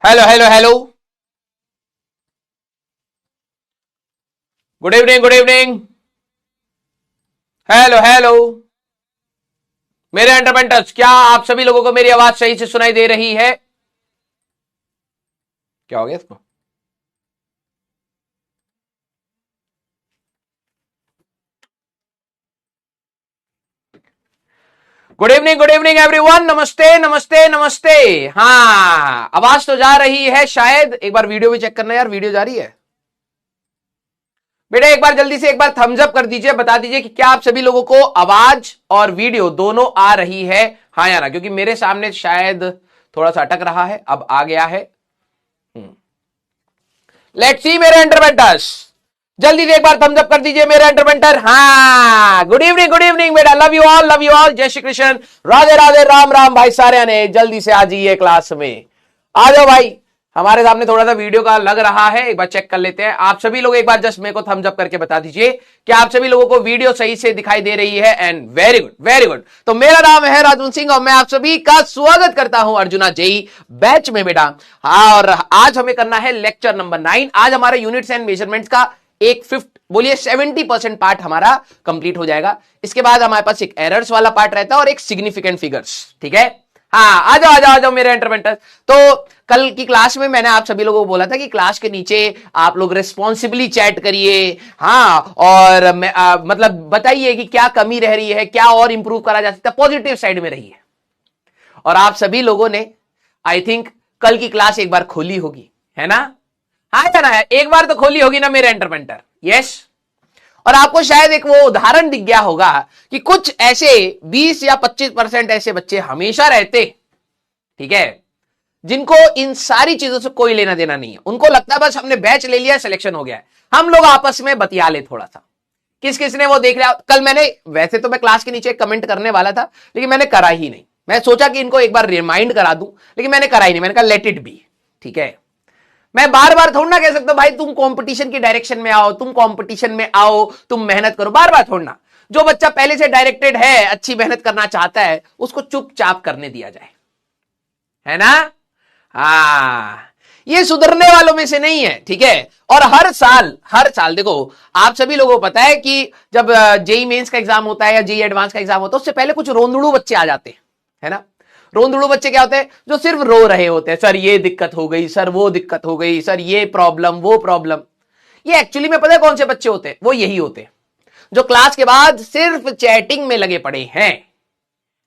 Hello hello hello, good evening good evening. Hello hello मेरे अंडरमेंटर्स, क्या आप सभी लोगों को मेरी आवाज सही से सुनाई दे रही है? क्या हो गया इसको? गुड इवनिंग एवरीवन, नमस्ते नमस्ते नमस्ते। हाँ, आवाज तो जा रही है शायद। एक बार वीडियो भी चेक करना यार, वीडियो जा रही है बेटा? एक बार जल्दी से एक बार थम्स अप कर दीजिए, बता दीजिए कि क्या आप सभी लोगों को आवाज और वीडियो दोनों आ रही है, हाँ या ना? क्योंकि मेरे सामने शायद थोड़ा सा अटक रहा है, अब आ गया है। लेट्स सी मेरे एंटरमेंटर्स, जल्दी से एक बार थम्स अप कर दीजिए मेरे एंटरमेंटर। हाँ, गुड इवनिंग बेटा, लव यू ऑल, जय श्री कृष्ण, राधे राधे, राम राम भाई सारे ने। जल्दी से आ जाइए क्लास में, आ जाओ भाई। हमारे सामने थोड़ा सा वीडियो का लग रहा है, एक बार चेक कर लेते हैं। आप सभी लोग एक बार जस्ट मेरे को थम्स अप करके बता दीजिए कि आप सभी लोगों को वीडियो सही से दिखाई दे रही है। And very good very good. तो मेरा नाम है राजवन सिंह और मैं आप सभी का स्वागत करता हूं अर्जुना जेई बैच में बेटा। हाँ, और आज हमें करना है लेक्चर नंबर 9। आज हमारे यूनिट्स एंड मेजरमेंट्स का एक फिफ्थ, बोलिए 70% पार्ट हमारा कंप्लीट हो जाएगा। इसके बाद हमारे पास एक एरर्स वाला पार्ट रहता है और एक सिग्निफिकेंट फिगर्स। ठीक है? हाँ, आ जाओ आ जाओ आ जाओ मेरे एंटरमेंटर्स। तो कल की क्लास में मैंने आप सभी लोगों को बोला था कि क्लास के नीचे आप लोग रिस्पॉन्सिबली चैट करिए। हाँ, और मतलब बताइए कि क्या कमी रह रही है, क्या और इंप्रूव करा जा सकता है, पॉजिटिव साइड में रहिए। और आप सभी लोगों ने आई थिंक कल की क्लास एक बार खोली होगी, है ना? हाँ या ना? एक बार तो खोली होगी ना मेरे एंटरमेंटर? यस। और आपको शायद एक वो उदाहरण दिख गया होगा कि कुछ ऐसे 20 या 25% ऐसे बच्चे हमेशा रहते, ठीक है, जिनको इन सारी चीजों से कोई लेना देना नहीं है। उनको लगता है बस हमने बैच ले लिया, सिलेक्शन हो गया है, हम लोग आपस में बतिया ले थोड़ा सा, किस किस ने वो देख लिया। कल मैंने, वैसे तो मैं क्लास के नीचे कमेंट करने वाला था, लेकिन मैंने करा ही नहीं। मैं सोचा कि इनको एक बार रिमाइंड करा दूं, लेकिन मैंने करा ही नहीं। मैंने कहा लेट इट बी। ठीक है, मैं बार बार थोड़ा ना कह सकता भाई तुम कंपटीशन की डायरेक्शन में आओ, तुम कंपटीशन में आओ, तुम मेहनत करो। बार बार थोड़ा। जो बच्चा पहले से डायरेक्टेड है, अच्छी मेहनत करना चाहता है, उसको चुपचाप करने दिया जाए, है ना? हाँ, ये सुधरने वालों में से नहीं है। ठीक है? और हर साल देखो, आप सभी लोगों को पता है कि जब जेई मेंस का एग्जाम होता है या जेई एडवांस का एग्जाम होता है, उससे पहले कुछ रोंदड़ू बच्चे आ जाते हैं, है ना? रोंदड़ू बच्चे क्या होते हैं? जो सिर्फ रो रहे होते हैं, सर ये दिक्कत हो गई, सर वो दिक्कत हो गई, सर ये प्रॉब्लम वो प्रॉब्लम। ये एक्चुअली में पता है कौन से बच्चे होते हैं? वो यही होते हैं जो क्लास के बाद सिर्फ चैटिंग में लगे पड़े हैं।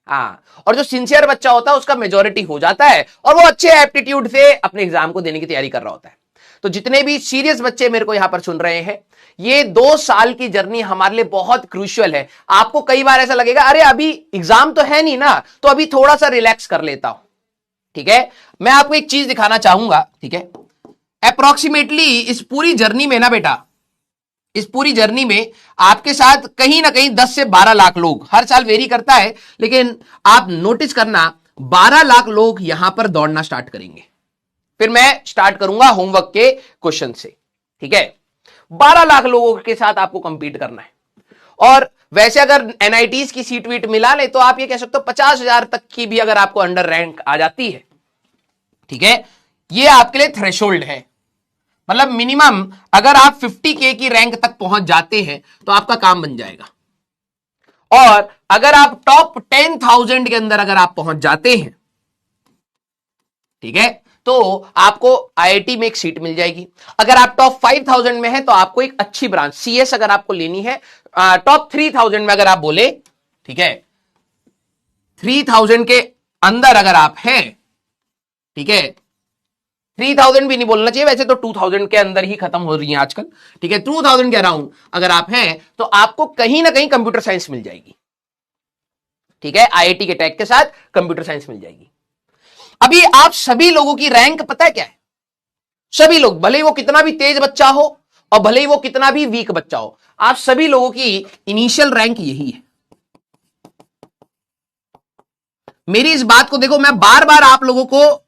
हाँ, और जो सिंसियर बच्चा होता है उसका मेजोरिटी हो जाता है और वो अच्छे एप्टीट्यूड से अपने एग्जाम को देने की तैयारी कर रहा होता है। तो जितने भी सीरियस बच्चे मेरे को यहां पर सुन रहे हैं, ये 2 साल की जर्नी हमारे लिए बहुत क्रूशियल है। आपको कई बार ऐसा लगेगा अरे अभी एग्जाम तो है नहीं ना, तो अभी थोड़ा सा रिलैक्स कर लेता हूं। ठीक है, मैं आपको एक चीज दिखाना चाहूंगा। ठीक है, अप्रोक्सीमेटली इस पूरी जर्नी में ना बेटा, इस पूरी जर्नी में आपके साथ कहीं ना कहीं 10 से 12 लाख लोग, हर साल वेरी करता है, लेकिन आप नोटिस करना 12 लाख लोग यहां पर दौड़ना स्टार्ट करेंगे। फिर मैं स्टार्ट करूंगा होमवर्क के क्वेश्चन से। ठीक है, 12 लाख लोगों के साथ आपको कंपीट करना है। और वैसे अगर एनआईटीज की सीट वीट मिला ले तो आप ये कह सकते हो 50,000 तक की भी अगर आपको अंडर रैंक आ जाती है, ठीक है, ये आपके लिए थ्रेशोल्ड है। मतलब मिनिमम अगर आप 50K की रैंक तक पहुंच जाते हैं तो आपका काम बन जाएगा। और अगर आप टॉप 10,000 के अंदर अगर आप पहुंच जाते हैं, ठीक है, तो आपको आईआईटी में एक सीट मिल जाएगी। अगर आप टॉप 5,000 में है तो आपको एक अच्छी ब्रांच सीएस अगर आपको लेनी है, टॉप 3,000 में अगर आप बोले, ठीक है, 3,000 के अंदर अगर आप हैं, ठीक है, 3,000 भी नहीं बोलना चाहिए, वैसे तो 2,000 के अंदर ही खत्म हो रही है आजकल। ठीक है, 2,000 के अराउंड अगर आप हैं तो आपको कहीं ना कहीं कंप्यूटर साइंस मिल जाएगी। ठीक है, आईआईटी के टैग के साथ कंप्यूटर साइंस मिल जाएगी। अभी आप सभी लोगों की रैंक पता है क्या है? सभी लोग, भले ही वो कितना भी तेज बच्चा हो और भले ही वो कितना भी वीक बच्चा हो, आप सभी लोगों की इनिशियल रैंक यही है। मेरी इस बात को देखो, मैं बार बार आप लोगों को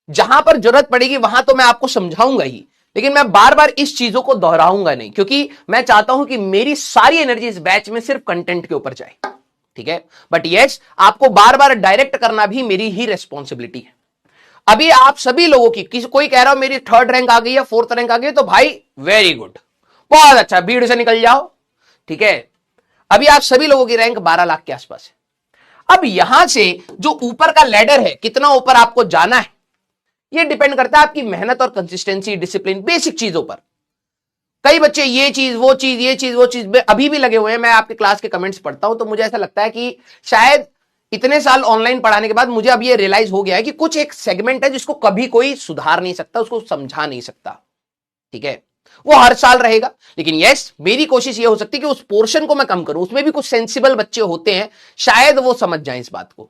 जहां पर जरूरत पड़ेगी वहां तो मैं आपको समझाऊंगा ही, लेकिन मैं बार बार इस चीजों को दोहराऊंगा नहीं, क्योंकि मैं चाहता हूं कि मेरी सारी एनर्जी इस बैच में सिर्फ कंटेंट के ऊपर जाए। ठीक है, बट यस, आपको बार बार डायरेक्ट करना भी मेरी ही रेस्पॉन्सिबिलिटी है। अभी आप सभी लोगों की कोई कह रहा हो मेरी 3rd रैंक आ गई है, 4th रैंक आ गई है, तो भाई वेरी गुड, बहुत अच्छा, भीड़ से निकल जाओ। ठीक है, अभी आप सभी लोगों की रैंक 12 लाख के आसपास है। अब यहां से जो ऊपर का लैडर है, कितना ऊपर आपको जाना है, यह डिपेंड करता है आपकी मेहनत और कंसिस्टेंसी, डिसिप्लिन, बेसिक चीजों पर। कई बच्चे ये चीज वो चीज ये चीज वो चीज अभी भी लगे हुए हैं। मैं आपके क्लास के कमेंट्स पढ़ता हूं तो मुझे ऐसा लगता है कि शायद इतने साल ऑनलाइन पढ़ाने के बाद मुझे अब ये रियलाइज हो गया है कि कुछ एक सेगमेंट है जिसको कभी कोई सुधार नहीं सकता, उसको समझा नहीं सकता। ठीक है, वो हर साल रहेगा, लेकिन यस, मेरी कोशिश ये हो सकती है कि उस पोर्शन को मैं कम करूं। उसमें भी कुछ सेंसिबल बच्चे होते हैं, शायद वो समझ जाएं इस बात को।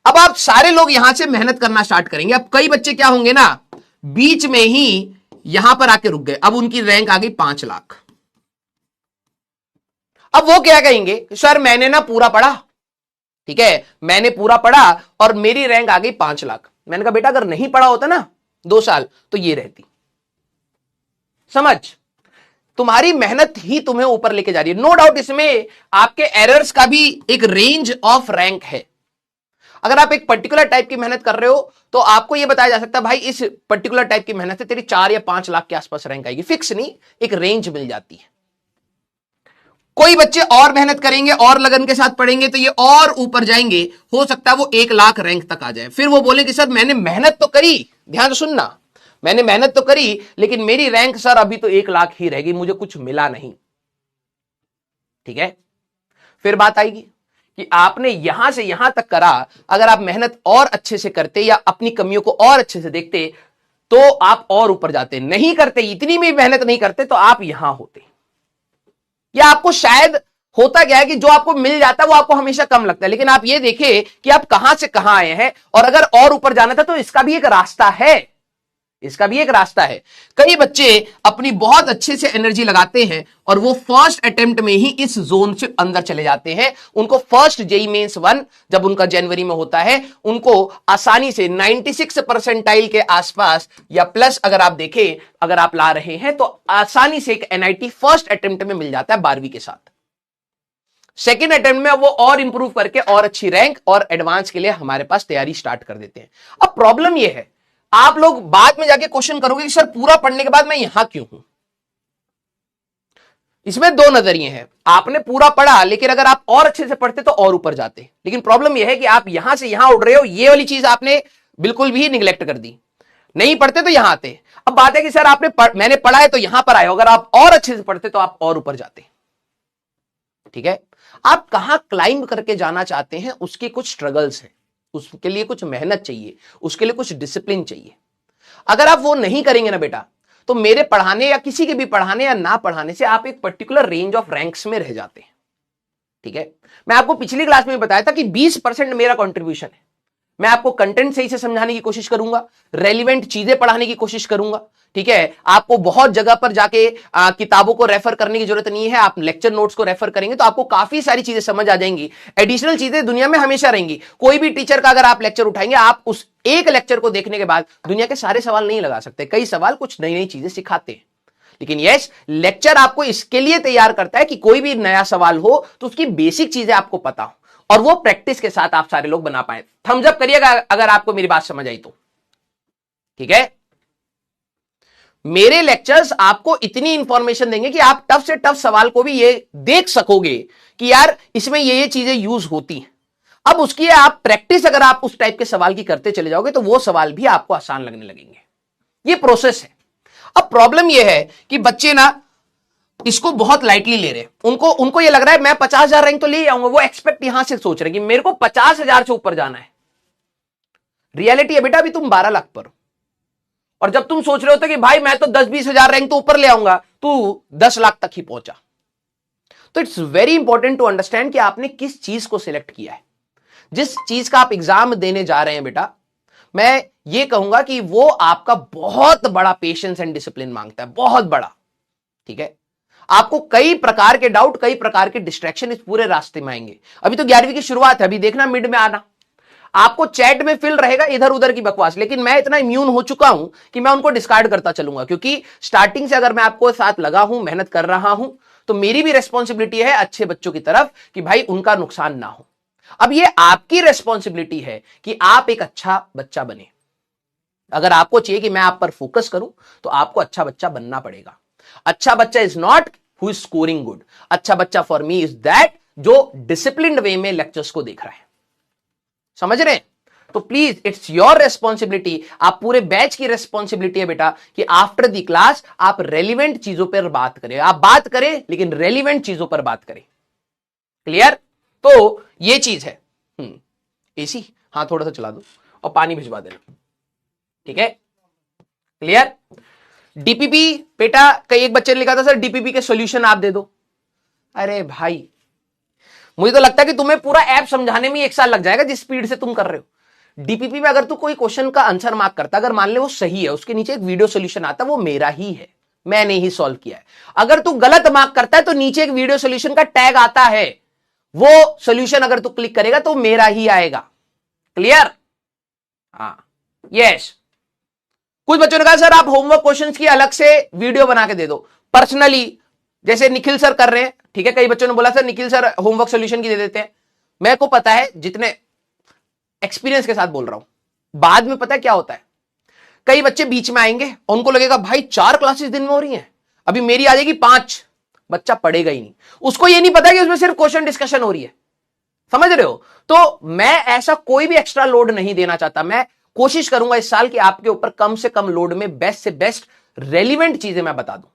अब आप सारे लोग यहां से मेहनत करना स्टार्ट करेंगे। अब कई बच्चे क्या होंगे ना, बीच में ही यहां पर आके रुक गए, अब उनकी रैंक आ गई 5 लाख। अब वो क्या कहेंगे, सर मैंने ना पूरा पढ़ा, ठीक है, मैंने पूरा पढ़ा और मेरी रैंक आ गई 5 लाख। मैंने कहा बेटा अगर नहीं पढ़ा होता ना 2 साल तो ये रहती। समझ, तुम्हारी मेहनत ही तुम्हें ऊपर लेके जा रही है। नो डाउट इसमें आपके एरर्स का भी एक रेंज ऑफ रैंक है। अगर आप एक पर्टिकुलर टाइप की मेहनत कर रहे हो तो आपको यह बताया जा सकता है भाई इस पर्टिकुलर टाइप की मेहनत से तेरी 4 या 5 लाख के आसपास रैंक आएगी। फिक्स नहीं, एक रेंज मिल जाती है। कोई बच्चे और मेहनत करेंगे और लगन के साथ पढ़ेंगे तो ये और ऊपर जाएंगे, हो सकता है वो 1 लाख रैंक तक आ जाए। फिर वो बोले कि सर मैंने मेहनत तो करी, ध्यान से सुनना, मैंने मेहनत तो करी लेकिन मेरी रैंक सर अभी तो 1 लाख ही रहेगी, मुझे कुछ मिला नहीं। ठीक है, फिर बात आएगी कि आपने यहां से यहां तक करा, अगर आप मेहनत और अच्छे से करते या अपनी कमियों को और अच्छे से देखते तो आप और ऊपर जाते। नहीं करते, इतनी भी मेहनत नहीं करते तो आप यहां होते। या आपको शायद होता क्या है कि जो आपको मिल जाता है वो आपको हमेशा कम लगता है, लेकिन आप ये देखें कि आप कहां से कहां आए हैं और अगर और ऊपर जाना था तो इसका भी एक रास्ता है, इसका भी एक रास्ता है। कई बच्चे अपनी बहुत अच्छे से एनर्जी लगाते हैं और वो फर्स्ट अटेम्प्ट में ही इस जोन से अंदर चले जाते हैं। उनको फर्स्ट जेई मेंस 1 जब उनका जनवरी में होता है, उनको आसानी से 96 परसेंटाइल के आसपास या प्लस अगर आप देखें, अगर आप ला रहे हैं तो आसानी से एक एनआईटी फर्स्ट अटेम्प्ट में मिल जाता है 12वीं के साथ। सेकेंड अटेम्प्ट में वो और इंप्रूव करके और अच्छी रैंक और एडवांस के लिए हमारे पास तैयारी स्टार्ट कर देते हैं। अब प्रॉब्लम यह है, आप लोग बाद में जाके क्वेश्चन करोगे कि सर पूरा पढ़ने के बाद मैं यहां क्यों हूं। इसमें 2 नजरिए हैं। आपने पूरा पढ़ा लेकिन अगर आप और अच्छे से पढ़ते तो और ऊपर जाते, लेकिन प्रॉब्लम यह है कि आप यहां से यहां उड़ रहे हो, ये वाली चीज आपने बिल्कुल भी निगलेक्ट कर दी। नहीं पढ़ते तो यहां आते। अब बात है कि सर मैंने पढ़ा है तो यहां पर आए हो, अगर आप और अच्छे से पढ़ते तो आप और ऊपर जाते। ठीक है, आप कहां क्लाइंब करके जाना चाहते हैं उसकी कुछ स्ट्रगल्स हैं, उसके लिए कुछ मेहनत चाहिए, उसके लिए कुछ डिसिप्लिन चाहिए। अगर आप वो नहीं करेंगे ना बेटा तो मेरे पढ़ाने या किसी के भी पढ़ाने या ना पढ़ाने से आप एक पर्टिकुलर रेंज ऑफ रैंक्स में रह जाते हैं। ठीक है, मैं आपको पिछली क्लास में बताया था कि 20% मेरा कंट्रीब्यूशन है। मैं आपको कंटेंट सही से समझाने की कोशिश करूंगा, रेलिवेंट चीजें पढ़ाने की कोशिश करूंगा। ठीक है, आपको बहुत जगह पर जाके किताबों को रेफर करने की जरूरत नहीं है, आप लेक्चर नोट्स को रेफर करेंगे तो आपको काफी सारी चीजें समझ आ जाएंगी। एडिशनल चीजें दुनिया में हमेशा रहेंगी। कोई भी टीचर का अगर आप लेक्चर उठाएंगे, आप उस एक लेक्चर को देखने के बाद दुनिया के सारे सवाल नहीं लगा सकते। कई सवाल कुछ नई नई चीजें सिखाते हैं, लेकिन यस, लेक्चर आपको इसके लिए तैयार करता है कि कोई भी नया सवाल हो तो उसकी बेसिक चीजें आपको पता हो और वो प्रैक्टिस के साथ आप सारे लोग बना पाए। थम्स अप करिएगा अगर आपको मेरी बात समझ आई तो। ठीक है, मेरे लेक्चर्स आपको इतनी इंफॉर्मेशन देंगे कि आप टफ से टफ सवाल को भी ये देख सकोगे कि यार इसमें ये चीजें यूज होती हैं। अब उसकी आप प्रैक्टिस अगर आप उस टाइप के सवाल की करते चले जाओगे तो वो सवाल भी आपको आसान लगने लगेंगे। ये प्रोसेस है। अब प्रॉब्लम ये है कि बच्चे ना इसको बहुत लाइटली ले रहे, उनको ये लग रहा है मैं 50,000 रैंक तो ले आऊंगा। वो एक्सपेक्ट यहां से सोच रहे कि मेरे को 50,000 से ऊपर जाना है। रियलिटी है बेटा अभी तुम 12 लाख पर हो और जब तुम सोच रहे होते कि भाई मैं तो 10-20 हजार रैंक तो ऊपर ले आऊंगा, तू 10 लाख तक ही पहुंचा। तो it's very important to understand कि आपने किस चीज को सिलेक्ट किया है। जिस चीज का आप एग्जाम देने जा रहे हैं बेटा, मैं ये कहूंगा कि वो आपका बहुत बड़ा पेशेंस एंड डिसिप्लिन मांगता है, बहुत बड़ा। ठीक है, आपको कई प्रकार के डाउट, कई प्रकार के डिस्ट्रैक्शन इस पूरे रास्ते में आएंगे। अभी तो 11वीं की शुरुआत है, अभी देखना मिड में आना, आपको चैट में फिल रहेगा इधर उधर की बकवास, लेकिन मैं इतना इम्यून हो चुका हूं कि मैं उनको डिस्कार्ड करता चलूंगा, क्योंकि स्टार्टिंग से अगर मैं आपको साथ लगा हूं, मेहनत कर रहा हूं, तो मेरी भी रेस्पॉन्सिबिलिटी है अच्छे बच्चों की तरफ कि भाई उनका नुकसान ना हो। अब ये आपकी रेस्पॉन्सिबिलिटी है कि आप एक अच्छा बच्चा बने। अगर आपको चाहिए कि मैं आप पर फोकस करूं तो आपको अच्छा बच्चा बनना पड़ेगा। अच्छा बच्चा is not who is scoring good, अच्छा बच्चा फॉर मी इज दैट जो डिसिप्लिन्ड वे में लेक्चर्स को देख रहा है। समझ रहे हैं? तो प्लीज इट्स योर रेस्पॉन्सिबिलिटी, आप पूरे बैच की रेस्पॉन्सिबिलिटी है बेटा कि आफ्टर द क्लास आप रेलिवेंट चीजों पर बात करें। आप बात करें लेकिन रेलिवेंट चीजों पर बात करें। क्लियर? तो ये चीज है। एसी हाँ थोड़ा सा चला दो और पानी भिजवा देना, ठीक है? क्लियर? डीपीपी बेटा, कई एक बच्चे ने लिखा था सर डीपीपी के सॉल्यूशन आप दे दो। अरे भाई मुझे तो लगता है कि तुम्हें पूरा ऐप समझाने में 1 साल लग जाएगा जिस स्पीड से तुम कर रहे हो। डीपीपी में अगर तू कोई क्वेश्चन का आंसर मार्क करता, अगर मान ले वो सही है, उसके नीचे एक वीडियो सोल्यूशन आता, वो मेरा ही है, मैंने ही सॉल्व किया है। अगर तू गलत मार्क करता है तो नीचे एक वीडियो सोल्यूशन का टैग आता है, वो सोल्यूशन अगर तू क्लिक करेगा तो मेरा ही आएगा। क्लियर? हाँ यस। कुछ बच्चों ने कहा सर आप होमवर्क क्वेश्चंस की अलग से वीडियो बना के दे दो पर्सनली, जैसे निखिल सर कर रहे हैं, ठीक है? कई बच्चों ने बोला sir Nikhil sir homework solution की दे देते हैं। मेरे को पता है, जितने एक्सपीरियंस के साथ बोल रहा हूं, बाद में पता है क्या होता है, कई बच्चे बीच में आएंगे, उनको लगेगा भाई 4 क्लासेस दिन में हो रही हैं, अभी मेरी आ जाएगी 5, बच्चा पढ़ेगा ही नहीं। उसको ये नहीं पता कि उसमें सिर्फ क्वेश्चन डिस्कशन हो रही है। समझ रहे हो? तो मैं ऐसा कोई भी एक्स्ट्रा लोड नहीं देना चाहता। मैं कोशिश करूंगा इस साल कि आपके ऊपर कम से कम लोड में बेस्ट से बेस्ट रेलिवेंट चीजें मैं बता दूं।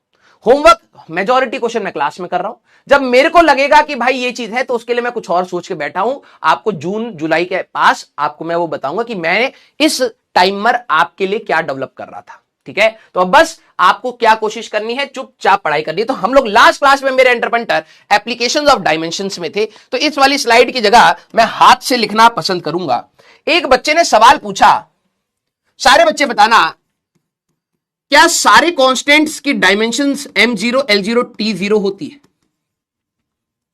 होमवर्क मेजॉरिटी क्वेश्चन मैं क्लास में कर रहा हूं। जब मेरे को लगेगा कि भाई ये चीज है तो उसके लिए मैं कुछ और सोच के बैठा हूं। आपको जून जुलाई के पास आपको मैं वो बताऊंगा कि मैंने इस टाइमर आपके लिए क्या डेवलप कर रहा था, ठीक है? तो अब बस आपको क्या कोशिश करनी है, चुपचाप पढ़ाई करनी है। तो हम लोग लास्ट क्लास में मेरे एंटरप्रेन्योर एप्लीकेशंस ऑफ डायमेंशंस में थे, तो इस वाली स्लाइड की जगह मैं हाथ से लिखना पसंद करूंगा। एक बच्चे ने सवाल पूछा, सारे बच्चे बताना, क्या सारे कांस्टेंट्स की डायमेंशंस m0 l0 t0 होती है?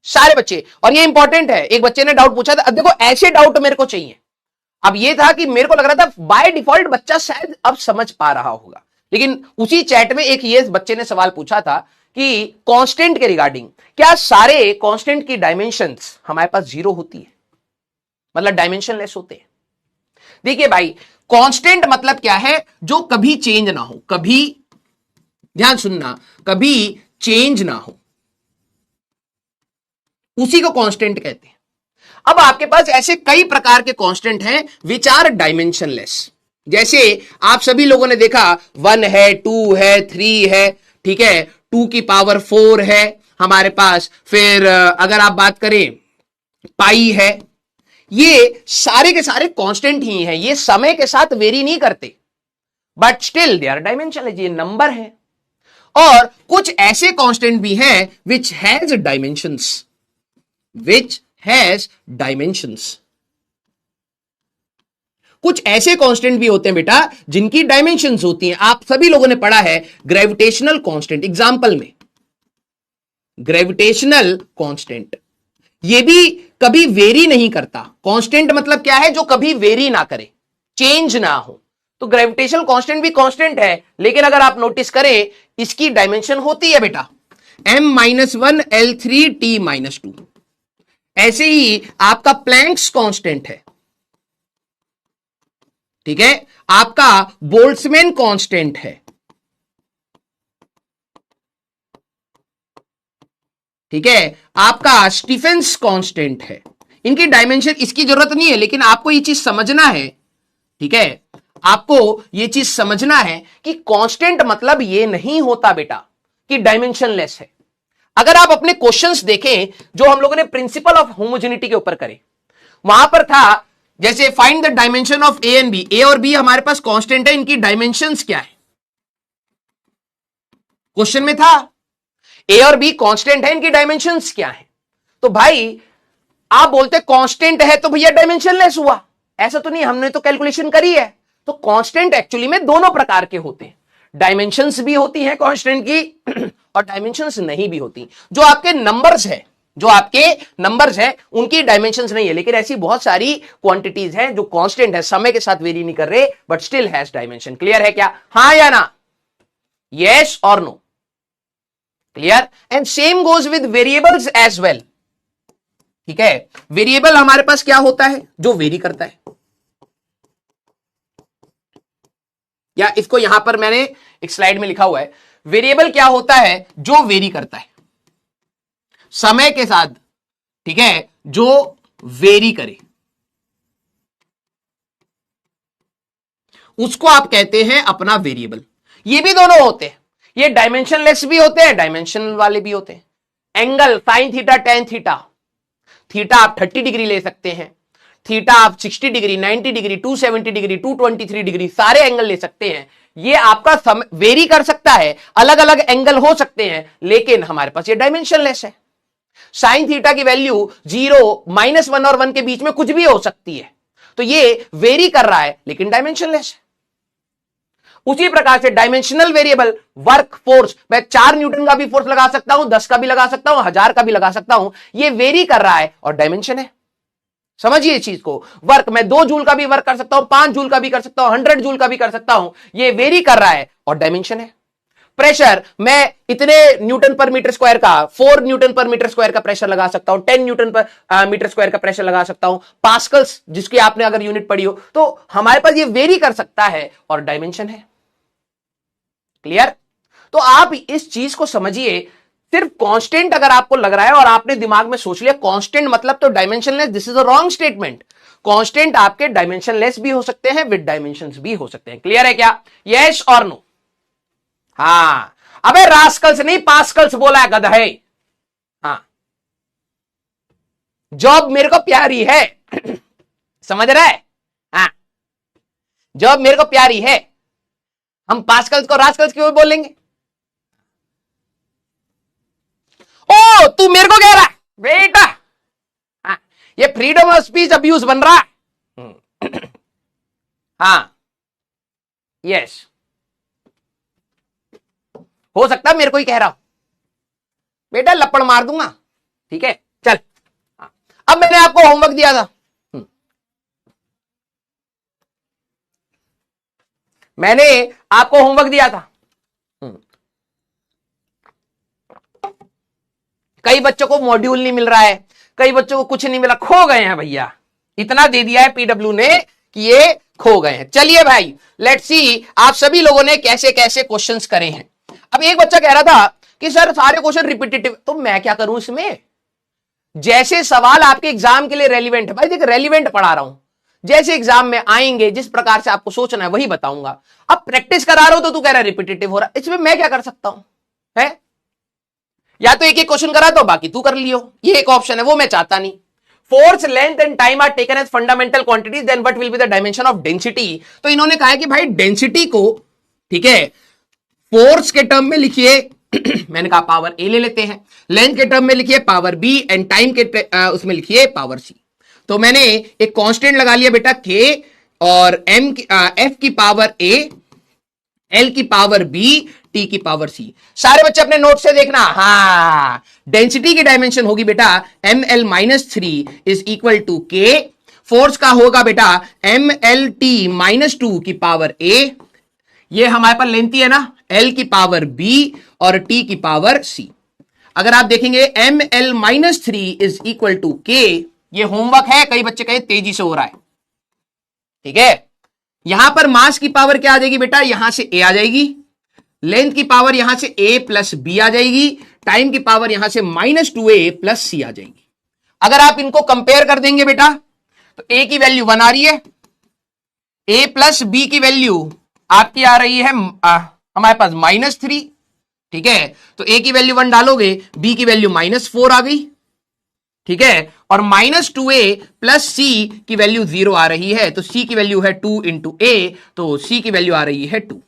सारे बच्चे। और ये इंपॉर्टेंट है, एक बच्चे ने डाउट पूछा था। अब देखो ऐसे डाउट मेरे को चाहिए। अब ये था कि मेरे को लग रहा था बाय डिफॉल्ट बच्चा शायद अब समझ पा रहा होगा, लेकिन उसी चैट में एक ये बच्चे ने सवाल पूछा था कि कांस्टेंट के रिगार्डिंग, क्या सारे कांस्टेंट की डायमेंशंस हमारे पास 0 होती है, मतलब डायमेंशनलेस होते हैं? देखिए भाई, कांस्टेंट मतलब क्या है? जो कभी चेंज ना हो, कभी, ध्यान सुनना, कभी चेंज ना हो, उसी को कांस्टेंट कहते हैं। अब आपके पास ऐसे कई प्रकार के कांस्टेंट हैं विच आर डायमेंशनलेस। जैसे आप सभी लोगों ने देखा 1 है, 2 है, 3 है, ठीक है, 2 की पावर 4 है हमारे पास। फिर अगर आप बात करें पाई है, ये सारे के सारे कांस्टेंट ही हैं, ये समय के साथ वेरी नहीं करते, but still they are dimensionless, ये नंबर है। और कुछ ऐसे कांस्टेंट भी हैं which has dimensions, which has dimensions. कुछ ऐसे कांस्टेंट भी होते हैं बेटा जिनकी डायमेंशंस होती हैं। आप सभी लोगों ने पढ़ा है ग्रेविटेशनल कांस्टेंट, एग्जांपल में ग्रेविटेशनल कांस्टेंट, ये भी कभी वेरी नहीं करता। कांस्टेंट मतलब क्या है? जो कभी वेरी ना करे, चेंज ना हो। तो ग्रेविटेशनल कांस्टेंट भी कांस्टेंट है, लेकिन अगर आप नोटिस करें इसकी डायमेंशन होती है बेटा m-1 l3 t-2। ऐसे ही आपका प्लैंक्स कांस्टेंट है, ठीक है, आपका बोल्ट्जमैन कांस्टेंट है, ठीक है, आपका स्टीफेंस कांस्टेंट है। इनकी डायमेंशन, इसकी जरूरत नहीं है, लेकिन आपको ये चीज समझना है, ठीक है, आपको ये चीज समझना है कि कांस्टेंट मतलब ये नहीं होता बेटा कि डायमेंशनलेस है। अगर आप अपने क्वेश्चंस देखें जो हम लोगों ने प्रिंसिपल ऑफ होमोजेनिटी के ऊपर करे, वहां पर था जैसे find the dimension of A and B, A और बी हमारे पास कांस्टेंट है, इनकी डायमेंशंस क्या है? क्वेश्चन में था ए और बी कांस्टेंट है, इनकी डायमेंशंस क्या है? तो भाई आप बोलते कांस्टेंट है तो भैया डायमेंशनलेस हुआ, ऐसा तो नहीं, हमने तो कैलकुलेशन करी है। तो कांस्टेंट एक्चुअली में दोनों प्रकार के होते हैं, डायमेंशंस भी होती हैं कांस्टेंट की और डायमेंशंस नहीं भी होती। जो आपके नंबर्स है, जो आपके नंबर्स हैं उनकी डायमेंशंस नहीं है, लेकिन ऐसी बहुत सारी क्वांटिटीज हैं जो कांस्टेंट है, समय के साथ वेरी नहीं कर रहे, but still has dimension. Clear है क्या? हां या ना? यस और no? Clear? And same goes with variables as well, ठीक है। वेरिएबल हमारे पास क्या होता है? जो वेरी करता है। या इसको यहां पर मैंने एक स्लाइड में लिखा हुआ है, वेरिएबल क्या होता है? जो वेरी करता है समय के साथ, ठीक है, जो वेरी करे उसको आप कहते हैं अपना वेरिएबल। ये भी दोनों होते हैं, ये डायमेंशनलेस भी होते हैं, डायमेंशनल वाले भी होते हैं। Angle sine theta tan theta, theta आप 30 डिग्री ले सकते हैं, थीटा आप 60 डिग्री 90 डिग्री 270 डिग्री 223 डिग्री सारे एंगल ले सकते हैं। ये आपका वेरी कर सकता है, अलग अलग एंगल हो सकते हैं, लेकिन हमारे पास ये डायमेंशनलेस है। साइन थीटा की वैल्यू 0 -1 और 1 के बीच में कुछ भी हो सकती है, तो ये वेरी कर रहा है लेकिन डायमेंशनलेस है। उसी प्रकार से डायमेंशनल वेरिएबल वर्क फोर्स, मैं 4 न्यूटन का भी फोर्स लगा सकता हूं, 10 का भी लगा सकता हूं, 1000 का भी लगा सकता हूं, ये वेरी कर रहा है और डायमेंशन है। समझिए इस चीज को, वर्क मैं 2 जूल का भी वर्क कर सकता हूं, 5 जूल का भी कर सकता हूं, 100 जूल का भी कर सकता हूं, ये वेरी कर रहा है और डायमेंशन है। प्रेशर मैं इतने न्यूटन पर मीटर स्क्वायर का 4 न्यूटन पर मीटर स्क्वायर का प्रेशर लगा सकता हूं, 10 न्यूटन पर मीटर स्क्वायर का प्रेशर लगा सकता हूं, पास्कल्स जिसकी आपने अगर यूनिट पढ़ी हो, तो हमारे पास ये वेरी कर सकता है और डायमेंशन है। क्लियर? तो आप इस चीज को समझिए, सिर्फ कांस्टेंट अगर आपको लग रहा है और आपने दिमाग में सोच लिया कांस्टेंट मतलब तो dimensionless, this is a wrong statement. Constant आपके डायमेंशनलेस भी हो सकते हैं, विद डायमेंशंस भी हो सकते हैं। क्लियर है क्या? यस और नो? हाँ, अबे रास्कल्स नहीं पास्कल्स बोला है गधा है। हाँ, जॉब मेरे को प्यारी है समझ रहा है? हाँ, जॉब मेरे को प्यारी है, हम पास्कल्स को रास्कल्स क्यों बोलेंगे? ओ तू मेरे को कह रहा है बेटा, हाँ, ये फ्रीडम ऑफ स्पीच अब्यूज बन रहा है। हाँ यस, हो सकता है मेरे को ही कह रहा हूं, बेटा लपड़ मार दूंगा। ठीक है चल, हाँ। अब मैंने आपको होमवर्क दिया था, मैंने आपको होमवर्क दिया था। कई बच्चों को मॉड्यूल नहीं मिल रहा है, कई बच्चों को कुछ नहीं मिला, खो गए हैं भैया। इतना दे दिया है पीडब्ल्यू ने कि ये खो गए हैं। चलिए भाई लेट्स सी आप सभी लोगों ने कैसे कैसे क्वेश्चंस करे हैं। अब एक बच्चा कह रहा था कि सर सारे क्वेश्चन रिपीटेटिव, तो मैं क्या करूं इसमें? जैसे सवाल आपके एग्जाम के लिए रेलिवेंट है, भाई देख रेलिवेंट पढ़ा रहा हूं, जैसे एग्जाम में आएंगे जिस प्रकार से आपको सोचना है वही बताऊंगा। अब प्रैक्टिस करा रहा हूं तो तू कह रहा है रिपीटेटिव हो रहा, इसमें मैं क्या कर सकता हूं? है या तो एक एक क्वेश्चन करा दो बाकी तू कर लियो, ये एक ऑप्शन है, वो मैं चाहता नहीं। Force length and time are taken as fundamental quantities, then what will be the dimension of density. तो इन्होंने कहा है कि भाई डेंसिटी को, ठीक है, फोर्स के टर्म में लिखिए मैंने कहा पावर ए ले लेते हैं, लेंथ के टर्म में लिखिए पावर बी, एंड टाइम के उसमें लिखिए पावर सी। तो मैंने एक कांस्टेंट लगा लिया बेटा के, और एम एफ की पावर ए, एल की पावर बी, टी की पावर सी। सारे बच्चे अपने नोट से देखना। हाँ, डेंसिटी की डायमेंशन होगी बेटा M L -3 is equal to K, force का होगा बेटा एम एल टी -2 की पावर ए, ये हमारे पास लेंथी है ना, एल की पावर बी और टी की पावर सी। अगर आप देखेंगे M L -3 is equal to K, ये होमवर्क है, कई बच्चे कहे तेजी से हो रहा है, ठीक है। यहां पर मास की पावर क्या आ जाएगी बेटा, यहां से ए आ जाएगी, लेंथ की पावर यहां से ए प्लस बी आ जाएगी, टाइम की पावर यहां से -2a प्लस सी आ जाएगी। अगर आप इनको कंपेयर कर देंगे बेटा तो ए की वैल्यू 1 आ रही है, ए प्लस बी की वैल्यू आपकी आ रही है हमारे पास -3, ठीक है। तो ए की वैल्यू 1 डालोगे, बी की वैल्यू -4 आ गई, ठीक है, और -2a प्लस सी की वैल्यू 0 आ रही है, तो सी की वैल्यू है 2 इंटू ए, तो सी की वैल्यू आ रही है 2।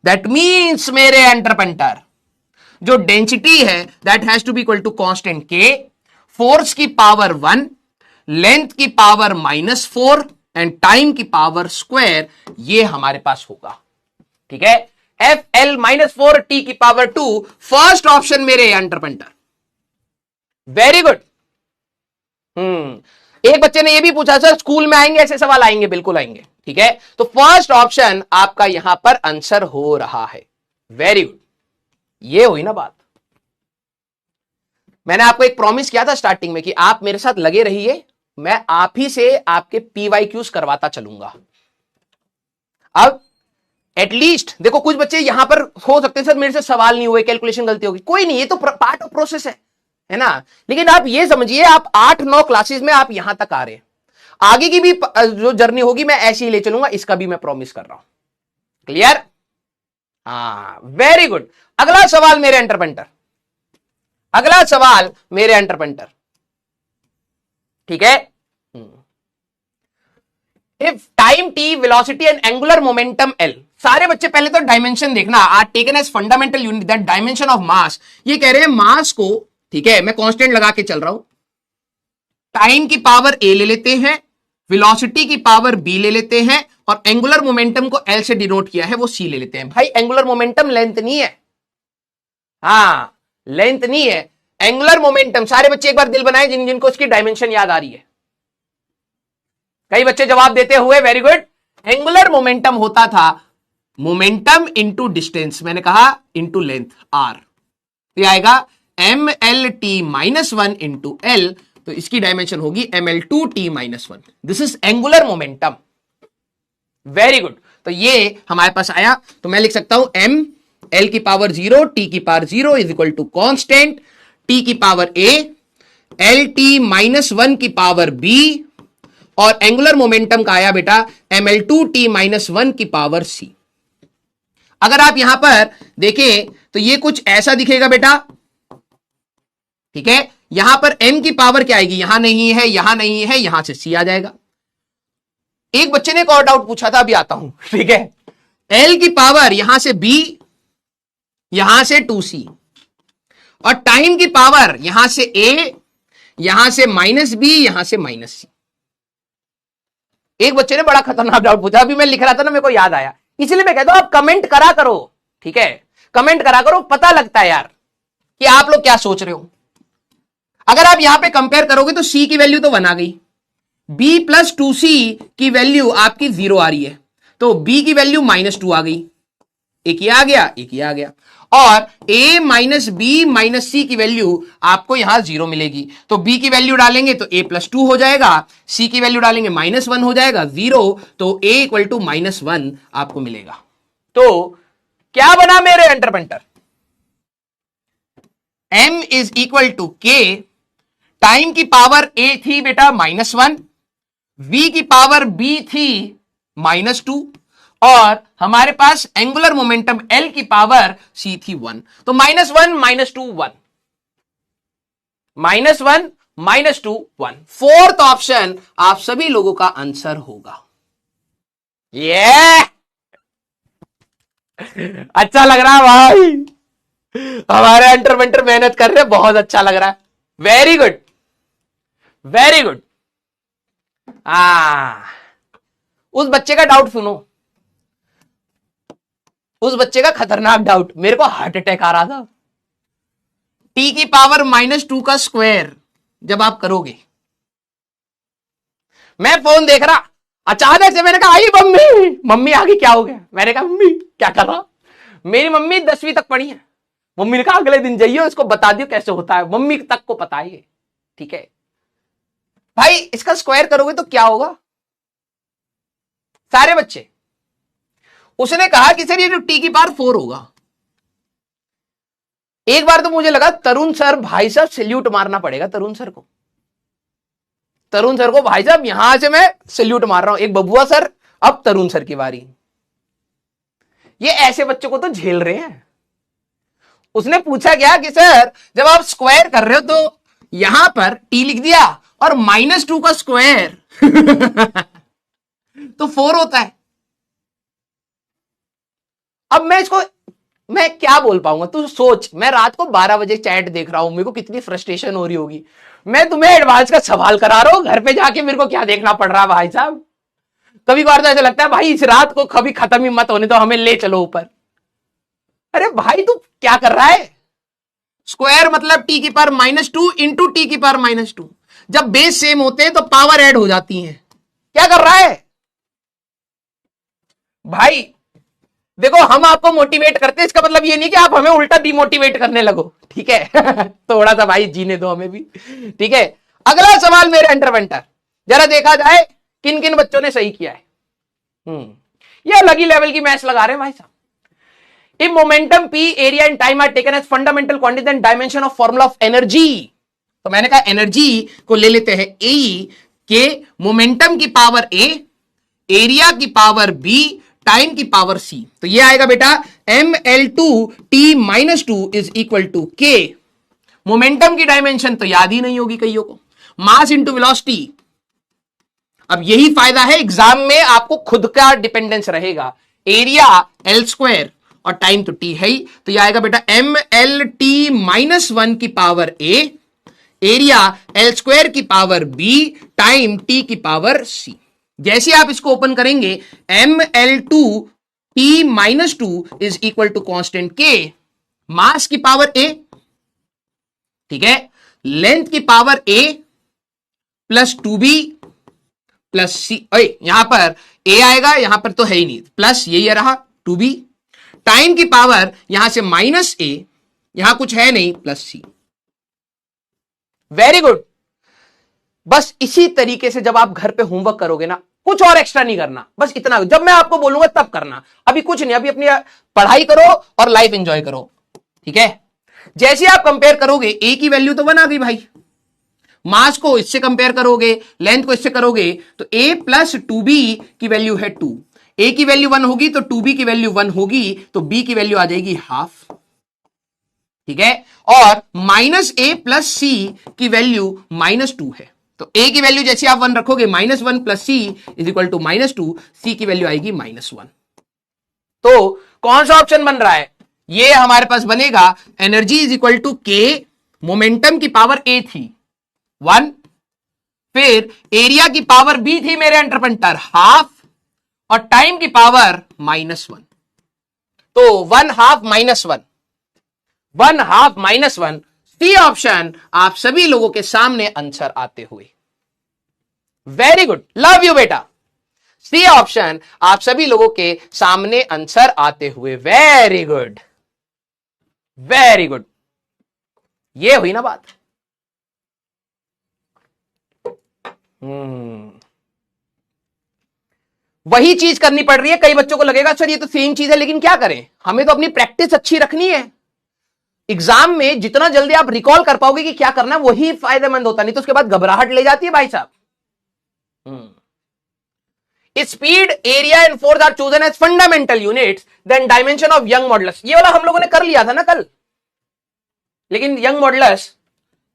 दैट मीन्स मेरे एंटरपेंटर जो डेंसिटी है that has to be equal to constant K, force की पावर 1, लेंथ की पावर -4 एंड टाइम की पावर स्क्वायर, ये हमारे पास होगा, ठीक है। एफ एल -4 टी की पावर 2, फर्स्ट ऑप्शन मेरे एंटरपेंटर, वेरी गुड। एक बच्चे ने यह भी पूछा सर स्कूल में आएंगे ऐसे सवाल? आएंगे, बिल्कुल आएंगे, ठीक है। तो फर्स्ट ऑप्शन आपका यहां पर आंसर हो रहा है, वेरी गुड। ये हुई ना बात। मैंने आपको एक प्रॉमिस किया था स्टार्टिंग में कि आप मेरे साथ लगे रहिए, मैं आप ही से आपके PYQs करवाता चलूंगा। अब एटलीस्ट देखो कुछ बच्चे यहां पर हो सकते हैं सर मेरे से सवाल नहीं हुए, कैलकुलेशन गलती होगी, कोई नहीं, ये तो पार्ट ऑफ प्रोसेस है ना। लेकिन आप ये समझिए आप 8-9 क्लासेस में आप यहां तक आ रहे हैं, आगे की भी जो जर्नी होगी मैं ऐसे ही ले चलूंगा, इसका भी मैं प्रॉमिस कर रहा हूं। क्लियर? हाँ, वेरी गुड। अगला सवाल मेरे एंटरप्रेन्टर, अगला सवाल मेरे एंटरप्रेन्टर, ठीक है। If time T, velocity and angular momentum L, सारे बच्चे पहले तो डायमेंशन देखना, are taken as fundamental unit that dimension of mass. ये कह रहे हैं मास को, ठीक है, मैं कांस्टेंट लगा के चल रहा हूं, टाइम की पावर ए ले लेते हैं, वेलोसिटी की पावर बी ले लेते हैं, और एंगुलर मोमेंटम को एल से डिनोट किया है वो सी ले लेते हैं। भाई एंगुलर मोमेंटम लेंथ नहीं है, हाँ लेंथ नहीं है, एंगुलर मोमेंटम। सारे बच्चे एक बार दिल बनाए जिनको उसकी डायमेंशन याद आ रही है। कई बच्चे जवाब देते हुए, वेरी गुड। एंगुलर मोमेंटम होता था मोमेंटम इंटू डिस्टेंस, मैंने कहा इंटू लेंथ आर, ये आएगा M L T minus one into L, तो इसकी डायमेंशन होगी M L two T minus one. This is angular momentum, very good. तो ये हमारे पास आया, तो मैं लिख सकता हूं एम एल की पावर 0 टी की power 0 is equal to constant T की power A L T minus one की पावर बी, और एंगुलर मोमेंटम का आया बेटा M L two T minus one की पावर सी। अगर आप यहां पर देखें तो ये कुछ ऐसा दिखेगा बेटा, ठीक है। यहां पर m की पावर क्या आएगी, यहां नहीं है, यहां नहीं है, यहां से c आ जाएगा। एक बच्चे ने एक और डाउट पूछा था, अभी आता हूं, ठीक है। l की पावर यहां से b, यहां से 2c, और टाइम की पावर यहां से a, यहां से माइनस b, यहां से माइनस c। एक बच्चे ने बड़ा खतरनाक डाउट पूछा, अभी मैं लिख रहा था ना, मेरे को याद आया, इसलिए मैं कहता हूं आप कमेंट करा करो, ठीक है, कमेंट करा करो, पता लगता है यार कि आप लोग क्या सोच रहे हो। अगर आप यहां पे कंपेयर करोगे तो c की वैल्यू तो 1 आ गई, b प्लस 2c की वैल्यू आपकी 0 आ रही है, तो b की वैल्यू -2 आ गई, एक ही आ गया, एक ही आ गया, और a माइनस बी माइनस सी की वैल्यू आपको यहां 0 मिलेगी। तो b की वैल्यू डालेंगे तो a प्लस 2 हो जाएगा, c की वैल्यू डालेंगे -1 हो जाएगा, 0, तो a इक्वल टू -1 आपको मिलेगा। तो क्या बना मेरे entrepreneur, m is equal to k, time की पावर a थी बेटा -1, v की पावर b थी -2, और हमारे पास एंगुलर मोमेंटम L की पावर C थी 1। तो -1 -2 1, -1 -2 1, फोर्थ ऑप्शन आप सभी लोगों का आंसर होगा। ये अच्छा लग रहा है भाई, हमारे एंटरप्रेन्योर मेहनत कर रहे हैं, बहुत अच्छा लग रहा है, वेरी गुड वेरी गुड। उस बच्चे का डाउट सुनो, उस बच्चे का खतरनाक डाउट, मेरे को हार्ट अटैक आ रहा था। टी की पावर -2 का स्क्वायर जब आप करोगे, मैं फोन देख रहा, अचानक से मैंने कहा आई मम्मी, मम्मी आगे क्या हो गया, मैंने कहा मम्मी क्या कर रहा, मेरी मम्मी 10वीं तक पढ़ी है, मम्मी ने कहा अगले दिन जाइए उसको बता दियो कैसे होता है, मम्मी तक को पता है, ठीक है भाई। इसका स्क्वायर करोगे तो क्या होगा, सारे बच्चे, उसने कहा कि सर ये जो टी की पावर 4 होगा। एक बार तो मुझे लगा तरुण सर, भाई साहब सैल्यूट मारना पड़ेगा तरुण सर को, तरुण सर को भाई साहब यहां से मैं सैल्यूट मार रहा हूं, एक बबुआ सर, अब तरुण सर की बारी। ये ऐसे बच्चों को तो झेल रहे हैं। उसने पूछा क्या कि सर जब आप स्क्वायर कर रहे हो तो यहां पर टी लिख दिया और -2 का स्क्वायर तो 4 होता है। अब मैं क्या बोल पाऊंगा, तू सोच, मैं रात को 12 बजे चैट देख रहा हूं, मेरे को कितनी फ्रस्ट्रेशन हो रही होगी, मैं तुम्हें एडवांस का सवाल करा रहा हूं, घर पे जाके मेरे को क्या देखना पड़ रहा है भाई साहब। कभी कभार तो ऐसा लगता है भाई इस रात को कभी खत्म ही मत होने तो हमें ले चलो ऊपर। अरे भाई तू क्या कर रहा है, स्क्वायर मतलब टी की पावर -2 इंटू टी की पावर -2, जब बेस सेम होते हैं तो पावर ऐड हो जाती है। क्या कर रहा है भाई, देखो हम आपको मोटिवेट करते हैं, इसका मतलब ये नहीं कि आप हमें उल्टा डिमोटिवेट करने लगो, ठीक है थोड़ा सा भाई जीने दो हमें भी, ठीक है। अगला सवाल मेरे एंटरप्रेन्योर, जरा देखा जाए किन किन बच्चों ने सही किया है। ये अलग ही लेवल की मैच लगा रहे हैं भाई साहब। If momentum P, area and time are taken as fundamental quantity then dimension of formula of energy, तो मैंने कहा एनर्जी को ले लेते हैं ए के मोमेंटम की पावर ए, एरिया की पावर बी, टाइम की पावर सी। तो ये आएगा बेटा mL2t-2 इज इक्वल टू के। मोमेंटम की डायमेंशन तो याद ही नहीं होगी कईयों को, मास इंटू वेलोसिटी। अब यही फायदा है एग्जाम में आपको खुद का डिपेंडेंस रहेगा। एरिया एल स्क्वायर और टाइम तो टी है ही, तो यह आएगा बेटा mL t-1 की पावर ए, एरिया एल स्क्वायर की पावर बी, टाइम टी की पावर सी। जैसे आप इसको ओपन करेंगे mL2t-2 is equal to constant के, मास की पावर ए, ठीक है, लेंथ की पावर ए प्लस 2b प्लस सी। यहां पर ए आएगा, यहां पर तो है ही नहीं, प्लस यही रहा 2b, टाइम की पावर यहां से माइनस ए, यहां कुछ है नहीं, प्लस सी। Very good. बस इसी तरीके से जब आप घर पे होमवर्क करोगे ना, कुछ और एक्स्ट्रा नहीं करना, बस इतना जब मैं आपको बोलूंगा तब करना, अभी कुछ नहीं, अभी अपनी पढ़ाई करो और लाइफ एंजॉय करो, ठीक है। जैसे आप कंपेयर करोगे, ए की वैल्यू तो 1 आ गई भाई, मास को इससे कंपेयर करोगे, लेंथ को इससे करोगे, तो a प्लस 2b की वैल्यू है 2, a की वैल्यू 1 होगी तो 2b की वैल्यू 1 होगी, तो b की वैल्यू आ जाएगी हाफ, ठीक है। और माइनस a प्लस c की वैल्यू -2 है, तो a की वैल्यू जैसे आप 1 रखोगे, -1 plus c is equal to -2, c की वैल्यू आएगी -1। तो कौन सा ऑप्शन बन रहा है? ये हमारे पास बनेगा एनर्जी इज इक्वल टू के, मोमेंटम की पावर a थी 1, फिर एरिया की पावर b थी मेरे एंटरप्रेन्टर हाफ, और टाइम की पावर -1, तो 1/2 -1, 1/2 -1, सी ऑप्शन आप सभी लोगों के सामने आंसर आते हुए। वेरी गुड, लव यू बेटा। सी ऑप्शन आप सभी लोगों के सामने आंसर आते हुए, वेरी गुड वेरी गुड। ये हुई ना बात। वही चीज करनी पड़ रही है। कई बच्चों को लगेगा सर ये तो सेम चीज है, लेकिन क्या करें, हमें तो अपनी प्रैक्टिस अच्छी रखनी है। एग्जाम में जितना जल्दी आप रिकॉल कर पाओगे कि क्या करना है, वही फायदेमंद होता, नहीं तो उसके बाद घबराहट ले जाती है भाई साहब। Speed, area and force are chosen as fundamental units, then dimension of Young modulus. ये वाला हम लोगों ने कर लिया था ना कल, लेकिन यंग मॉडुलस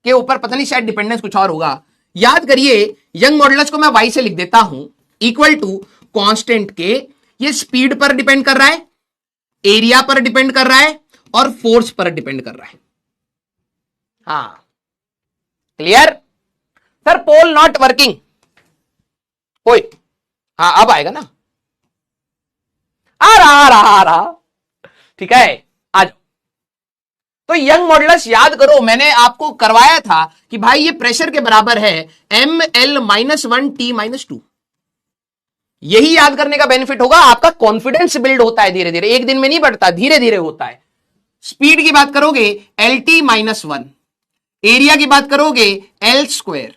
के ऊपर पता नहीं शायद डिपेंडेंस कुछ और होगा। याद करिए, यंग मॉडुलस को मैं y से लिख देता हूं, इक्वल टू कांस्टेंट के। ये स्पीड पर डिपेंड कर रहा है, एरिया पर डिपेंड कर रहा है, और फोर्स पर डिपेंड कर रहा है। हाँ, clear sir? Poll not working, ओए हाँ अब आएगा ना, आ रहा ठीक है, आ जाओ। तो यंग मॉडुलस याद करो, मैंने आपको करवाया था कि भाई ये प्रेशर के बराबर है mL-1t-2। यही याद करने का बेनिफिट होगा, आपका कॉन्फिडेंस बिल्ड होता है धीरे धीरे, एक दिन में नहीं बढ़ता, धीरे धीरे होता है। स्पीड की बात करोगे LT-1, एरिया की बात करोगे L²,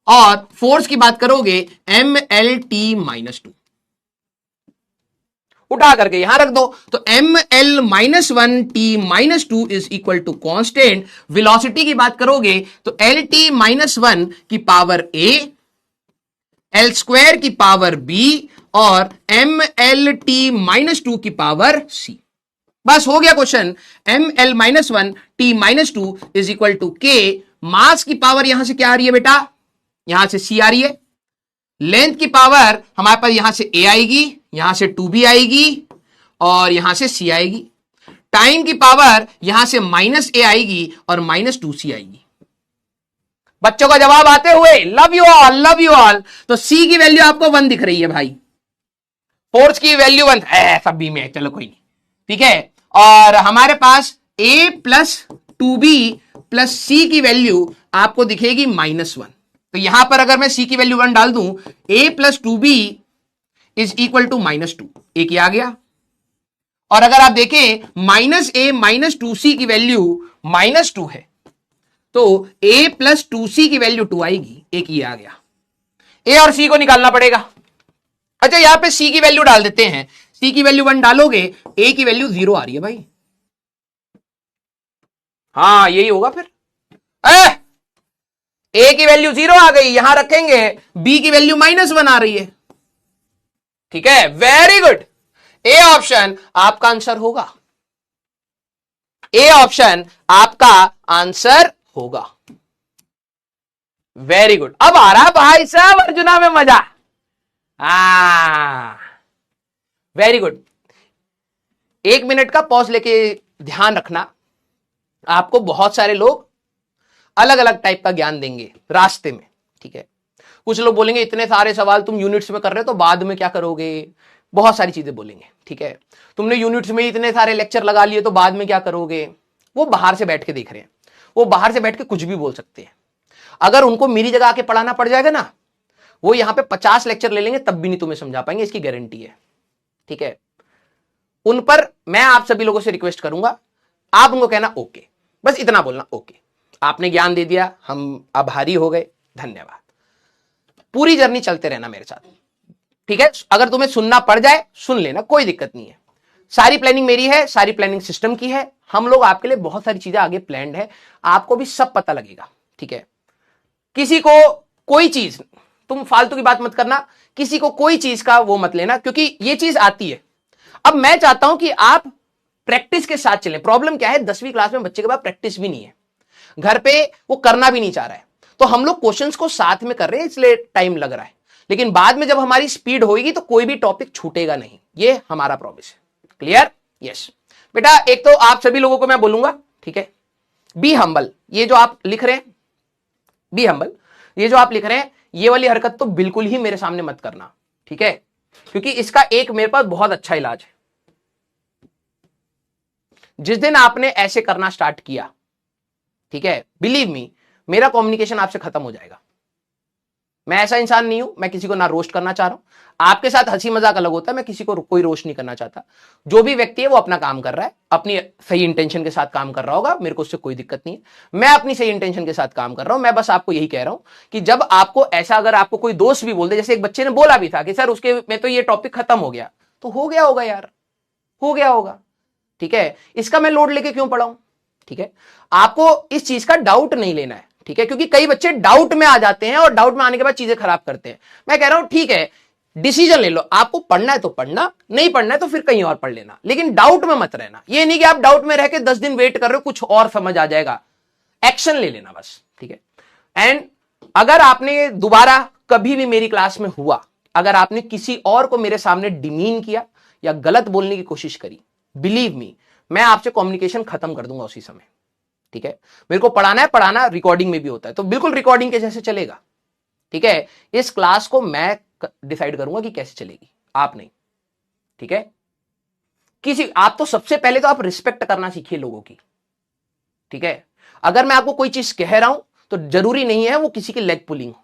और फोर्स की बात करोगे mL-T-2। उठा करके यहां रख दो, तो mL-1t-2 is equal to constant. Velocity की बात करोगे तो LT-1 की पावर a, L² की पावर b, और mL-T-2 की पावर c। बस हो गया question. mL-1t-2 is equal to k। Mass की पावर यहां से क्या आ रही है बेटा? यहां से c आ रही है। लेंथ की पावर हमारे पास यहां से a आएगी, यहां से 2b आएगी, और यहां से c आएगी। टाइम की पावर यहां से -a आएगी और -2c आएगी। बच्चों का जवाब आते हुए, love you all, love you all. तो c की वैल्यू आपको 1 दिख रही है भाई, फोर्स की वैल्यू 1 है, सब b में है, चलो कोई नहीं, ठीक है। और हमारे पास a plus 2b plus c की वैल्यू आपको दिखेगी -1। तो यहां पर अगर मैं c की वैल्यू 1 डाल दूं, a plus 2b is equal to -2, एक ही आ गया। और अगर आप देखें -a -2c की वैल्यू -2 है, तो a प्लस 2c की वैल्यू 2 आएगी, एक ही आ गया। a और c को निकालना पड़ेगा। अच्छा, यहां पे c की वैल्यू डाल देते हैं। c टी की वैल्यू 1 डालोगे, ए की वैल्यू 0 आ रही है भाई। हाँ यही होगा फिर। ए की वैल्यू 0 आ गई, यहां रखेंगे, बी की वैल्यू -1 आ रही है। ठीक है, वेरी गुड। ए ऑप्शन आपका आंसर होगा, ए ऑप्शन आपका आंसर होगा। Very good. अब आ रहा भाई साहब अर्जुना में मजा। Very good. 1 मिनट का पॉज लेके ध्यान रखना, आपको बहुत सारे लोग अलग अलग टाइप का ज्ञान देंगे रास्ते में। ठीक है, कुछ लोग बोलेंगे इतने सारे सवाल तुम यूनिट्स में कर रहे हो तो बाद में क्या करोगे, बहुत सारी चीजें बोलेंगे। ठीक है, तुमने यूनिट्स में इतने सारे लेक्चर लगा लिए तो बाद में क्या करोगे। वो बाहर से बैठ के देख रहे हैं, वो बाहर से बैठ के कुछ भी बोल सकते हैं। अगर उनको मेरी जगह आके पढ़ाना पड़ जाएगा ना, वो यहां पे 50 लेक्चर ले लेंगे तब भी नहीं तुम्हें समझा पाएंगे, इसकी गारंटी है। ठीक है, उन पर मैं आप सभी लोगों से रिक्वेस्ट करूंगा, आप उनको कहना ओके, बस इतना बोलना ओके, आपने ज्ञान दे दिया, हम आभारी हो गए, धन्यवाद। पूरी जर्नी चलते रहना मेरे साथ। ठीक है, अगर तुम्हें सुनना पड़ जाए सुन लेना, कोई दिक्कत नहीं है। सारी प्लानिंग मेरी है, सारी प्लानिंग सिस्टम की है। हम लोग आपके लिए बहुत सारी चीजें आगे प्लान्ड है, आपको भी सब पता लगेगा। ठीक है, किसी को कोई चीज, तुम फालतू की बात मत करना, किसी को कोई चीज का वो मत लेना, क्योंकि ये चीज आती है। अब मैं चाहता हूं कि आप प्रैक्टिस के साथ चलें। प्रॉब्लम क्या है, 10वीं क्लास में बच्चे के पास प्रैक्टिस भी नहीं है, घर पे वो करना भी नहीं चाह रहा है, तो हम लोग क्वेश्चंस को साथ में कर रहे हैं, इसलिए टाइम लग रहा है। लेकिन बाद में जब हमारी स्पीड होगी तो कोई भी टॉपिक छूटेगा नहीं, ये हमारा प्रॉमिस है। क्लियर? यस बेटा, एक तो आप सभी लोगों को मैं बोलूंगा, ठीक है, बी हम्बल। ये जो आप लिख रहे हैं बी हम्बल, ये जो आप लिख रहे हैं, ये वाली हरकत तो बिल्कुल ही मेरे सामने मत करना। ठीक है, क्योंकि इसका एक मेरे पास बहुत अच्छा इलाज है। जिस दिन आपने ऐसे करना स्टार्ट किया, ठीक है, बिलीव मी, मेरा कम्युनिकेशन आपसे खत्म हो जाएगा। मैं ऐसा इंसान नहीं हूं, मैं किसी को ना रोस्ट करना चाह रहा हूं। आपके साथ हंसी मजाक अलग होता है, मैं किसी को कोई रोस्ट नहीं करना चाहता। जो भी व्यक्ति है वो अपना काम कर रहा है, अपनी सही इंटेंशन के साथ काम कर रहा होगा, मेरे को उससे कोई दिक्कत नहीं है। मैं अपनी सही इंटेंशन के साथ काम कर रहा हूं। मैं बस आपको यही कह रहा हूं कि जब आपको ऐसा, अगर आपको कोई दोस्त भी बोल दे, जैसे एक बच्चे ने बोला भी था कि सर उसके में तो ये टॉपिक खत्म हो गया, तो हो गया होगा यार, हो गया होगा। ठीक है, इसका मैं लोड लेके क्यों पढ़ाऊं। ठीक है, आपको इस चीज का डाउट नहीं लेना है। ठीक है, क्योंकि कई बच्चे डाउट में आ जाते हैं और डाउट में आने के बाद चीजें खराब करते हैं। मैं कह रहा हूं ठीक है, डिसीजन ले लो, आपको पढ़ना है तो पढ़ना, नहीं पढ़ना है तो फिर कहीं और पढ़ लेना, लेकिन डाउट में मत रहना। ये नहीं कि आप डाउट में रह के 10 दिन वेट कर रहे हो, कुछ और समझ आ जाएगा, एक्शन ले लेना बस। ठीक है, एंड अगर आपने दोबारा कभी भी मेरी क्लास में हुआ, अगर आपने किसी और को मेरे सामने डिमीन किया या गलत बोलने की कोशिश करी, बिलीव मी, मैं आपसे कम्युनिकेशन खत्म कर दूंगा उसी समय। ठीक है, मेरे को पढ़ाना है, पढ़ाना रिकॉर्डिंग में भी होता है, तो बिल्कुल रिकॉर्डिंग के जैसे चलेगा। ठीक है, इस क्लास को मैं डिसाइड करूंगा कि कैसे चलेगी, आप नहीं। ठीक है, किसी, आप तो सबसे पहले तो आप रिस्पेक्ट करना सीखिए लोगों की। ठीक है, अगर मैं आपको कोई चीज कह रहा हूं तो जरूरी नहीं है वो किसी की लेग पुलिंग हो।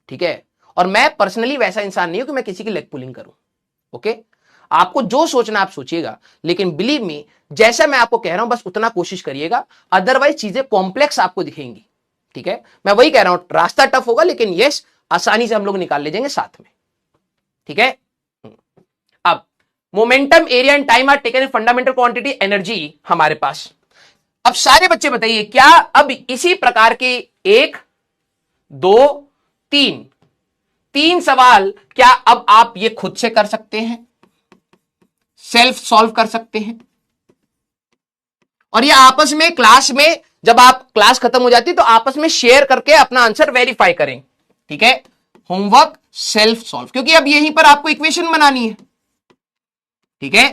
ठीक है, और मैं पर्सनली वैसा इंसान नहीं हूं कि मैं किसी की लेग पुलिंग करूं। ओके, आपको जो सोचना आप सोचिएगा, लेकिन बिलीव मी, जैसा मैं आपको कह रहा हूं बस उतना कोशिश करिएगा, अदरवाइज चीजें कॉम्प्लेक्स आपको दिखेंगी। ठीक है, मैं वही कह रहा हूं, रास्ता टफ होगा लेकिन यस, आसानी से हम लोग निकाल ले जाएंगे साथ में। ठीक है, अब momentum, area and time are taken in fundamental quantity energy हमारे पास। अब सारे बच्चे बताइए, क्या अब इसी प्रकार के 1 2 3 3 सवाल क्या अब आप ये खुद से कर सकते हैं, सेल्फ सॉल्व कर सकते हैं, और ये आपस में क्लास में, जब आप क्लास खत्म हो जाती है तो आपस में शेयर करके अपना आंसर वेरीफाई करें। ठीक है, होमवर्क सेल्फ सॉल्व, क्योंकि अब यहीं पर आपको इक्वेशन बनानी है। ठीक है,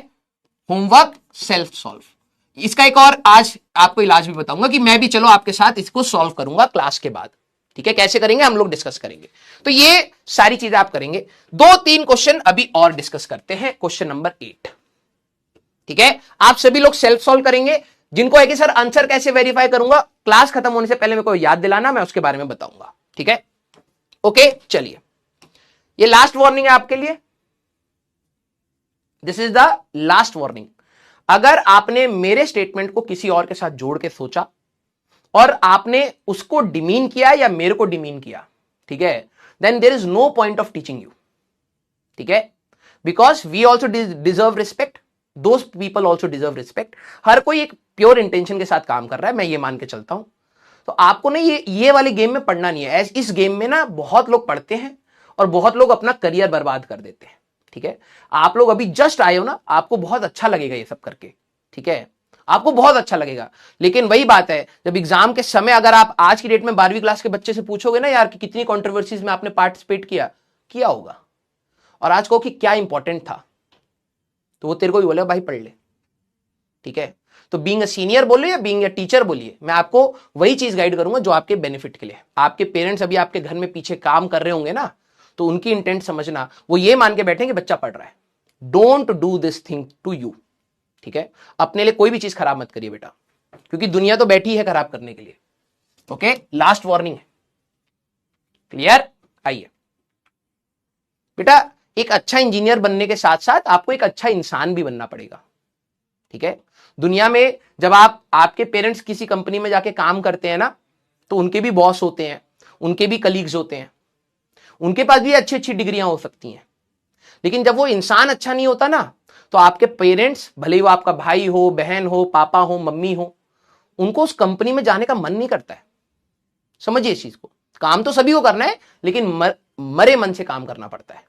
होमवर्क सेल्फ सॉल्व। इसका एक और आज आपको इलाज भी बताऊंगा कि मैं भी चलो आपके साथ इसको सॉल्व करूंगा क्लास के बाद। ठीक है, कैसे करेंगे हम लोग डिस्कस करेंगे। तो ये सारी चीजें आप करेंगे। 2-3 क्वेश्चन अभी और डिस्कस करते हैं। क्वेश्चन नंबर 8, ठीक है, आप सभी लोग सेल्फ सॉल्व करेंगे। जिनको है कि सर आंसर कैसे वेरीफाई करूंगा, क्लास खत्म होने से पहले मेरे को याद दिलाना, मैं उसके बारे में बताऊंगा। ठीक है, ओके, चलिए, ये लास्ट वार्निंग है आपके लिए। This is the last warning. अगर आपने मेरे स्टेटमेंट को किसी और के साथ जोड़ के सोचा और आपने उसको डिमीन किया या मेरे को डिमीन किया, ठीक है, then there is no point of teaching you. ठीक है, because we also deserve respect, those people also deserve respect. हर कोई एक प्योर इंटेंशन के साथ काम कर रहा है, मैं ये मान के चलता हूं। तो आपको ना ये वाले गेम में पढ़ना नहीं है। इस गेम में ना बहुत लोग पढ़ते हैं और बहुत लोग अपना करियर बर्बाद कर देते हैं। ठीक है, आप लोग अभी जस्ट आए हो ना, आपको बहुत अच्छा लगेगा ये सब करके, ठीक है, आपको बहुत अच्छा लगेगा। लेकिन वही बात है, जब एग्जाम के समय अगर आप आज की डेट में 12वीं क्लास के बच्चे से पूछोगे ना यार कि कितनी कंट्रोवर्सीज में आपने पार्टिसिपेट किया होगा, और आज कहो कि क्या इंपॉर्टेंट था, तो वो तेरे को भी बोलेगा भाई पढ़ ले। ठीक है, तो बीइंग अ सीनियर बोलिए या बीइंग अ टीचर बोलिए, मैं आपको वही चीज गाइड करूंगा जो आपके बेनिफिट के लिए। आपके पेरेंट्स अभी आपके घर में पीछे काम कर रहे होंगे ना, तो उनकी इंटेंट समझना, वो ये मान के बैठे कि बच्चा पढ़ रहा है। Don't do this thing to you. ठीक है, अपने लिए कोई भी चीज खराब मत करिए बेटा, क्योंकि दुनिया तो बैठी है खराब करने के लिए। ओके, लास्ट वार्निंग है, क्लियर? आइए बेटा, एक अच्छा इंजीनियर बनने के साथ साथ आपको एक अच्छा इंसान भी बनना पड़ेगा। ठीक है, दुनिया में जब आपके पेरेंट्स किसी कंपनी में जाके काम करते हैं ना, तो उनके भी बॉस होते हैं, उनके भी कलीग्स होते हैं, उनके पास भी अच्छी अच्छी डिग्रियां हो सकती हैं। लेकिन जब वो इंसान अच्छा नहीं होता ना, तो आपके पेरेंट्स, भले ही वो आपका भाई हो, बहन हो, पापा हो, मम्मी हो, उनको उस कंपनी में जाने का मन नहीं करता है। समझिए इस चीज को, काम तो सभी को करना है, लेकिन मरे मन से काम करना पड़ता है।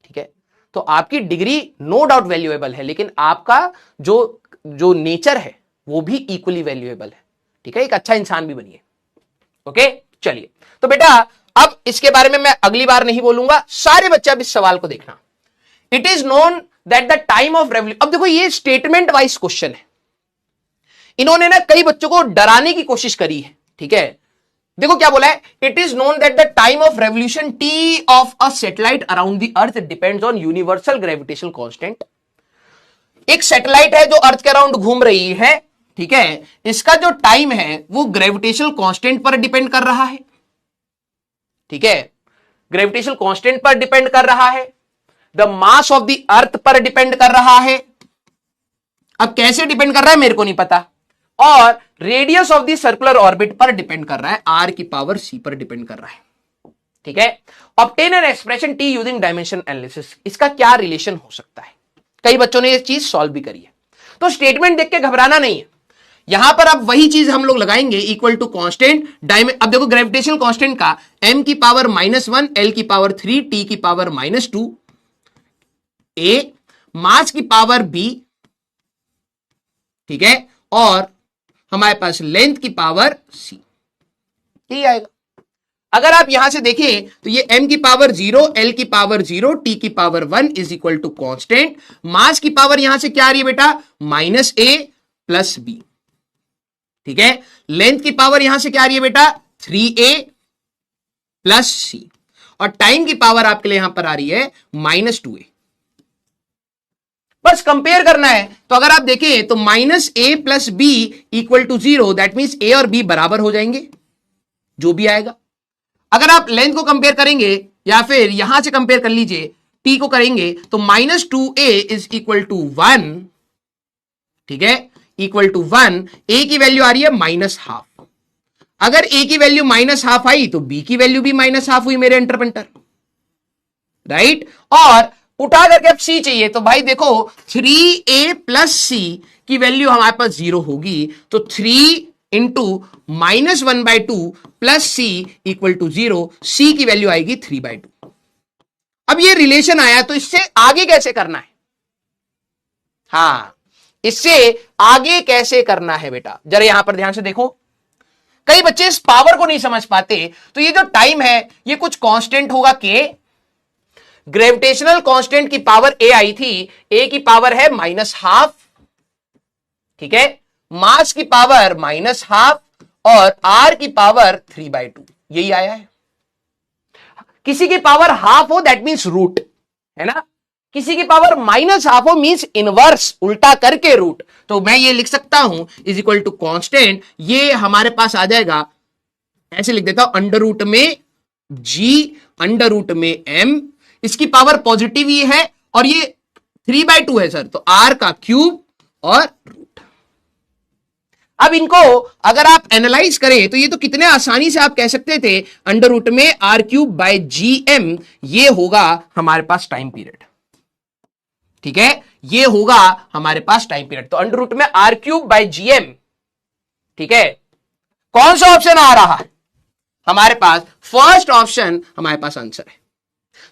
ठीक है, तो आपकी डिग्री नो डाउट वैल्यूएबल है, लेकिन आपका जो नेचर है वो भी इक्वली वैल्यूएबल है। ठीक है, एक अच्छा इंसान भी बनिए। ओके, चलिए, तो बेटा अब इसके बारे में मैं अगली बार नहीं बोलूंगा, सारे बच्चे अब इस सवाल को देखना। It is known that the time of revolution, अब देखो ये स्टेटमेंट वाइज क्वेश्चन है, इन्होंने ना कई बच्चों को डराने की कोशिश करी है। ठीक है, देखो क्या बोला है, it is known that the time of revolution T of a satellite around the earth depends on universal gravitational constant. एक सैटेलाइट है जो अर्थ के अराउंड घूम रही है, ठीक है, इसका जो टाइम है वो ग्रेविटेशनल कांस्टेंट पर डिपेंड कर रहा है। ठीक है, ग्रेविटेशनल कांस्टेंट पर डिपेंड कर रहा है, the mass of the earth पर डिपेंड कर रहा है। अब कैसे डिपेंड कर रहा है मेरे को नहीं पता, और radius of the circular orbit पर डिपेंड कर रहा है, आर की पावर सी पर डिपेंड कर रहा है। ठीक है, obtain an expression T using dimension analysis, इसका क्या रिलेशन हो सकता है? कई बच्चों ने ये चीज सॉल्व भी करी है। तो स्टेटमेंट देख के घबराना नहीं है, यहां पर अब वही चीज हम लोग लगाएंगे, इक्वल टू कांस्टेंट अब देखो ग्रेविटेशनल कांस्टेंट का m की पावर -1, l की पावर 3, t की पावर -2, a मास की पावर b, ठीक है, और हमारे पास लेंथ की पावर c, यही आएगा। अगर आप यहां से देखें तो ये m की पावर 0, l की पावर 0, t की power 1 is equal to constant, mass की पावर यहां से क्या आ रही है बेटा, -a प्लस b। ठीक है, लेंथ की पावर यहां से क्या आ रही है बेटा, 3a प्लस c, और टाइम की पावर आपके लिए यहां पर आ रही है -2a। बस कंपेयर करना है, तो अगर आप देखें तो -a plus b equal to 0, that means a और b बराबर हो जाएंगे, जो भी आएगा। अगर आप लेंथ को कंपेयर करेंगे या फिर यहां से कंपेयर कर लीजिए, t को करेंगे तो -2a इज इक्वल टू 1, ठीक है, इक्वल टू 1, a की वैल्यू आ रही है -12। अगर a की वैल्यू -12 आई तो b की वैल्यू भी -12 हुई मेरे इंटरप्रेटर, राइट। और उठा करके अब c चाहिए, तो भाई देखो 3a प्लस c की वैल्यू हमारे पास 0 होगी, तो 3 into -1/2 plus c equal to 0, c की वैल्यू आएगी 3/2। अब ये रिलेशन आया, तो इससे आगे कैसे करना है? हाँ, इससे आगे कैसे करना है बेटा, जरा यहां पर ध्यान से देखो। कई बच्चे इस पावर को नहीं समझ पाते, तो ये जो टाइम है ये कुछ कांस्टेंट होगा के, ग्रेविटेशनल कांस्टेंट की पावर a आई थी, a की पावर है -12, ठीक है, मास की पावर -12 और r की पावर 3/2, यही आया है। किसी की पावर हाफ हो दैट मींस रूट, है ना, किसी की पावर -12 हो मींस इनवर्स, उल्टा करके रूट। तो मैं ये लिख सकता हूं इज इक्वल टू कांस्टेंट, ये हमारे पास आ जाएगा, ऐसे लिख देता हूं, अंडर रूट में g अंडर रूट में m, इसकी पावर पॉजिटिव ही है और ये 3/2 है सर, तो r का क्यूब और रूट। अब इनको अगर आप एनालाइज करें तो ये तो कितने आसानी से आप कह सकते थे, अंडर रूट में r³ बाय gm, ये होगा हमारे पास टाइम पीरियड। ठीक है, ये होगा हमारे पास टाइम पीरियड। तो अंडर रूट में आर क्यूब बाई जीएम, ठीक है, कौन सा ऑप्शन आ रहा है हमारे पास? फर्स्ट ऑप्शन हमारे पास आंसर है।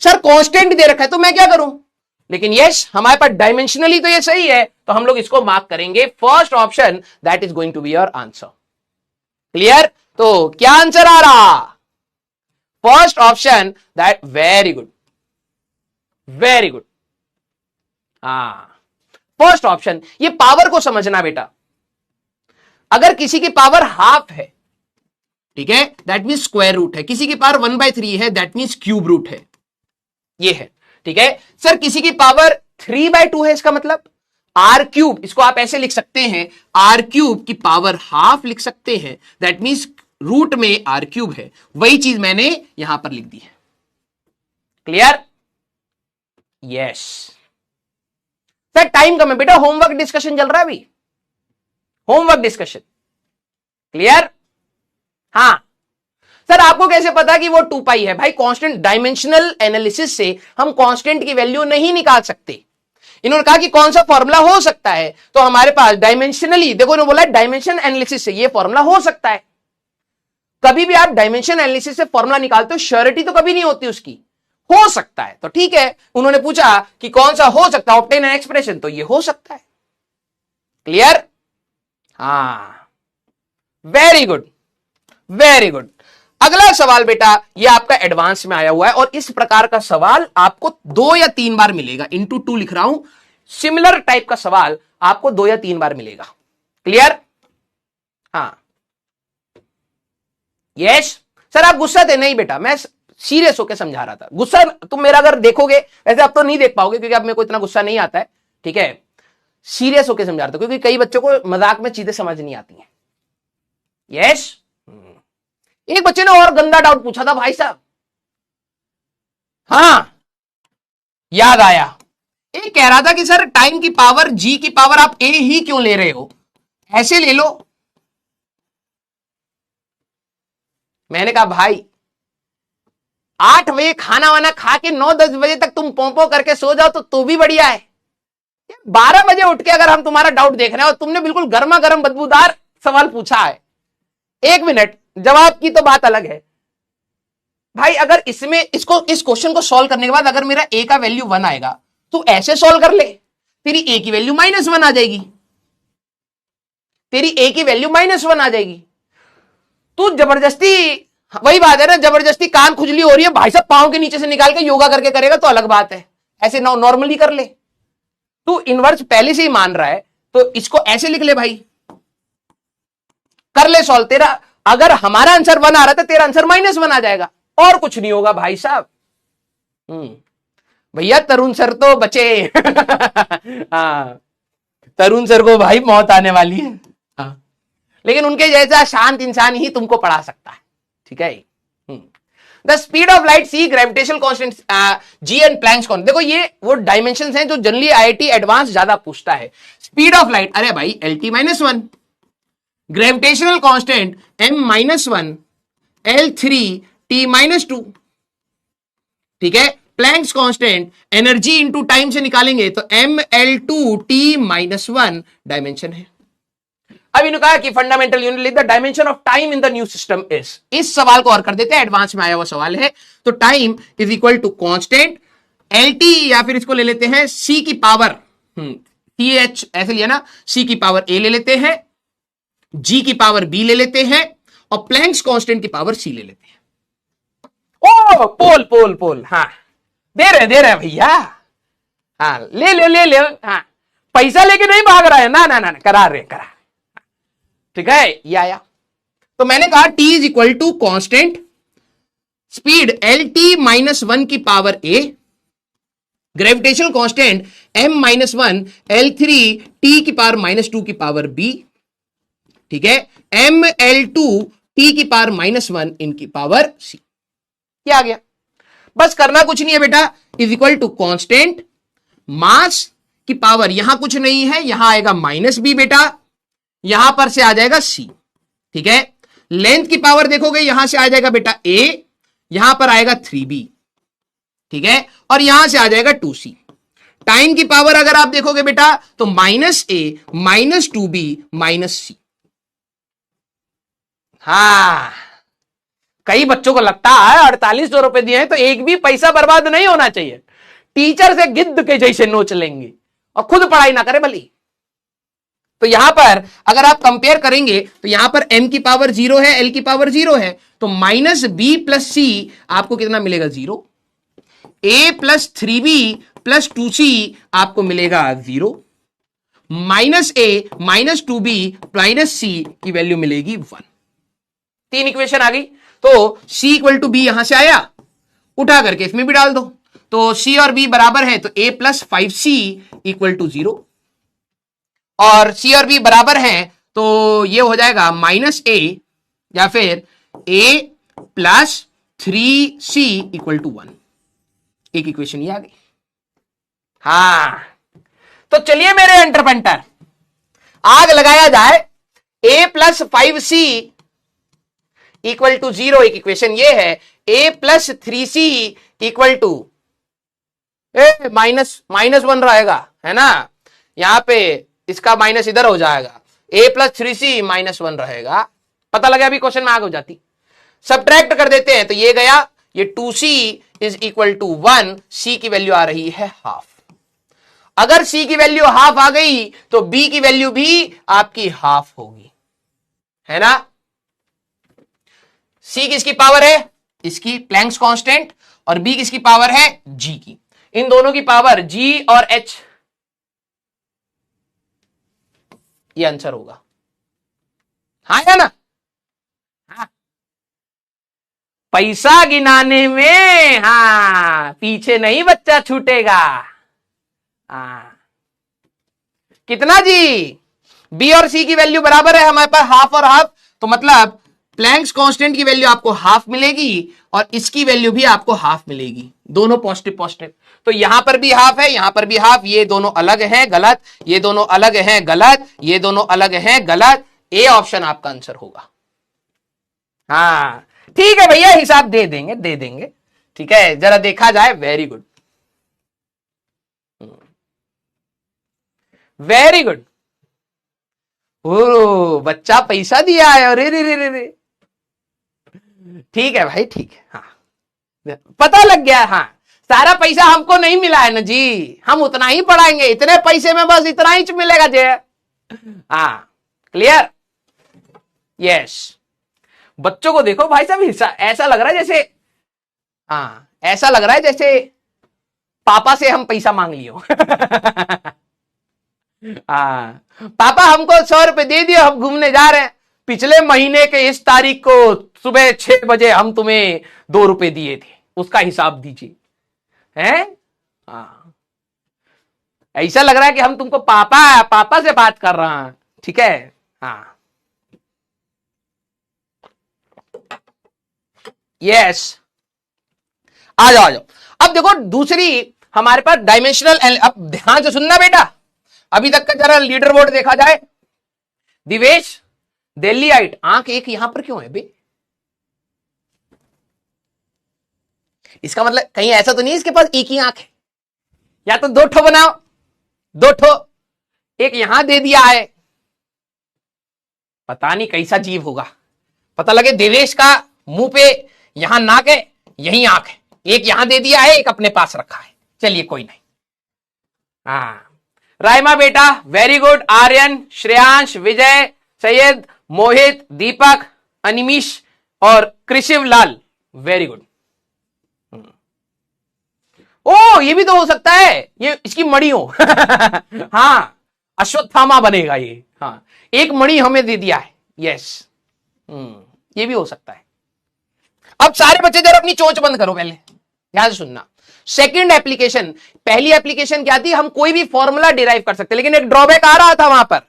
सर कांस्टेंट दे रखा है तो मैं क्या करूं? लेकिन यस, हमारे पास डायमेंशनली तो ये सही है, तो हम लोग इसको मार्क करेंगे first option, that is going to be your answer. Clear? तो क्या आंसर आ रहा? First option, that, very good, very good. First option. ये पावर को समझना बेटा, अगर किसी की पावर हाफ है, ठीक है, दैट मीन स्क्वायर रूट है, किसी की पावर 1/3 है, दैट मीन क्यूब रूट है, ये है, ठीक है। सर किसी की पावर 3/2 है, इसका मतलब आर क्यूब, इसको आप ऐसे लिख सकते हैं, आर क्यूब की पावर हाफ लिख सकते हैं, दैट मीन्स रूट में आर क्यूब है। वही चीज मैंने यहां पर लिख दी है। क्लियर? यस। सर टाइम कम है बेटा, होमवर्क डिस्कशन चल रहा है अभी, होमवर्क डिस्कशन। क्लियर? हां सर, आपको कैसे पता कि वो 2 पाई है? भाई कांस्टेंट, डायमेंशनल एनालिसिस से हम कांस्टेंट की वैल्यू नहीं निकाल सकते। इन्होंने कहा कि कौन सा फॉर्मूला हो सकता है, तो हमारे पास डायमेंशनली, देखो इन्होंने बोला डायमेंशन एनालिसिस से ये फॉर्मूला हो सकता है। कभी भी आप डायमेंशन एनालिसिस से फॉर्मूला निकालते हो, श्योरिटी तो कभी नहीं होती उसकी, हो सकता है। तो ठीक है, उन्होंने पूछा कि कौन सा हो सकता है, ऑब्टेन एन एक्सप्रेशन, तो ये हो सकता है। क्लियर? हाँ, वेरी गुड, वेरी गुड। अगला सवाल बेटा, ये आपका एडवांस में आया हुआ है, और इस प्रकार का सवाल आपको 2 या 3 बार मिलेगा, इंटू 2 लिख रहा हूं। सिमिलर टाइप का सवाल आपको 2 या 3 बार मिलेगा। क्लियर? हाँ, यस। सर आप गुस्सा थे? नहीं बेटा, मैं सीरियस होकर समझा रहा था। गुस्सा तुम मेरा अगर देखोगे, वैसे अब तो नहीं देख पाओगे क्योंकि अब मेरे को इतना गुस्सा नहीं आता है, ठीक है, सीरियस होकर समझा रहा था, क्योंकि कई बच्चों को मजाक में चीजें समझ नहीं आती हैं। यस। एक बच्चे ने और गंदा डाउट पूछा था भाई साहब, हां याद आया। एक कह रहा था कि सर टाइम की पावर जी की पावर आप ए ही क्यों ले रहे हो, ऐसे ले लो। मैंने कहा भाई 8 बजे खाना वाना खा के 9-10 बजे तक तुम पोंपो करके सो जाओ तो भी बढ़िया है। 12 बजे उठ के अगर हम तुम्हारा डाउट देख रहे हैं और तुमने बिल्कुल गर्मा गर्म बदबूदार सवाल पूछा है, 1 मिनट जवाब की तो बात अलग है भाई। अगर इसमें इसको इस क्वेश्चन को सॉल्व करने के बाद अगर मेरा ए का वैल्यू 1 आएगा तो ऐसे सॉल्व कर ले, तेरी ए की वैल्यू -1 आ जाएगी, तेरी ए की वैल्यू -1 आ जाएगी। तू जबरदस्ती, वही बात है ना, जबरदस्ती कान खुजली हो रही है भाई साहब, पांव के नीचे से निकाल के योगा करके करेगा तो अलग बात है, ऐसे नॉर्मली कर ले। तू इनवर्स पहले से ही मान रहा है तो इसको ऐसे लिख ले भाई, कर ले सॉल्व। तेरा अगर हमारा आंसर 1 आ रहा था, तेरा आंसर -1 आ जाएगा, और कुछ नहीं होगा भाई साहब। भैया तरुण सर तो बचे हाँ, तरुण सर को भाई मौत आने वाली है, हाँ, लेकिन उनके जैसा शांत इंसान ही तुमको पढ़ा सकता है, ठीक है। The speed of light, C gravitational constant, G and Planck's constant. देखो ये वो डायमेंशंस हैं जो जनरली आईआईटी एडवांस ज्यादा पूछता है। स्पीड ऑफ लाइट, अरे भाई LT -1, gravitational constant M-1, L3 T-2, ठीक है। Planck's constant energy into time से निकालेंगे तो ML2 T-1 डायमेंशन है। अब इन्होंने कहा कि fundamental unit the dimension of time in the new system is. इस सवाल को और कर देते हैं, एडवांस में आया हुआ सवाल है। तो time is equal to constant LT, या फिर इसको ले लेते हैं C की पावर, TH ऐसे लिया ना, C की पावर A ले लेते हैं, G की पावर B ले लेते हैं, और प्लैंक्स कांस्टेंट की पावर C ले लेते हैं। ओ पोल पोल पोल, हाँ दे रहे भैया, हाँ ले, हाँ पैसा लेके नहीं भाग रहा है, ना करा, ठीक है। ये आया तो मैंने कहा T is equal to constant speed LT -1 की power A, gravitational constant M-1 L3 T की पावर -2 की पावर B, ठीक है, ML2 T की पावर -1 इनकी पावर C। क्या आ गया? बस करना कुछ नहीं है बेटा, is equal to constant mass की पावर, यहां कुछ नहीं है, यहां आएगा -B बेटा, यहां पर से आ जाएगा C, ठीक है। लेंथ की पावर देखोगे यहां से आ जाएगा बेटा A, यहां पर आएगा 3B, ठीक है, और यहां से आ जाएगा 2C। टाइम की पावर अगर आप देखोगे बेटा तो -a -2b -c। हाँ, कई बच्चों को लगता है 4800 रुपए दिए हैं तो एक भी पैसा बर्बाद नहीं होना चाहिए, टीचर से गिद्ध के जैसे नोच लेंगे और खुद पढ़ाई ना करे भली। तो यहां पर अगर आप कंपेयर करेंगे तो यहां पर m की पावर 0 है, l की पावर 0 है, तो -b + c आपको कितना मिलेगा 0, a + 3b + 2c आपको मिलेगा 0, -a -2b -c की वैल्यू मिलेगी 1। 3 इक्वेशन आ गई। तो c = b यहां से आया, उठा करके इसमें भी डाल दो, तो c और b बराबर है तो a + 5c = 0, और c और b बराबर है तो ये हो जाएगा -a या फिर a + 3c = 1। एक इक्वेशन ये आ गई। हाँ, तो चलिए मेरे एंटरप्रेन्टर, आग लगाया जाए। a + 5c = 0 एक इक्वेशन ये है, a + 3c = -1 रहेगा, है ना, यहां पे इसका माइनस इधर हो जाएगा, a + 3c -1 रहेगा। पता लगा अभी क्वेश्चन में आग हो जाती। सब्ट्रैक्ट कर देते हैं तो ये गया, ये 2c = 1, c की वैल्यू आ रही है हाफ। अगर c की वैल्यू हाफ आ गई तो b की वैल्यू भी आपकी हाफ होगी, है ना। c किसकी पावर है, इसकी प्लैंक्स कांस्टेंट, और b किसकी पावर है, g की। इन दोनों की पावर g और h, ये आंसर होगा। हाँ या ना। हाँ, पैसा गिनाने में हाँ पीछे नहीं बच्चा छूटेगा। हाँ, कितना जी, b और c की वैल्यू बराबर है हमारे पास हाफ और हाफ, तो मतलब प्लैंक्स कांस्टेंट की वैल्यू आपको हाफ मिलेगी और इसकी वैल्यू भी आपको हाफ मिलेगी, दोनों पॉजिटिव पॉजिटिव। तो यहां पर भी हाफ है, यहां पर भी हाफ, ये दोनों अलग हैं गलत, ये दोनों अलग हैं गलत, ये दोनों अलग हैं गलत। ए ऑप्शन आपका आंसर होगा। हाँ ठीक है भैया, हिसाब दे देंगे दे देंगे, ठीक है, जरा देखा जाए। Very good very good. ओ बच्चा पैसा दिया है, अरे रे रे रे रे, ठीक है भाई ठीक है। हाँ पता लग गया। हाँ, सारा पैसा हमको नहीं मिला है ना जी, हम उतना ही पढ़ाएंगे, इतने पैसे में बस इतना ही मिलेगा जे। हाँ क्लियर, यस। बच्चों को देखो भाई साहब, ऐसा लग रहा है जैसे, हाँ ऐसा लग रहा है जैसे पापा से हम पैसा मांग लियो। हाँ पापा हमको 100 रुपए दे दियो, हम घूमने जा रहे हैं, पिछले महीने के इस तारीख को सुबह 6 बजे हम तुम्हें 2 रुपए दिए थे, उसका हिसाब दीजिए, हैं। हाँ ऐसा लग रहा है कि हम तुमको पापा से बात कर रहा हैं, ठीक है। हाँ यस, आ जाओ आ जाओ। अब देखो दूसरी हमारे पास डायमेंशनल, अब ध्यान से सुनना बेटा, अभी तक का जरा लीडर बोर्ड देखा जाए। दिवेश दिल्लीआइट, आंख एक यहां पर क्यों है बे, इसका मतलब कहीं ऐसा तो नहीं इसके पास एक ही आंख है, या तो 2 ठो बनाओ, 2 ठो, एक यहां दे दिया है, पता नहीं कैसा जीव होगा। पता लगे देवेश का मुंह पे यहां नाक है, यही आंख है, एक यहां दे दिया है, एक अपने पास रखा है। चलिए कोई नहीं। हाँ रायमा बेटा वेरी गुड, आर्यन, श्रेयांश, विजय, सैयद, मोहित, दीपक, अनिमिश और कृषिव लाल, वेरी गुड। ओ ये भी तो हो सकता है, ये इसकी मणि हो। हाँ अश्वत्थामा बनेगा ये। हाँ एक मणि हमें दे दिया है, यस, ये भी हो सकता है। अब सारे बच्चे जरा अपनी चोंच बंद करो, पहले ध्यान से सुनना। सेकंड एप्लीकेशन, पहली एप्लीकेशन क्या थी, हम कोई भी फॉर्मूला डिराइव कर सकते, लेकिन एक ड्रॉबैक आ रहा था वहां पर।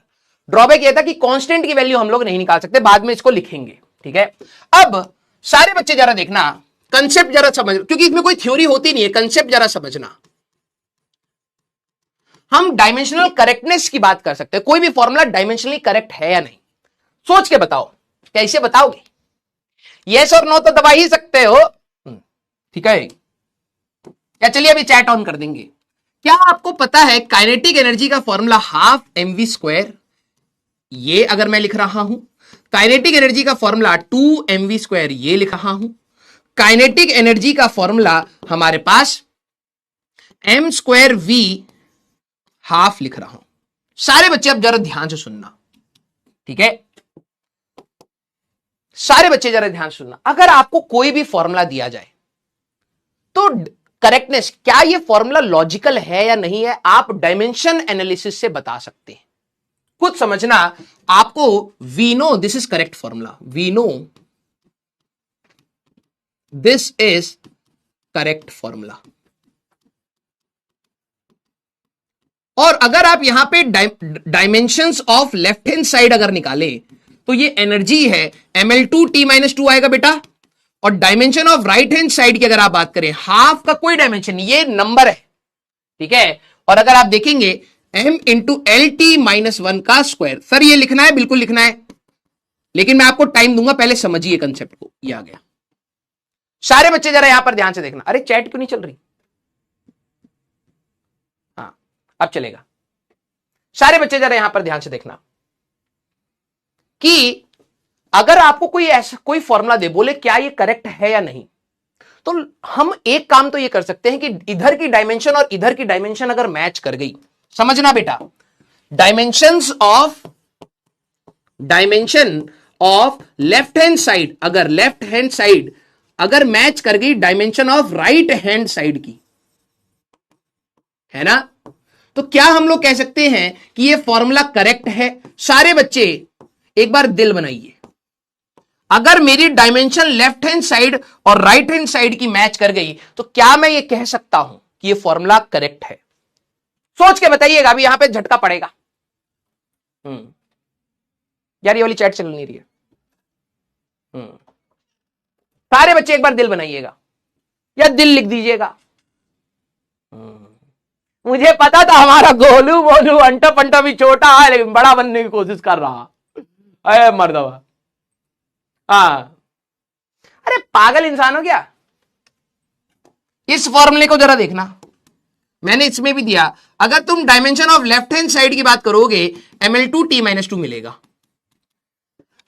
ड्रॉबैक यह था कि कांस्टेंट की वैल्यू हम लोग नहीं निकाल सकते, बाद में इसको लिखेंगे, ठीक है। अब सारे बच्चे जरा देखना, कंसेप्ट जरा समझ, क्योंकि इसमें कोई थ्योरी होती नहीं है, कंसेप्ट जरा समझना। हम डायमेंशनल करेक्टनेस की बात कर सकते हैं, कोई भी फॉर्मूला डायमेंशनली करेक्ट है या नहीं, सोच के बताओ, कैसे बताओगे, यस और नो तो दबा ही सकते हो, ठीक है। या चलिए अभी चैट ऑन कर देंगे, क्या आपको पता है काइनेटिक एनर्जी का फॉर्मूला हाफ mv स्क्वायर, ये अगर मैं लिख रहा हूं, काइनेटिक एनर्जी का फॉर्मूला 2mv स्क्वायर ये लिख रहा हूं, काइनेटिक एनर्जी का फॉर्मूला हमारे पास m स्क्वायर v हाफ लिख रहा हूं। सारे बच्चे अब जरा ध्यान से सुनना, ठीक है? सारे बच्चे जरा ध्यान से सुनना। अगर आपको कोई भी फॉर्मूला दिया जाए तो करेक्टनेस, क्या ये फॉर्मूला लॉजिकल है या नहीं है, आप डायमेंशन एनालिसिस से बता सकते हैं। खुद समझना आपको, we know this is correct formula, we know this is correct formula. और अगर आप यहां पे dimensions of left hand side अगर निकाले तो ये एनर्जी है ml2t-2 आएगा बेटा। और dimension of right hand side की अगर आप बात करें, हाफ का कोई डायमेंशन नहीं, ये नंबर है, ठीक है? और अगर आप देखेंगे m इंटू LT-1 का स्क्वायर, सर ये लिखना है, बिल्कुल लिखना है, लेकिन मैं आपको टाइम दूंगा, पहले समझिए कंसेप्ट को। ये आ गया। सारे बच्चे जरा यहां पर ध्यान से देखना। अरे चैट क्यों नहीं चल रही? हाँ अब चलेगा। सारे बच्चे जरा यहां पर ध्यान से देखना कि अगर आपको कोई ऐसा कोई फॉर्मूला दे, बोले क्या ये करेक्ट है या नहीं, तो हम एक काम तो ये कर सकते हैं कि इधर की डायमेंशन और इधर की डायमेंशन अगर मैच कर गई, समझना बेटा, dimension of left hand side, अगर लेफ्ट हैंड साइड अगर मैच कर गई dimension of right hand side की, है ना, तो क्या हम लोग कह सकते हैं कि ये फॉर्मूला करेक्ट है? सारे बच्चे एक बार दिल बनाइए। अगर मेरी डायमेंशन लेफ्ट हैंड साइड और राइट हैंड साइड की मैच कर गई तो क्या मैं ये कह सकता हूं कि ये फॉर्मूला करेक्ट है? सोच के बताइएगा, अभी यहां पे झटका पड़ेगा। यार ये वाली चैट चल नहीं रही है। सारे बच्चे एक बार दिल बनाइएगा या दिल लिख दीजिएगा। मुझे पता था हमारा गोलू बोलू अंटा पंटा भी छोटा है लेकिन बड़ा बनने की कोशिश कर रहा। अरे मर्दवा, हाँ, अरे पागल इंसान हो क्या? इस फॉर्मूले को जरा देखना, मैंने इसमें भी दिया। अगर तुम dimension of left hand side की बात करोगे ml2t-2 मिलेगा।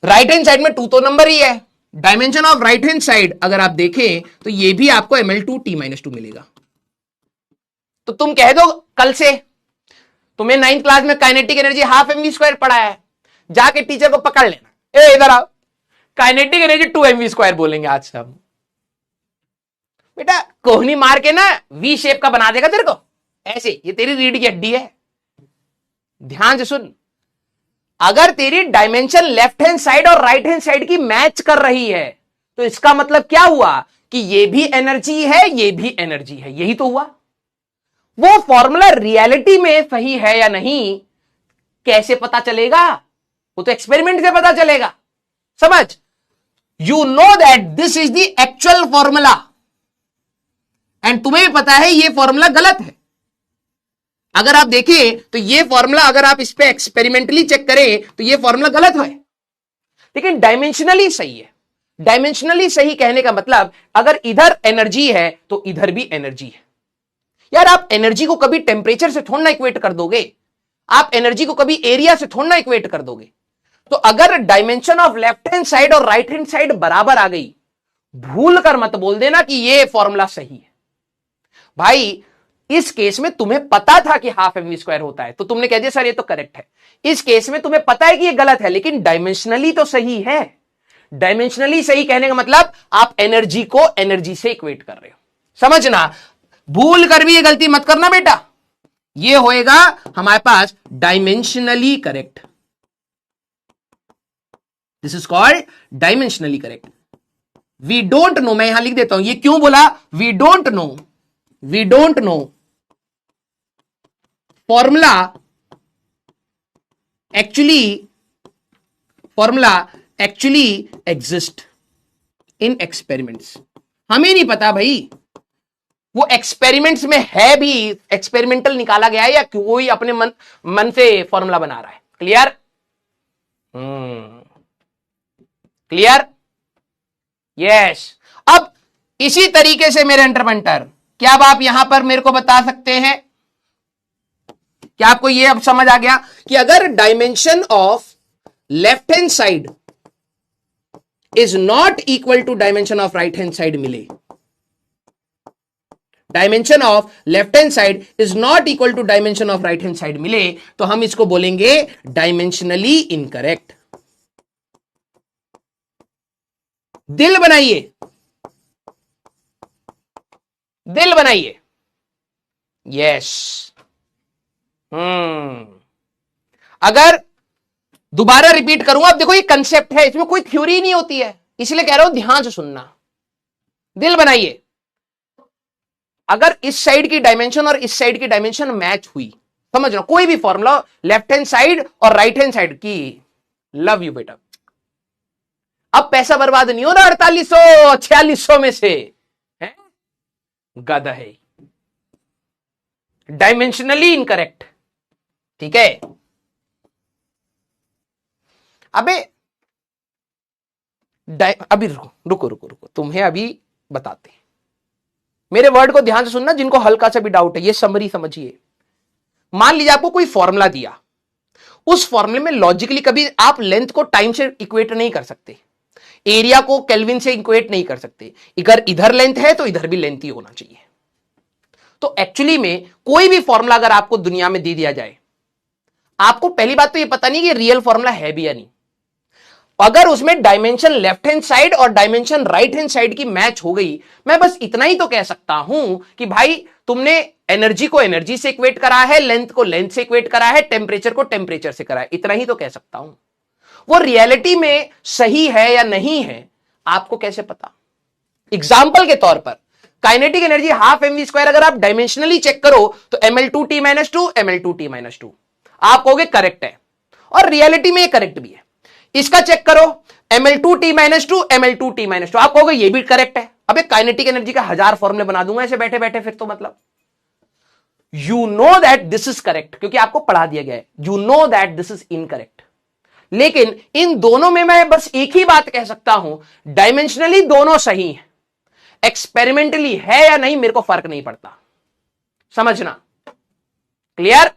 राइट हैंड साइड में 2 तो नंबर ही है। Dimension of right hand side अगर आप देखें तो ये भी आपको ml2t-2 मिलेगा। तो तुम कह दो कल से तुम्हें 9th क्लास में kinetic energy half mv square पढ़ा है, जाके टीचर को पकड़ लेना, ए इधर आओ, काइनेटिक एनर्जी 2mv स्क्वायर बोलेंगे आज से हम। बेटा कोहनी मार के ना वी शेप का बना देगा तेरे को, ऐसे, ये तेरी रीढ़ की हड्डी है। ध्यान से सुन, अगर तेरी डायमेंशन लेफ्ट हैंड साइड और राइट हैंड साइड की मैच कर रही है तो इसका मतलब क्या हुआ कि ये भी एनर्जी है, ये भी एनर्जी है। यही तो हुआ। वो फॉर्मूला रियलिटी में सही है या नहीं कैसे पता चलेगा? वो तो एक्सपेरिमेंट से पता चलेगा। समझ, you know that this is the actual formula and तुम्हें भी पता है ये फॉर्मूला गलत है। अगर आप देखें तो ये फॉर्मूला अगर आप इस पे एक्सपेरिमेंटली चेक करें तो ये फॉर्मूला गलत है, लेकिन डायमेंशनली सही है। डायमेंशनली सही कहने का मतलब अगर इधर एनर्जी है तो इधर भी एनर्जी है। यार आप एनर्जी को कभी टेम्परेचर से थोड़ा ना इक्वेट कर दोगे, आप एनर्जी को कभी एरिया से थोड़ा ना इक्वेट कर दोगे। तो अगर dimension of left hand side और राइट हैंड साइड बराबर आ गई, भूल कर मत बोल देना कि ये फॉर्मूला सही है। भाई इस केस में तुम्हें पता था कि हाफ mv स्क्वायर होता है तो तुमने कह दिया सर ये तो करेक्ट है। इस केस में तुम्हें पता है कि ये गलत है लेकिन डायमेंशनली तो सही है। डायमेंशनली सही कहने का मतलब आप एनर्जी को एनर्जी से इक्वेट कर रहे हो। समझना, भूल कर भी ये गलती मत करना बेटा। ये होएगा हमारे पास dimensionally correct. This is called dimensionally correct. We don't know, मैं यहां लिख देता हूं, ये क्यों बोला we don't know? We don't know formula actually exist in experiments. हमें नहीं पता भाई वो एक्सपेरिमेंट्स में है भी, एक्सपेरिमेंटल निकाला गया है या कोई अपने मन से फॉर्मूला बना रहा है। क्लियर? क्लियर? यस। अब इसी तरीके से मेरे इंटरप्रेटर, क्या अब आप यहां पर मेरे को बता सकते हैं क्या आपको ये अब समझ आ गया कि अगर dimension of left hand side is not equal to dimension of right hand side मिले, dimension of left hand side is not equal to dimension of right hand side मिले, तो हम इसको बोलेंगे डायमेंशनली इनकरेक्ट। दिल बनाइए, दिल बनाइए, यस। अगर दोबारा रिपीट करूंगा, अब देखो ये कंसेप्ट है, इसमें कोई थ्योरी नहीं होती है, इसलिए कह रहा हूं ध्यान से सुनना। दिल बनाइए, अगर इस साइड की डायमेंशन और इस साइड की डायमेंशन मैच हुई, समझ लो कोई भी फॉर्मूला लेफ्ट हैंड साइड और राइट हैंड साइड की, लव यू बेटा, अब पैसा बर्बाद नहीं हो रहा 4800 4600 में से, है गधा है, डायमेंशनली इनकरेक्ट। ठीक है, अबे अभी रुको रुको रुको रुको, तुम्हें अभी बताते हैं, मेरे वर्ड को ध्यान से सुनना, जिनको हल्का सा भी डाउट है ये समरी समझिए। मान लीजिए आपको कोई फॉर्मूला दिया, उस फॉर्मूले में लॉजिकली कभी आप लेंथ को टाइम से इक्वेट नहीं कर सकते, एरिया को केल्विन से इक्वेट नहीं कर सकते, अगर इधर लेंथ है तो इधर भी लेंथ ही होना चाहिए। तो एक्चुअली में कोई भी फॉर्मूला अगर आपको दुनिया में दे दिया जाए, आपको पहली बात तो ये पता नहीं कि रियल फॉर्मूला है भी या नहीं। अगर उसमें डायमेंशन लेफ्ट हैंड साइड और डायमेंशन राइट हैंड साइड की मैच हो गई, मैं बस इतना ही तो कह सकता हूं कि भाई तुमने एनर्जी को एनर्जी से इक्वेट करा है, लेंथ को लेंथ से इक्वेट करा है, टेम्परेचर को टेम्परेचर से करा है, इतना ही तो कह सकता हूं। वो रियलिटी में सही है या नहीं है आपको कैसे पता? एग्जाम्पल के तौर पर kinetic energy half mv square अगर आप डायमेंशनली चेक करो तो ml2t - 2 ml2t - 2 आप कहोगे करेक्ट है, और रियलिटी में करेक्ट भी है। इसका चेक करो ml2t - 2 ml2t - 2 आप कहोगे ये भी करेक्ट है। अबे काइनेटिक एनर्जी का 1000 फॉर्मूले बना दूंगा ऐसे बैठे बैठे, फिर तो मतलब you know that this is correct, क्योंकि आपको पढ़ा दिया गया है, you know that this is incorrect. लेकिन इन दोनों में मैं बस एक ही बात कह सकता हूं, डायमेंशनली दोनों सही हैं, एक्सपेरिमेंटली है या नहीं मेरे को फर्क नहीं पड़ता। समझना क्लियर?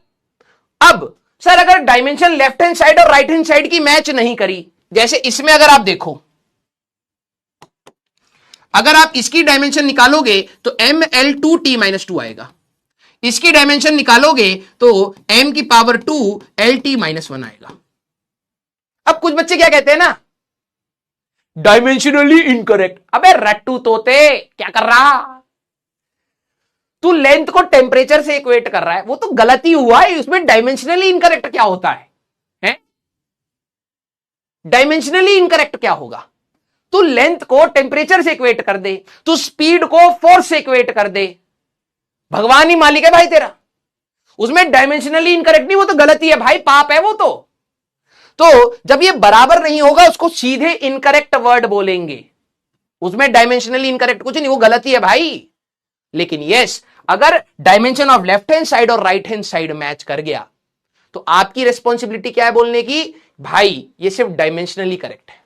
अब सर अगर डायमेंशन लेफ्ट हैंड साइड और राइट हैंड साइड की मैच नहीं करी, जैसे इसमें अगर आप देखो, अगर आप इसकी डायमेंशन निकालोगे तो ml2t - 2 आएगा, इसकी डायमेंशन निकालोगे तो m की पावर 2 lt - 1 आएगा। अब कुछ बच्चे क्या कहते हैं ना, डायमेंशनली इनकरेक्ट। अबे रट्टू तोते क्या कर रहा, तू लेंथ को टेम्परेचर से इक्वेट कर रहा है, वो तो गलती हुआ है, उसमें डायमेंशनली इनकरेक्ट क्या होता है? डायमेंशनली इनकरेक्ट क्या होगा? तू लेंथ को टेम्परेचर से इक्वेट कर दे, तू स्पीड को फोर्स से इक्वेट कर दे, भगवान ही मालिक है भाई तेरा, उसमें डायमेंशनली इनकरेक्ट नहीं, वो तो गलती है भाई, पाप है वो तो जब ये बराबर नहीं होगा उसको सीधे इनकरेक्ट वर्ड बोलेंगे, उसमें डायमेंशनली इनकरेक्ट कुछ नहीं, वो गलती है भाई। लेकिन यस, अगर dimension of left hand side और राइट हैंड साइड मैच कर गया तो आपकी रिस्पॉन्सिबिलिटी क्या है बोलने की, भाई ये सिर्फ डायमेंशनली करेक्ट है।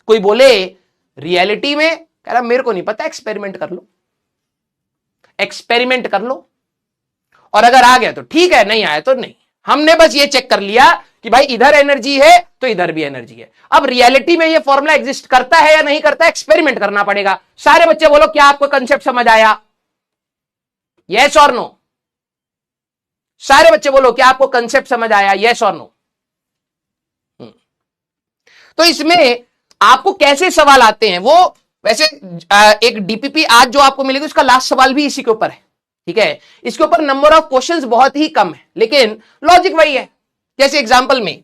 कोई बोले रियलिटी में, कह रहा मेरे को नहीं पता, एक्सपेरिमेंट कर लो, एक्सपेरिमेंट कर लो, और अगर आ गया तो ठीक है, नहीं आया तो नहीं। हमने बस ये चेक कर लिया कि भाई इधर एनर्जी है तो इधर भी एनर्जी है। अब रियलिटी में ये फॉर्मूला एग्जिस्ट करता है या नहीं करता, एक्सपेरिमेंट करना पड़ेगा। सारे बच्चे बोलो क्या आपको कंसेप्ट समझ आया? यस और नो? सारे बच्चे बोलो क्या आपको कंसेप्ट समझ आया? यस और नो? तो इसमें आपको कैसे सवाल आते हैं वो, वैसे एक डीपीपी आज जो आपको मिलेगी उसका लास्ट सवाल भी इसी के ऊपर है, ठीक है। इसके ऊपर नंबर ऑफ क्वेश्चंस बहुत ही कम है, लेकिन लॉजिक वही है। जैसे एग्जांपल में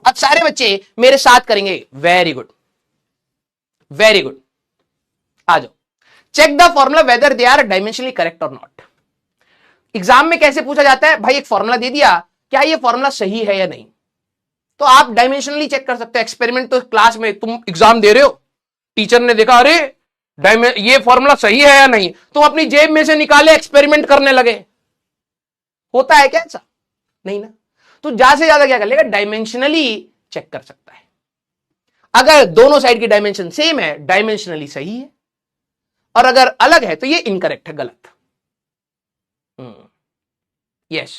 अब सारे बच्चे मेरे साथ करेंगे, वेरी गुड वेरी गुड, आ जाओ। Check the formula whether they are dimensionally correct और नॉट। एग्जाम में कैसे पूछा जाता है, भाई एक फॉर्मूला दे दिया, क्या ये फॉर्मूला सही है या नहीं, तो आप डायमेंशनली चेक कर सकते हो। एक्सपेरिमेंट तो क्लास में तुम एग्जाम दे रहे हो, टीचर ने देखा अरे ये फॉर्मूला सही है या नहीं, तुम अपनी जेब में से निकाले एक्सपेरिमेंट करने लगे, होता है क्या ऐसा? नहीं ना। तो ज्यादा से ज्यादा क्या कर लेगा, डायमेंशनली चेक कर सकता है। अगर दोनों साइड की डायमेंशन सेम है, डायमेंशनली सही है, और अगर अलग है तो ये इनकरेक्ट है, गलत। यस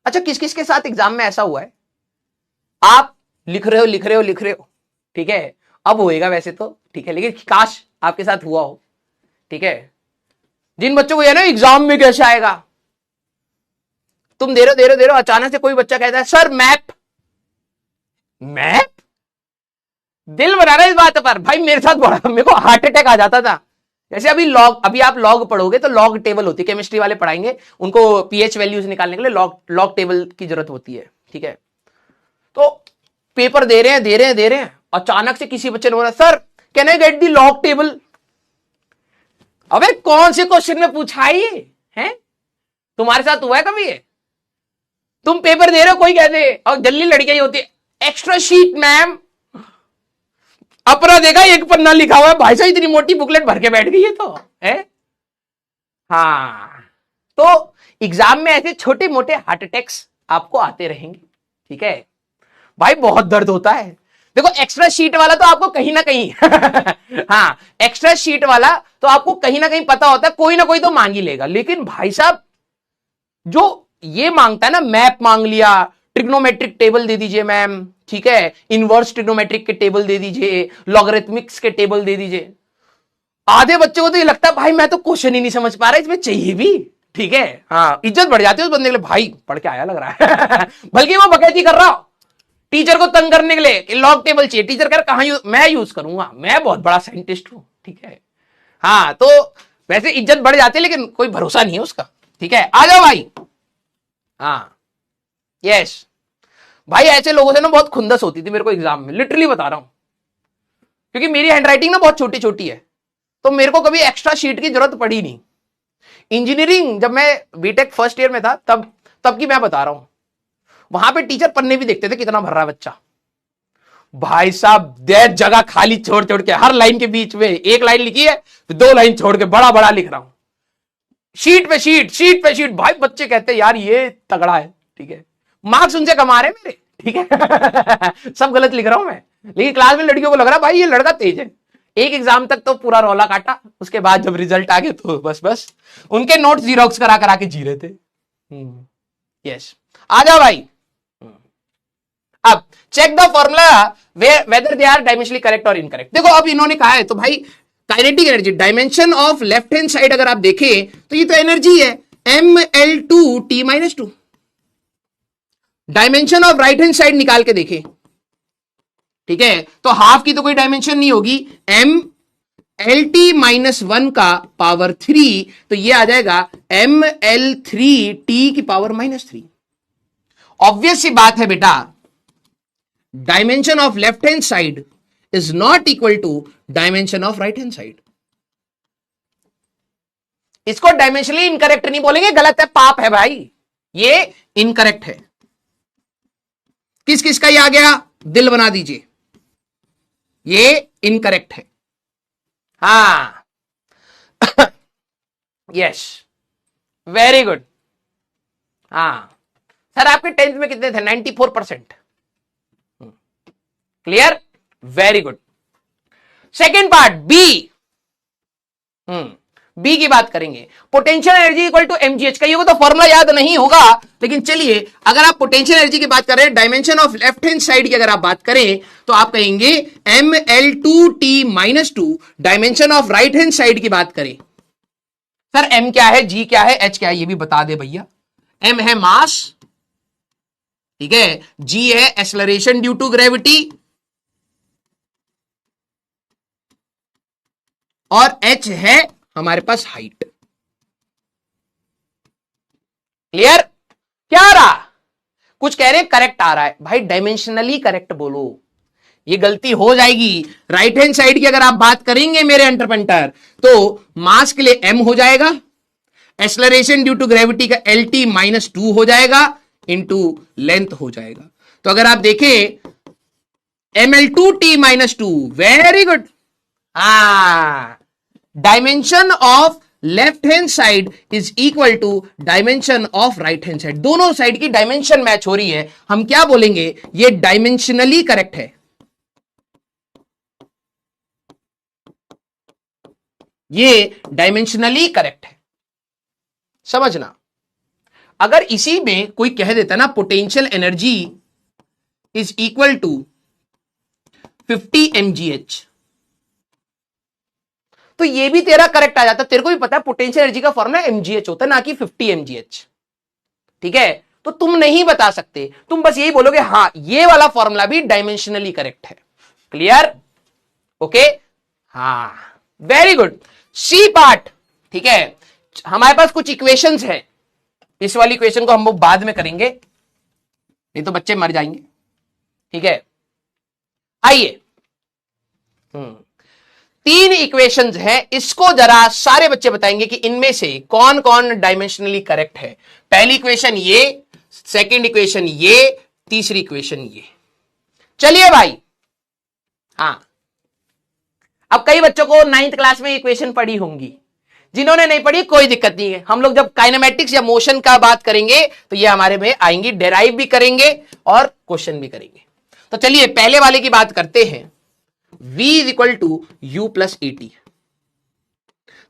अच्छा, किस किस के साथ एग्जाम में ऐसा हुआ है, आप लिख रहे हो लिख रहे हो लिख रहे हो, ठीक है, अब होएगा वैसे तो, ठीक है, लेकिन काश आपके साथ हुआ हो, ठीक है, जिन बच्चों को ये ना एग्जाम में कैसे आएगा, तुम दे रहे हो, अचानक से कोई बच्चा कहता है सर मैप, मैप, दिल बना रहा है इस बात पर, भाई मेरे साथ बड़ा, मेरे को हार्ट अटैक आ जाता था। जैसे अभी आप लॉग पढ़ोगे तो लॉग टेबल होती है, केमिस्ट्री वाले पढ़ाएंगे, उनको पीएच वैल्यूज निकालने के लिए लॉग टेबल की जरूरत होती है, ठीक है। तो पेपर दे रहे हैं, अचानक से किसी बच्चे ने बोला sir can I get the log table. अबे कौन से क्वेश्चन में पूछा ये है, तुम्हारे साथ हुआ है कभी ये? तुम पेपर दे रहे हो, कोई कहते, और जल्दी लड़कियां ही होती है एक्स्ट्रा शीट मैम, अपना देखा एक पन्ना लिखा हुआ है, भाई साहब इतनी मोटी बुकलेट भर के बैठ गई है तो है। हाँ, तो एग्जाम में ऐसे छोटे मोटे हार्ट अटैक्स आपको आते रहेंगे, ठीक है भाई, बहुत दर्द होता है। देखो एक्स्ट्रा शीट वाला तो आपको कहीं ना कहीं हाँ, एक्स्ट्रा शीट वाला तो आपको कहीं ना कहीं पता होता है, कोई ना कोई तो मांग ही लेगा, लेकिन भाई साहब जो ये मांगता है ना, मैप मांग लिया, ट्रिग्नोमेट्रिक टेबल दे दीजिए मैम, ठीक है, इनवर्स ट्रिग्नोमेट्रिक के टेबल दे दीजिए, लॉगरिथमिक्स के टेबल दे दीजिए, आधे बच्चों को तो ये लगता है भाई मैं तो क्वेश्चन ही नहीं समझ पा रहा, इसमें चाहिए भी, ठीक है, हाँ, इज्जत बढ़ जाती है उस बंदे के लिए, भाई पढ़ के आया लग रहा है बल्कि वो बकैती कर रहा हो टीचर को तंग करने के लिए कि लॉग टेबल चाहिए, टीचर कह कहां मैं यूज करूंगा, मैं बहुत बड़ा साइंटिस्ट हूं, ठीक है। हाँ, तो वैसे इज्जत बढ़ जाती है, लेकिन कोई भरोसा नहीं है उसका, ठीक है, आ जाओ भाई। हाँ, यस भाई, ऐसे लोगों से ना बहुत खुंदस होती थी मेरे को एग्जाम में, लिटरली बता रहा हूं, क्योंकि मेरी हैंडराइटिंग ना बहुत छोटी छोटी है, तो मेरे को कभी एक्स्ट्रा शीट की जरूरत पड़ी नहीं। इंजीनियरिंग जब मैं बीटेक फर्स्ट ईयर में था, तब की मैं बता रहा हूं, वहां पे टीचर पन्ने भी देखते थे कितना भर रहा है बच्चा, भाई साहब डेढ़ जगह खाली छोड़ छोड़ के, हर लाइन के बीच में एक लाइन लिखी है, तो 2 लाइन छोड़ के बड़ा बड़ा लिख रहा हूं, शीट पे शीट, शीट पे शीट, भाई बच्चे कहते हैं यार ये तगड़ा है, ठीक है, मार्क्स उनसे कमा रहे मेरे, ठीक है सब गलत लिख रहा हूं मैं, लेकिन क्लास में लड़कियों को लग रहा भाई ये लड़का तेज है। एक एग्जाम तक तो पूरा रौला काटा, उसके बाद जब रिजल्ट आ गए तो बस उनके नोट जीरोक्स करा करा के जी रहे थे। यस, आ जाओ भाई। अब check the formula whether they are dimensionally correct और इनकरेक्ट। देखो अब इन्होंने कहा है, तो भाई kinetic energy, dimension of left hand side अगर आप देखें तो ये तो एनर्जी है ml2t-2, dimension of right hand side निकाल के देखें, ठीक है, तो हाफ की तो कोई डायमेंशन नहीं होगी, mlt-1 का पावर 3, तो ये आ जाएगा ml3t की पावर -3। ऑब्वियस सी बात है बेटा, dimension of left hand side is not equal to dimension of right hand side. इसको डायमेंशनली इनकरेक्ट नहीं बोलेंगे, गलत है, पाप है भाई, ये इनकरेक्ट है। किस किस का ये आ गया, दिल बना दीजिए, ये इनकरेक्ट है। हाँ यस, वेरी गुड। हाँ सर, आपके 10th में कितने थे? 94%। Clear, very good. Second part B, B की बात करेंगे, potential energy equal to mgh। कईयों को तो फॉर्मूला याद नहीं होगा, लेकिन चलिए, अगर आप पोटेंशियल एनर्जी की बात कर रहे हैं, dimension of left hand side की अगर आप बात करें तो आप कहेंगे ml2t-2, dimension of right hand side की बात करें, सर m क्या है, g क्या है, h क्या है, ये भी बता दे भैया। m है मास, ठीक है, g है एक्सेलरेशन ड्यू टू ग्रेविटी, और h है हमारे पास हाइट। क्लियर, क्या आ रहा, कुछ कह रहे हैं करेक्ट आ रहा है, भाई डायमेंशनली करेक्ट बोलो, ये गलती हो जाएगी। राइट हैंड साइड की अगर आप बात करेंगे मेरे एंटरपेंटर, तो मास के लिए m हो जाएगा, एक्सेलरेशन ड्यू टू ग्रेविटी का LT-2 हो जाएगा, इंटू लेंथ हो जाएगा। तो अगर आप देखें ml2t-2, very good. Dimension of left hand side is equal to dimension of right hand side, दोनों साइड की डायमेंशन मैच हो रही है, हम क्या बोलेंगे, ये डायमेंशनली करेक्ट है, ये डायमेंशनली करेक्ट है, समझना। अगर इसी में कोई कह देता ना potential energy is equal to 50 mgh, तो ये भी तेरा करेक्ट आ जाता। तेरे को भी पता है पोटेंशियल एनर्जी का फॉर्मूला mgh होता है, ना कि 50 mgh। ठीक है, तो तुम नहीं बता सकते, तुम बस यही बोलोगे हाँ ये वाला फॉर्मूला भी डायमेंशनली करेक्ट है। क्लियर? ओके, हाँ, वेरी गुड। सी पार्ट, ठीक है, हमारे पास कुछ इक्वेशंस है। इस वाली इक्वेशन को हम लोग बाद में करेंगे, नहीं तो बच्चे मर जाएंगे। ठीक है, आइए, 3 इक्वेशंस हैं, इसको जरा सारे बच्चे बताएंगे कि इनमें से कौन कौन डायमेंशनली करेक्ट है। पहली इक्वेशन ये, सेकंड इक्वेशन ये, तीसरी इक्वेशन ये। चलिए भाई, हाँ, अब कई बच्चों को 9th क्लास में इक्वेशन पढ़ी होंगी, जिन्होंने नहीं पढ़ी कोई दिक्कत नहीं है। हम लोग जब काइनेमेटिक्स या मोशन का बात करेंगे तो ये हमारे में आएंगी, डेराइव भी करेंगे और क्वेश्चन भी करेंगे। तो चलिए पहले वाले की बात करते हैं, v is equal to U plus A T.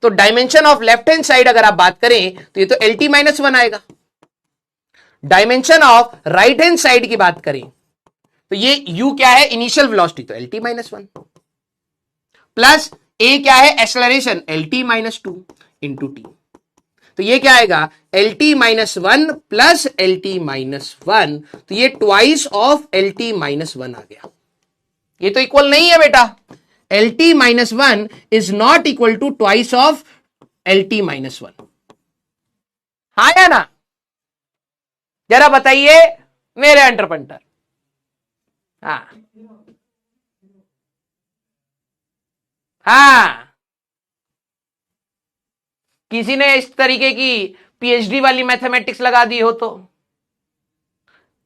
तो dimension of left hand side अगर आप बात करें तो ये तो एल टी माइनस 1 आएगा। Dimension of right hand side की बात करें तो ये u क्या है, इनिशियल वेलोसिटी, तो L T minus 1 plus a क्या है, acceleration, L T minus 2 into T. तो ये क्या आएगा, L T minus 1 plus L T minus 1, तो ये twice of L T minus 1 आ गया। ये तो इक्वल नहीं है बेटा, L T minus 1 is not equal to twice of L T minus 1। हाँ या ना, जरा बताइए मेरे एंटरप्रेन्योर। हाँ हाँ, किसी ने इस तरीके की पीएचडी वाली मैथमेटिक्स लगा दी हो तो।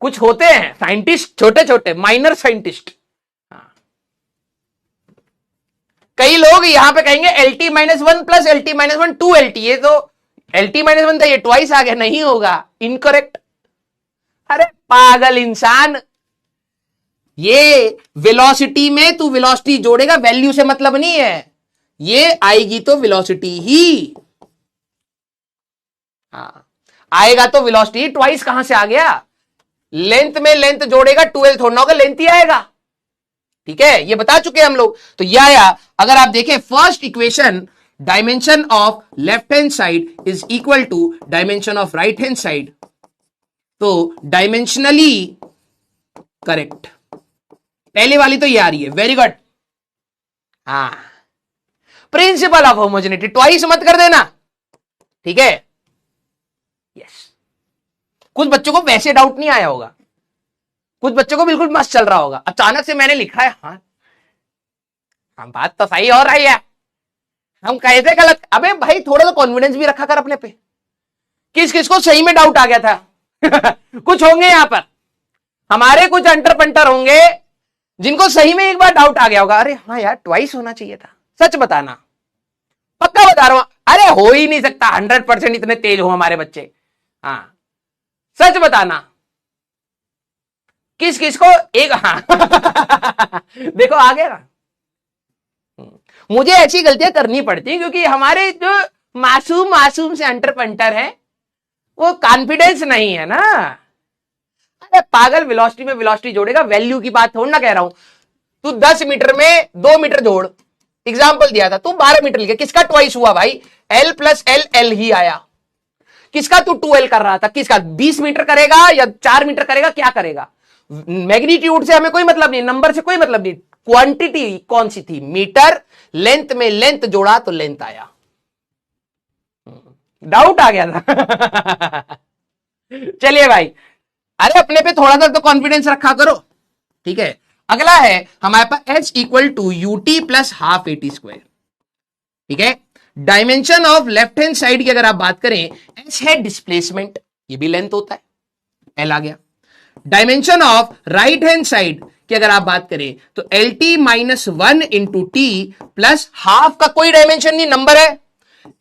कुछ होते हैं साइंटिस्ट, छोटे छोटे माइनर साइंटिस्ट। कई लोग यहां पे कहेंगे L T minus 1 plus L T minus 1 2 L T, ये तो एल टी माइनस 1 था, ये ट्वाइस आ गया, नहीं होगा, इनकरेक्ट। अरे पागल इंसान, ये वेलोसिटी में तू वेलोसिटी जोड़ेगा, वैल्यू से मतलब नहीं है, ये आएगी तो वेलोसिटी ही। हाँ, आएगा तो वेलोसिटी। ट्वाइस कहां से आ गया, लेंथ में लेंथ जोड़ेगा, 12 थोड़ा होगा, लेंथ ही आएगा। ठीक है, ये बता चुके हैं हम लोग। तो यह आया, अगर आप देखें first equation, dimension of left hand side is equal to dimension of right hand side, तो डायमेंशनली करेक्ट। पहले वाली तो ये आ रही है, वेरी गुड। हाँ, प्रिंसिपल ऑफ होमोजेनिटी, ट्वाइस मत कर देना। ठीक है, यस। कुछ बच्चों को वैसे डाउट नहीं आया होगा, कुछ बच्चों को बिल्कुल मस्त चल रहा होगा, अचानक से मैंने लिखा है, हाँ हम बात तो सही हो रही है, हम कैसे गलत। अबे भाई थोड़ा तो कॉन्फिडेंस भी रखा कर अपने पे। किस किस को सही में डाउट आ गया था कुछ होंगे यहां पर, हमारे कुछ अंटर होंगे जिनको सही में एक बार डाउट आ गया होगा, अरे हाँ यार ट्वाइस होना चाहिए था। सच बताना, पक्का बता रहा हूं, अरे हो ही नहीं सकता 100% इतने तेज हो हमारे बच्चे। हाँ, सच बताना, किस किस को एक, हाँ देखो आ गया ना। मुझे ऐसी गलतियां करनी पड़ती हैं क्योंकि हमारे जो मासूम से अंटर है वो कॉन्फिडेंस नहीं है ना। अरे पागल, वेलोसिटी में वेलोसिटी जोड़ेगा, वैल्यू की बात थोड़ा ना कह रहा हूं। तू 10 मीटर में 2 मीटर जोड़, एग्जाम्पल दिया था, तू 12 मीटर लिखा, किसका ट्वाइस हुआ भाई, एल प्लस एल, एल ही आया। किसका तू 2L कर रहा था, किसका 20 मीटर करेगा या 4 मीटर करेगा, क्या करेगा। मैग्नीट्यूड से हमें कोई मतलब नहीं, नंबर से कोई मतलब नहीं, क्वांटिटी कौन सी थी, मीटर, लेंथ में लेंथ जोड़ा तो लेंथ आया। डाउट आ गया था चलिए भाई, अरे अपने पे थोड़ा सा तो कॉन्फिडेंस रखा करो। ठीक है, अगला है हमारे पास h equal to U T plus half A T square. ठीक है, dimension of left hand side की अगर आप बात करें, h है डिस्प्लेसमेंट, ये भी लेंथ होता है, l आ गया। Dimension of right hand side की अगर आप बात करें तो L T minus 1 into T plus half का कोई डायमेंशन नहीं, नंबर है,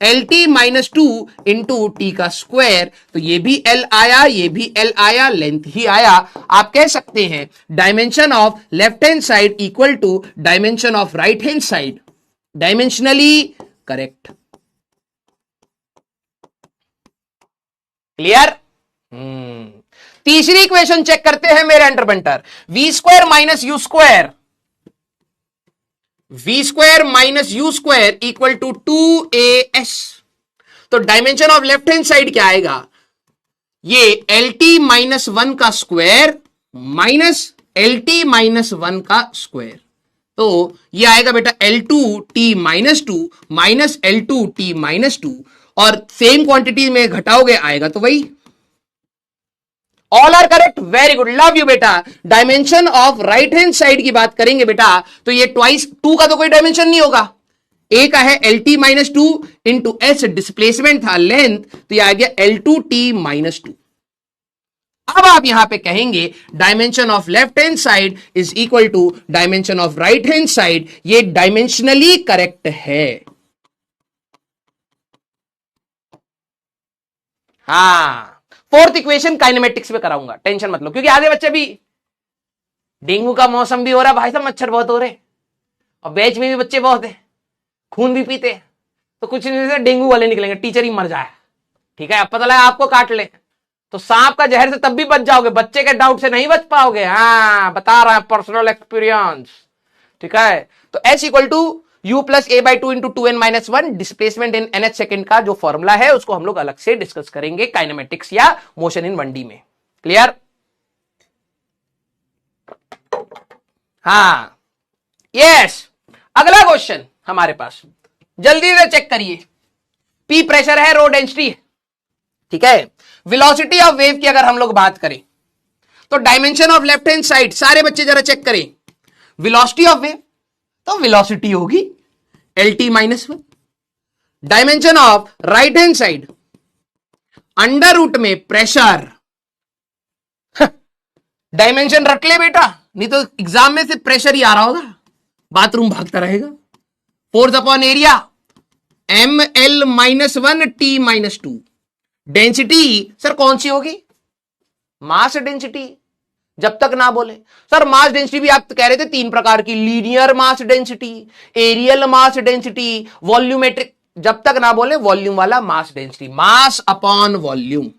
L T minus 2 into T का स्क्वायर, तो ये भी एल आया, ये भी एल आया, लेंथ ही आया। आप कह सकते हैं dimension of left hand side equal to dimension of right hand side, dimensionally correct. Clear? तीसरी इक्वेशन चेक करते हैं मेरे entrepreneur. V square minus U square, V square minus U square equal to 2as। तो dimension of left hand side क्या आएगा? ये LT minus 1 का square minus LT minus 1 का स्क्वायर। तो ये आएगा बेटा L2T minus 2 minus L2T minus 2, और सेम क्वांटिटी में घटाओगे आएगा तो वही। All are correct, very good, love you बेटा। Dimension of right hand side की बात करेंगे बेटा तो ये ट्वाइस 2 का तो कोई डायमेंशन नहीं होगा। ए का है LT minus 2 into S displacement था लेंथ, तो ये आ गया L2T माइनस 2। अब आप यहां पे कहेंगे dimension of left hand side is equal to dimension of right hand side. ये डायमेंशनली करेक्ट है। हाँ, फोर्थ इक्वेशन काइनेमेटिक्स में कराऊंगा, टेंशन मत लो, क्योंकि आधे बच्चे भी डेंगू का मौसम भी हो रहा है भाई साहब, मच्छर बहुत हो रहे और बैच में भी बच्चे बहुत है, खून भी पीते, तो कुछ नहीं से डेंगू वाले निकलेंगे, टीचर ही मर जाए। ठीक है, अब पता लगा आपको काट ले तो सांप का जहर से तब भी बच जाओगे, बच्चे के डाउट से नहीं बच पाओगे। हाँ, बता रहा है, पर्सनल एक्सपीरियंस। ठीक है, तो S equal to U plus A by 2 into 2n minus 1, displacement in NH second का जो फॉर्मूला है उसको हम लोग अलग से डिस्कस करेंगे काइनेमेटिक्स या मोशन इन 1D में। क्लियर? हाँ, यस। अगला क्वेश्चन हमारे पास, जल्दी से चेक करिए। P प्रेशर है, रो डेंसिटी है। ठीक है, वेलोसिटी ऑफ वेव की अगर हम लोग बात करें तो dimension of left hand side, सारे बच्चे जरा चेक करें। वेलोसिटी ऑफ वेव तो वेलोसिटी होगी LT minus 1। Dimension of right hand side under root में प्रेशर। डायमेंशन रख ले बेटा, नहीं तो एग्जाम में से प्रेशर ही आ रहा होगा, बाथरूम भागता रहेगा। Force upon area ML minus 1 T minus 2। Density sir कौन सी होगी? मास डेंसिटी, जब तक ना बोले। सर मास डेंसिटी भी आप कह रहे थे 3 प्रकार की, linear mass density, areal mass density, volumetric, जब तक ना बोले वॉल्यूम वाला mass density, mass upon volume.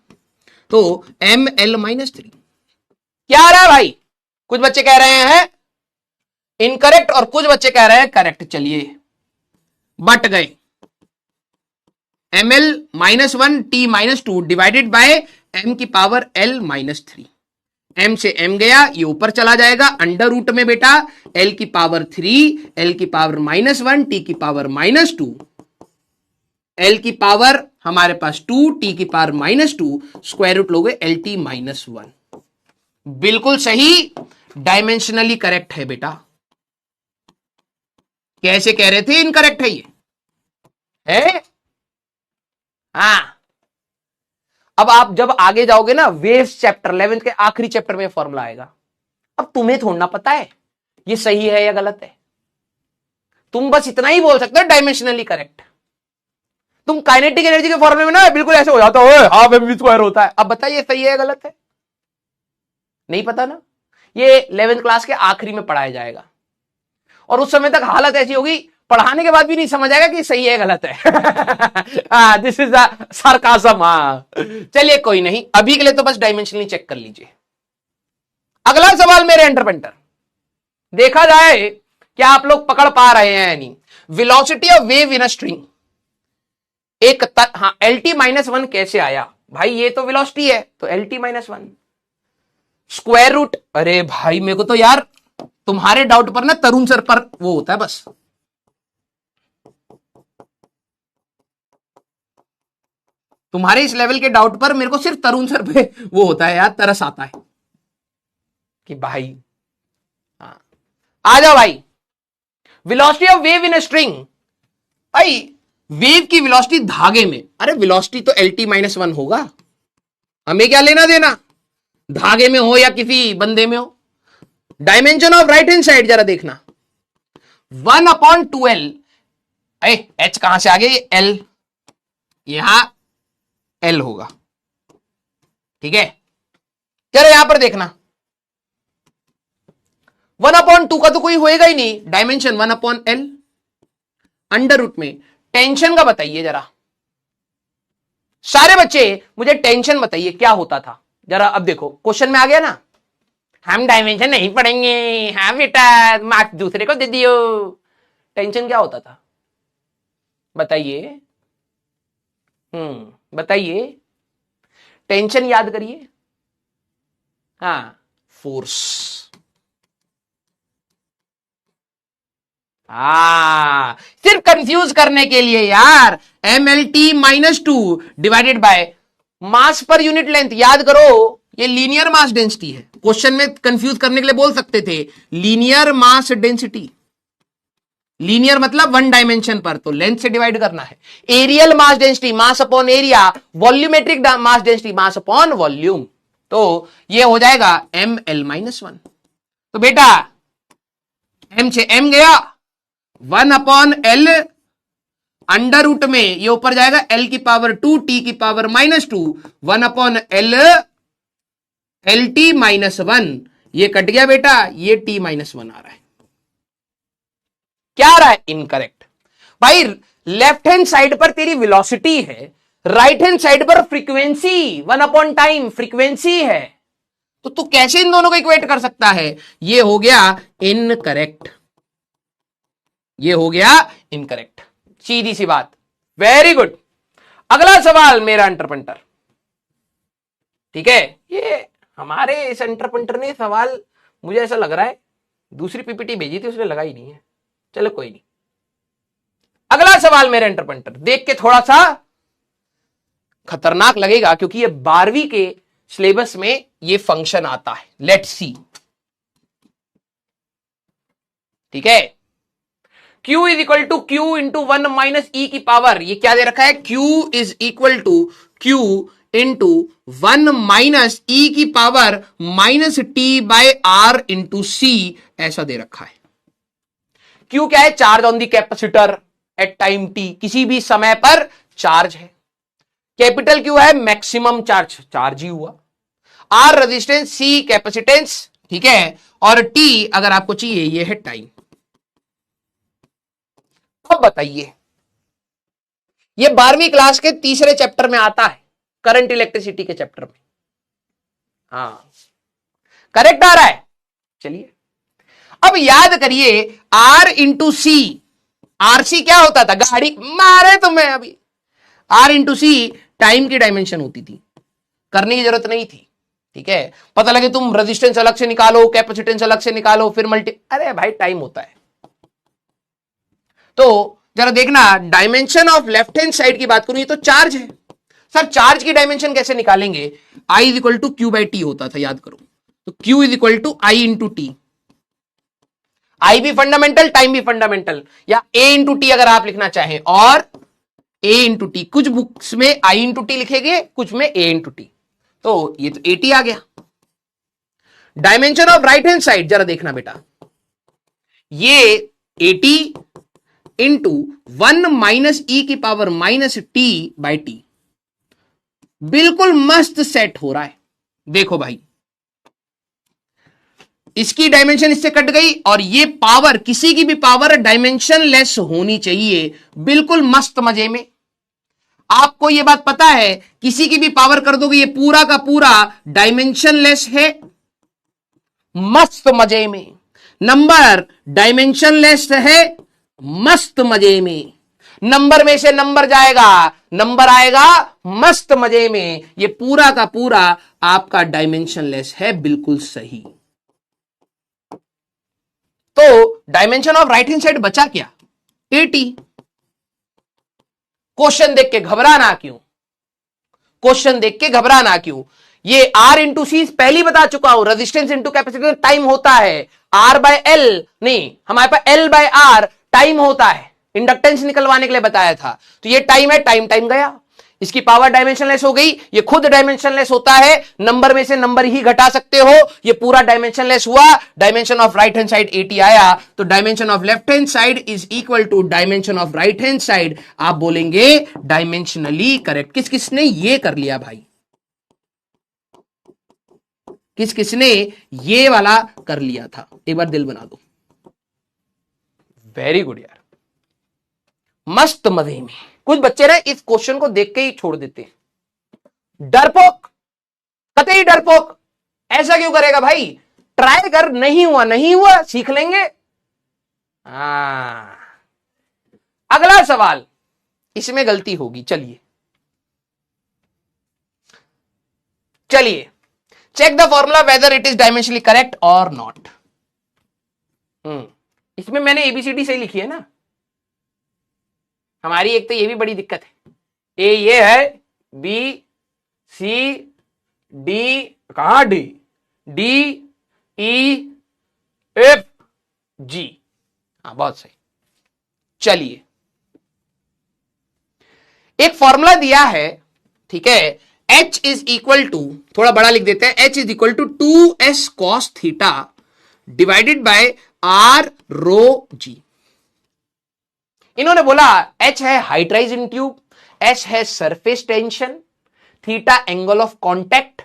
तो ML माइनस 3 क्या आ रहा है भाई? कुछ बच्चे कह रहे हैं इनकरेक्ट और कुछ बच्चे कह रहे हैं करेक्ट। चलिए बट गए। ML minus 1 T minus 2 divided by M की पावर L माइनस 3। M से M गया, ये ऊपर चला जाएगा अंडर रूट में बेटा L की पावर 3, L की पावर माइनस 1, T की पावर माइनस 2, L की पावर हमारे पास 2, T की पावर माइनस 2, स्क्वायर रूट लोगे LT माइनस 1। बिल्कुल सही, डायमेंशनली करेक्ट है बेटा। कैसे कह रहे थे इनकरेक्ट है ये है? हाँ, अब आप जब आगे जाओगे ना वेव्स चैप्टर 11 के आखिरी चैप्टर में फॉर्मूला आएगा। अब तुम्हें थोड़ा पता है ये सही है या गलत है, तुम बस इतना ही बोल सकते हो डायमेंशनली करेक्ट। तुम काइनेटिक एनर्जी के फॉर्मूले में ना बिल्कुल ऐसे हो जाता है, हाफ mv स्क्वायर होता है। अब बताइए सही है या गलत है? नहीं पता ना, ये 11th क्लास के आखिरी में पढ़ाया जाएगा और उस समय तक हालत ऐसी होगी पढ़ाने के बाद भी नहीं समझ आएगा कि सही है गलत है। This is the sarcasm. चलिए कोई नहीं, अभी के लिए तो बस डायमेंशनली चेक कर लीजिए। अगला सवाल मेरे एंटरप्रेन्योर, देखा जाए क्या आप लोग पकड़ पा रहे हैं या नहीं। Velocity of wave in a string, एक हाँ LT माइनस 1 कैसे आया भाई? ये तो वेलोसिटी है तो LT माइनस 1 स्क्वायर रूट। अरे भाई मेरे को तो यार तुम्हारे डाउट पर ना तरुण सर पर वो होता है बस। तुम्हारे इस लेवल के डाउट पर मेरे को सिर्फ तरुण सर पे वो होता है यार, तरस आता है कि भाई हाँ आ जाओ भाई। Velocity of wave in a string, भाई वेव की वेलोसिटी धागे में, अरे वेलोसिटी तो LT माइनस 1 होगा, हमें क्या लेना देना धागे में हो या किसी बंदे में हो। Dimension of right hand side जरा देखना, 1/2L। H कहां से आ गया? ये L, यहां L होगा। ठीक है, चलो यहां पर देखना 1/2 का तो कोई होएगा ही नहीं, डायमेंशन 1/L। अंडर रूट में टेंशन का बताइए जरा, सारे बच्चे मुझे टेंशन बताइए क्या होता था। जरा अब देखो क्वेश्चन में आ गया ना, हम डायमेंशन नहीं पढ़ेंगे, हाँ बेटा मार्क्स दूसरे को दे दियो। टेंशन क्या होता था बताइए? बताइए, टेंशन याद करिए। हाँ, फोर्स। सिर्फ कंफ्यूज करने के लिए यार, mLT-2 divided by mass per unit length. याद करो ये लीनियर मास डेंसिटी है। क्वेश्चन में कंफ्यूज करने के लिए बोल सकते थे लीनियर मास डेंसिटी। लीनियर मतलब वन डायमेंशन पर, तो लेंथ से डिवाइड करना है। Areal mass density, mass upon area. Volumetric mass density, mass upon volume. तो ये हो जाएगा ml-1। तो बेटा m से m गया, 1/L अंडर रूट में ये ऊपर जाएगा L की पावर 2 T की पावर -2, 1/L LT-1। ये कट गया बेटा, ये T-1 आ रहा है। क्या आ रहा है? इनकरेक्ट। भाई लेफ्ट हैंड साइड पर तेरी वेलोसिटी है, राइट हैंड साइड पर फ्रीक्वेंसी, 1/टाइम फ्रीक्वेंसी है, तो तू कैसे इन दोनों को इक्वेट कर सकता है? ये हो गया इनकरेक्ट, ये हो गया इनकरेक्ट। सीधी सी बात। Very good. अगला सवाल मेरा एंटरप्रेन्टर। ठीक है, ये हमारे इस एंटरप्रेन्टर ने सवाल, मुझे ऐसा लग रहा है दूसरी पीपीटी भेजी थी उसने लगाई नहीं है। चलो कोई नहीं। अगला सवाल मेरे एंटरप्रेन्टर, देख के थोड़ा सा खतरनाक लगेगा क्योंकि ये 12वीं के सिलेबस में ये फंक्शन आता है। Let's see. ठीक है, Q is equal to Q into 1 minus E की पावर, ये क्या दे रखा है? Q is equal to Q into 1 minus E की पावर -T/R इंटू C, ऐसा दे रखा है। Q क्या है? Charge on the capacitor at time t, किसी भी समय पर चार्ज है। कैपिटल Q है मैक्सिमम चार्ज, चार्ज ही हुआ। R रेजिस्टेंस, C कैपेसिटेंस, ठीक है, और T अगर आपको चाहिए ये है टाइम। अब बताइए, ये 12वीं क्लास के तीसरे चैप्टर में आता है, करंट इलेक्ट्रिसिटी के चैप्टर में। हाँ, करेक्ट आ रहा है। चलिए अब याद करिए, R इंटू सी, RC क्या होता था? गाड़ी मारे तुम्हें अभी। R इंटू सी टाइम की डायमेंशन होती थी, करने की जरूरत नहीं थी। ठीक है, पता लगे तुम रेजिस्टेंस अलग से निकालो, कैपेसिटेंस अलग से निकालो, फिर अरे भाई टाइम होता है। तो जरा देखना, dimension of left hand side की बात करूं, ये तो चार्ज है। सर चार्ज की डायमेंशन कैसे निकालेंगे? I is equal to Q/T होता था, याद करो। तो Q is equal to I into T. I भी फंडामेंटल, टाइम भी फंडामेंटल, या A इंटू टी अगर आप लिखना चाहें, और A इंटू टी। कुछ बुक्स में I इंटू टी लिखेंगे, कुछ में A इंटू टी। तो ये तो AT आ गया। Dimension of right hand side जरा देखना बेटा, ये AT इंटू 1 माइनस ई की पावर -T/T, बिल्कुल मस्त सेट हो रहा है। देखो भाई, इसकी डायमेंशन इससे कट गई, और ये पावर, किसी की भी पावर डायमेंशन लेस होनी चाहिए, बिल्कुल मस्त मजे में। आपको ये बात पता है, किसी की भी पावर कर दोगे ये पूरा का पूरा डायमेंशन लेस है, मस्त मजे में। नंबर डायमेंशन लेस है, मस्त मजे में। नंबर में से नंबर जाएगा, नंबर आएगा मस्त मजे में। ये पूरा का पूरा आपका डायमेंशन लेस है, बिल्कुल सही। तो dimension of right hand side बचा क्या? AT। क्वेश्चन देख के घबराना क्यों? क्वेश्चन देख के घबराना क्यों? ये R इंटू सी पहली बता चुका हूं, रेजिस्टेंस इंटू कैपेसिटेंस टाइम होता है। R/L नहीं, हमारे पास L/R टाइम होता है, इंडक्टेंस निकलवाने के लिए बताया था। तो ये टाइम है, टाइम टाइम गया, इसकी पावर डायमेंशनलेस हो गई। ये खुद डायमेंशनलेस होता है, नंबर में से नंबर ही घटा सकते हो, ये पूरा डायमेंशनलेस हुआ। Dimension of right hand side 80 आया, तो dimension of left hand side is equal to dimension of right hand side. आप बोलेंगे डायमेंशनली करेक्ट। किस किसने ये कर लिया भाई? किस किसने ये वाला कर लिया था? एक बार दिल बना दो। वेरी गुड यार, मस्त मजे में। कुछ बच्चे ना इस क्वेश्चन को देख के ही छोड़ देते हैं। डरपोक, कतई डरपोक, ऐसा क्यों करेगा भाई? ट्राई कर, नहीं हुआ नहीं हुआ, सीख लेंगे। अगला सवाल, इसमें गलती होगी। चलिए चलिए, check the formula whether it is dimensionally correct और नॉट। इसमें मैंने एबीसीडी सही लिखी है ना? हमारी एक तो ये भी बड़ी दिक्कत है, ए ये है, बी सी डी, कहां D, D E F G. हाँ बहुत सही। चलिए, एक फॉर्मूला दिया है, ठीक है, H इज इक्वल टू, थोड़ा बड़ा लिख देते हैं, H is equal to 2s cos theta divided by R rho G. इन्होंने बोला H है height rise in tube, S है surface tension, theta angle of contact,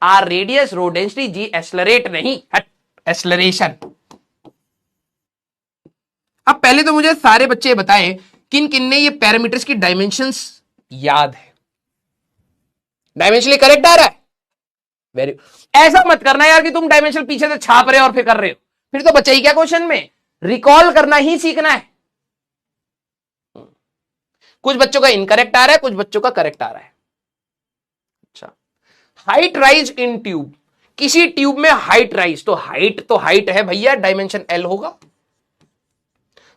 R radius, rho density, G accelerate नहीं, हट एक्सलरेशन। अब पहले तो मुझे सारे बच्चे बताएं किन किन ने ये पैरामीटर्स की डायमेंशंस याद है। डायमेंशनली करेक्ट आ रहा है? वेरी। ऐसा मत करना यार कि तुम डायमेंशन पीछे से छाप रहे हो और फिर कर रहे हो, फिर तो बचा ही क्या क्वेश्चन में। रिकॉल करना ही सीखना है। कुछ बच्चों का इनकरेक्ट आ रहा है, कुछ बच्चों का करेक्ट आ रहा है। अच्छा, हाइट राइज इन ट्यूब, किसी ट्यूब में हाइट राइज, तो हाइट है भैया, डायमेंशन एल होगा।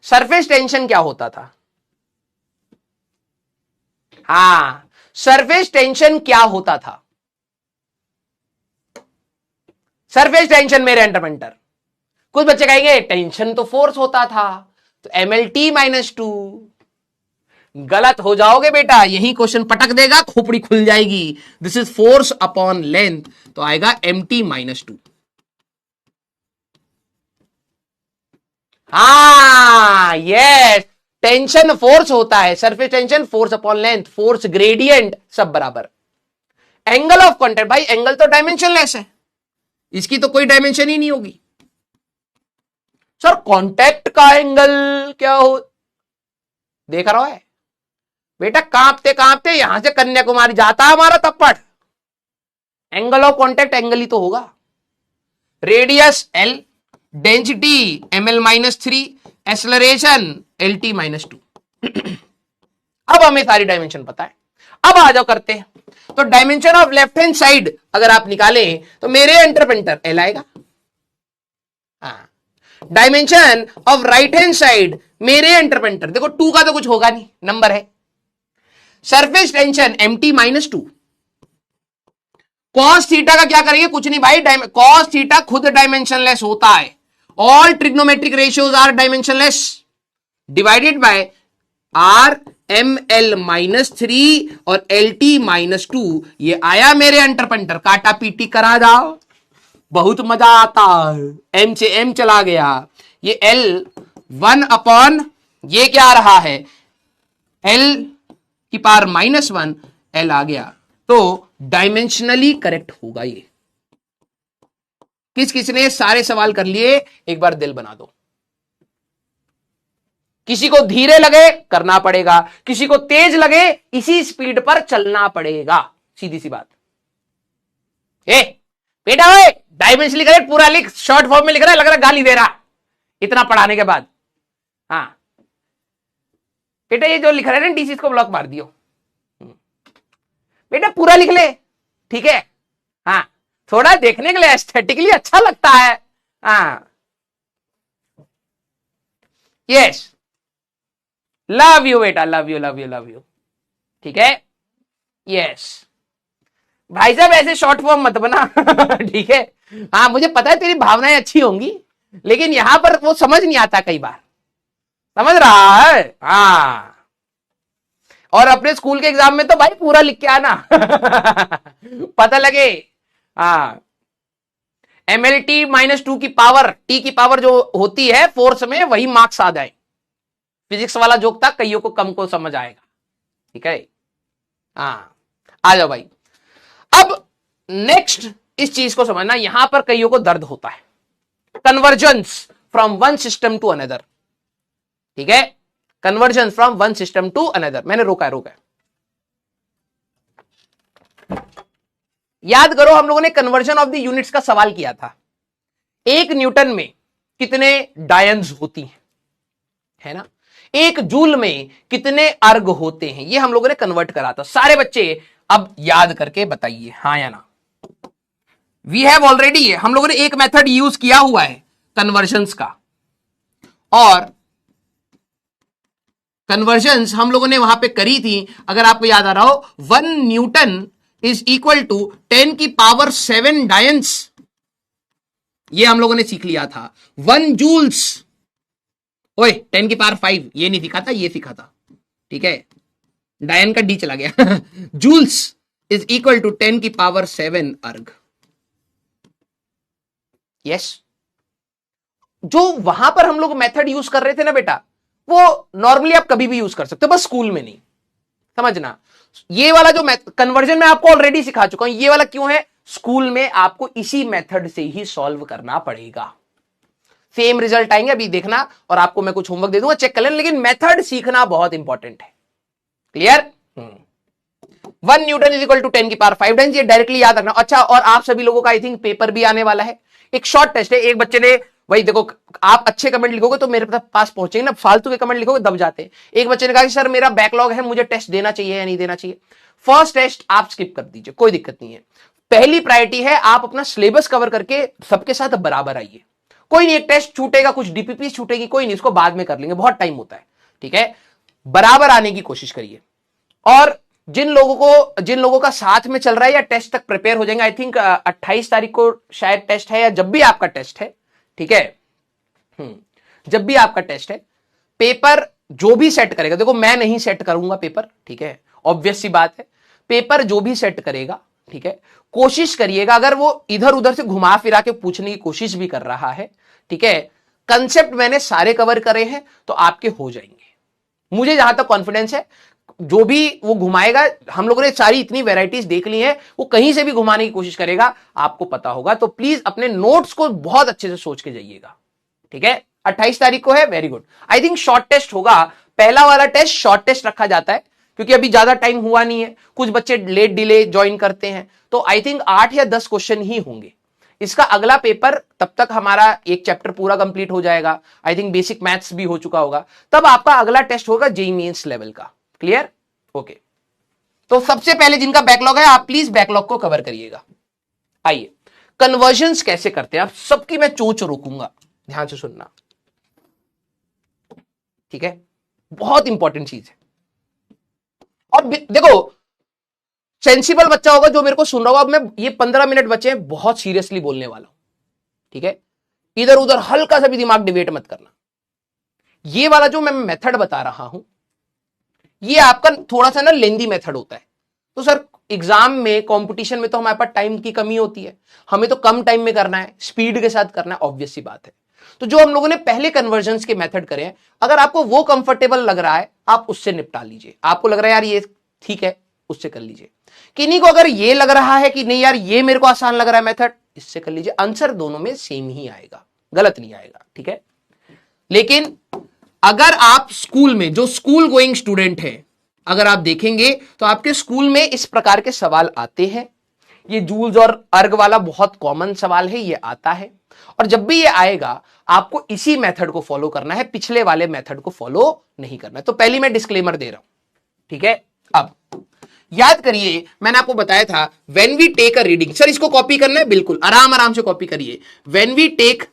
सरफेस टेंशन क्या होता था? सरफेस टेंशन क्या होता था? सरफेस टेंशन मेरे एंटरमेंटर, कुछ बच्चे कहेंगे टेंशन तो फोर्स होता था, तो MLT-2। गलत हो जाओगे बेटा, यही क्वेश्चन पटक देगा, खोपड़ी खुल जाएगी। This is force upon length, तो आएगा MT-2। यस, टेंशन फोर्स होता है, surface tension force upon length, force gradient सब बराबर। एंगल ऑफ कॉन्टैक्ट, भाई एंगल तो डायमेंशनलेस है, इसकी तो कोई डायमेंशन ही नहीं होगी। सर कॉन्टैक्ट का एंगल क्या हो, देख रहा है बेटा, कांपते कांपते यहां से कन्याकुमारी जाता है हमारा तप्पड़। एंगल ऑफ कॉन्टैक्ट एंगल ही तो होगा। Radius L, density ml-3, acceleration LT-2। अब हमें सारी डायमेंशन पता है। अब आ जाओ करते हैं। तो dimension of left hand side अगर आप निकालें तो मेरे एंटरपेंटर एल आएगा। Dimension of right hand side मेरे एंटरपेंटर, देखो 2 का तो कुछ होगा नहीं, नंबर है। Surface tension MT-2। Cos theta का क्या करेंगे? कुछ नहीं भाई, कॉस थीटा खुद डायमेंशनलेस होता है। All trigonometric ratios are dimensionless, divided by R ML-3 और LT-2। ये आया मेरे एंटरपेंटर, काटा पीटी करा जाओ, बहुत मजा आता है। M से M चला गया, ये L 1 ये क्या आ रहा है, L⁻⁻1 L आ गया, तो डायमेंशनली करेक्ट होगा ये। किस किसने सारे सवाल कर लिए, एक बार दिल बना दो। किसी को धीरे लगे करना पड़ेगा, किसी को तेज लगे इसी स्पीड पर चलना पड़ेगा, सीधी सी बात। बेटा ओए, डायमेंशनली करेक्ट पूरा लिख, शॉर्ट फॉर्म में लिख रहा है, लग रहा है गाली दे रहा इतना पढ़ाने के बाद। हाँ बेटा, ये जो लिख रहा है ना डीसी को ब्लॉक मार दियो। बेटा पूरा लिख ले, ठीक है? हाँ, थोड़ा देखने के लिए एस्थेटिकली अच्छा लगता है। हाँ यस, लव यू बेटा, love you love you love you, ठीक है? यस भाई साहब, ऐसे शॉर्ट फॉर्म मत बना ठीक है? हाँ मुझे पता है तेरी भावनाएं अच्छी होंगी, लेकिन यहां पर वो समझ नहीं आता कई बार, समझ रहा है? हाँ, और अपने स्कूल के एग्जाम में तो भाई पूरा लिख के आना पता लगे। हाँ, MLT-2 की पावर, T की पावर जो होती है फोर्स में, वही मार्क्स आ जाए। फिजिक्स वाला जोक था, कईयों को कम को समझ आएगा, ठीक है? हाँ आ जाओ भाई। अब नेक्स्ट इस चीज को समझना, यहां पर कईयों को दर्द होता है, convergence from one system to another, ठीक है? Conversion from one system to another. मैंने रोका है, याद करो हम लोगों ने कन्वर्जन ऑफ द यूनिट्स का सवाल किया था। 1 न्यूटन में कितने डायन्स होती हैं, है ना? 1 जूल में कितने अर्ग होते हैं, ये हम लोगों ने कन्वर्ट करा था। सारे बच्चे अब याद करके बताइए हाँ या ना। वी हैव ऑलरेडी, हम लोगों ने एक मेथड यूज किया हुआ है कन्वर्जन्स का, और कन्वर्जन्स हम लोगों ने वहां पे करी थी। अगर आपको याद आ रहा हो, 1 न्यूटन इज इक्वल टू 10 की पावर 7 डायन्स, ये हम लोगों ने सीख लिया था। 1 जूल्स, ओए 10 की पावर 5 ये नहीं सीखा था, ये सीखा था, ठीक है? डायन का डी चला गया। जूल्स इज इक्वल टू 10 की पावर 7 अर्ग। यस, जो वहां पर हम लोग मेथड यूज कर रहे थे ना बेटा, वो नॉर्मली आप कभी भी यूज कर सकते हो, बस स्कूल में नहीं, समझना। ये वाला जो कन्वर्जन मैं आपको ऑलरेडी सिखा चुका हूं, ये वाला क्यों है? स्कूल में आपको इसी मेथड से ही सॉल्व करना पड़ेगा। सेम रिजल्ट आएंगे, अभी देखना, और आपको मैं कुछ होमवर्क दे दूंगा, चेक कर लेना, लेकिन मेथड सीखना बहुत इंपॉर्टेंट है। Clear? 1 newton is equal to 10 की पावर 5 टाइम्स, ये डायरेक्टली याद रखना। अच्छा, और आप सभी लोगों का आई थिंक पेपर भी आने वाला है, एक शॉर्ट टेस्ट है। एक बच्चे ने, भाई देखो, आप अच्छे कमेंट लिखोगे तो मेरे पास पहुंचेंगे ना, फालतू के कमेंट लिखोगे दब जाते हैं। एक बच्चे ने कहा कि सर मेरा बैकलॉग है, मुझे टेस्ट देना चाहिए या नहीं देना चाहिए? फर्स्ट टेस्ट आप स्किप कर दीजिए, कोई दिक्कत नहीं है। पहली प्रायोरिटी है आप अपना सिलेबस कवर करके सबके साथ बराबर आइए। कोई नहीं, एक टेस्ट छूटेगा, कुछ डीपीपी छूटेगी, कोई नहीं, इसको बाद में कर लेंगे, बहुत टाइम होता है, ठीक है? बराबर आने की कोशिश करिए। और जिन लोगों का साथ में चल रहा है या टेस्ट तक प्रिपेयर हो जाएंगे, आई थिंक 28 तारीख को शायद टेस्ट है, या जब भी आपका टेस्ट है, ठीक है? जब भी आपका टेस्ट है, पेपर जो भी सेट करेगा, देखो मैं नहीं सेट करूंगा पेपर, ठीक है? ऑब्वियस सी बात है, पेपर जो भी सेट करेगा, ठीक है, कोशिश करिएगा, अगर वो इधर उधर से घुमा फिरा के पूछने की कोशिश भी कर रहा है, ठीक है, कंसेप्ट मैंने सारे कवर करे हैं तो आपके हो जाएंगे। मुझे जहां तक कॉन्फिडेंस है, जो भी वो घुमाएगा, हम लोगों ने सारी इतनी वैरायटीज देख ली हैं, वो कहीं से भी घुमाने की कोशिश करेगा, आपको पता होगा। तो प्लीज अपने नोट्स को बहुत अच्छे से सोच के जाइएगा, ठीक है? 28 तारीख को है, very good. I think short test होगा, पहला वाला टेस्ट शॉर्ट टेस्ट रखा जाता है, क्योंकि अभी ज्यादा टाइम हुआ नहीं है, कुछ बच्चे लेट डिले ज्वाइन करते हैं, तो आई थिंक 8 या 10 क्वेश्चन ही होंगे। इसका अगला पेपर, तब तक हमारा एक चैप्टर पूरा कंप्लीट हो जाएगा, आई थिंक बेसिक मैथ्स भी हो चुका होगा, तब आपका अगला टेस्ट होगा जेईई मेंस लेवल का। क्लियर? ओके। तो सबसे पहले जिनका बैकलॉग है, आप प्लीज बैकलॉग को कवर करिएगा। आइए, कन्वर्जन्स कैसे करते हैं, आप सबकी मैं चोंच रोकूंगा, ध्यान से सुनना, ठीक है? बहुत इंपॉर्टेंट चीज है। और देखो, सेंसिबल बच्चा होगा जो मेरे को सुन रहा होगा, अब मैं ये 15 मिनट बचे हैं, बहुत सीरियसली बोलने वाला हूं, ठीक है? इधर उधर हल्का सा भी दिमाग डिवेट मत करना। ये वाला जो मैं मेथड बता रहा हूं, ये आपका थोड़ा सा ना लेंदी मेथड होता है। तो सर एग्जाम में, कंपटीशन में तो हमारे पास टाइम की कमी होती है, हमें तो कम टाइम में करना है, स्पीड के साथ करना है, ऑब्वियस सी बात है। तो जो हम लोगों ने पहले कन्वर्जन्स के मेथड करे हैं, अगर आपको वो कंफर्टेबल लग रहा है, आप उससे निपटा लीजिए। आपको लग रहा है यार ये ठीक है, उससे कर लीजिए। किन्हीं को अगर ये लग रहा है कि नहीं यार ये मेरे को आसान लग रहा है मेथड, इससे कर लीजिए। आंसर दोनों में सेम ही आएगा, गलत नहीं आएगा, ठीक है? लेकिन अगर आप स्कूल में, जो स्कूल गोइंग स्टूडेंट है, अगर आप देखेंगे तो आपके स्कूल में इस प्रकार के सवाल आते हैं। ये जूल्स और अर्ग वाला बहुत कॉमन सवाल है, ये आता है। और जब भी ये आएगा, आपको इसी मेथड को फॉलो करना है, पिछले वाले मेथड को फॉलो नहीं करना है। तो पहली मैं डिस्क्लेमर दे रहा हूं, ठीक है? अब याद करिए, मैंने आपको बताया था, when we take a reading, sir इसको कॉपी करना है, बिल्कुल आराम आराम से कॉपी करिए। When we take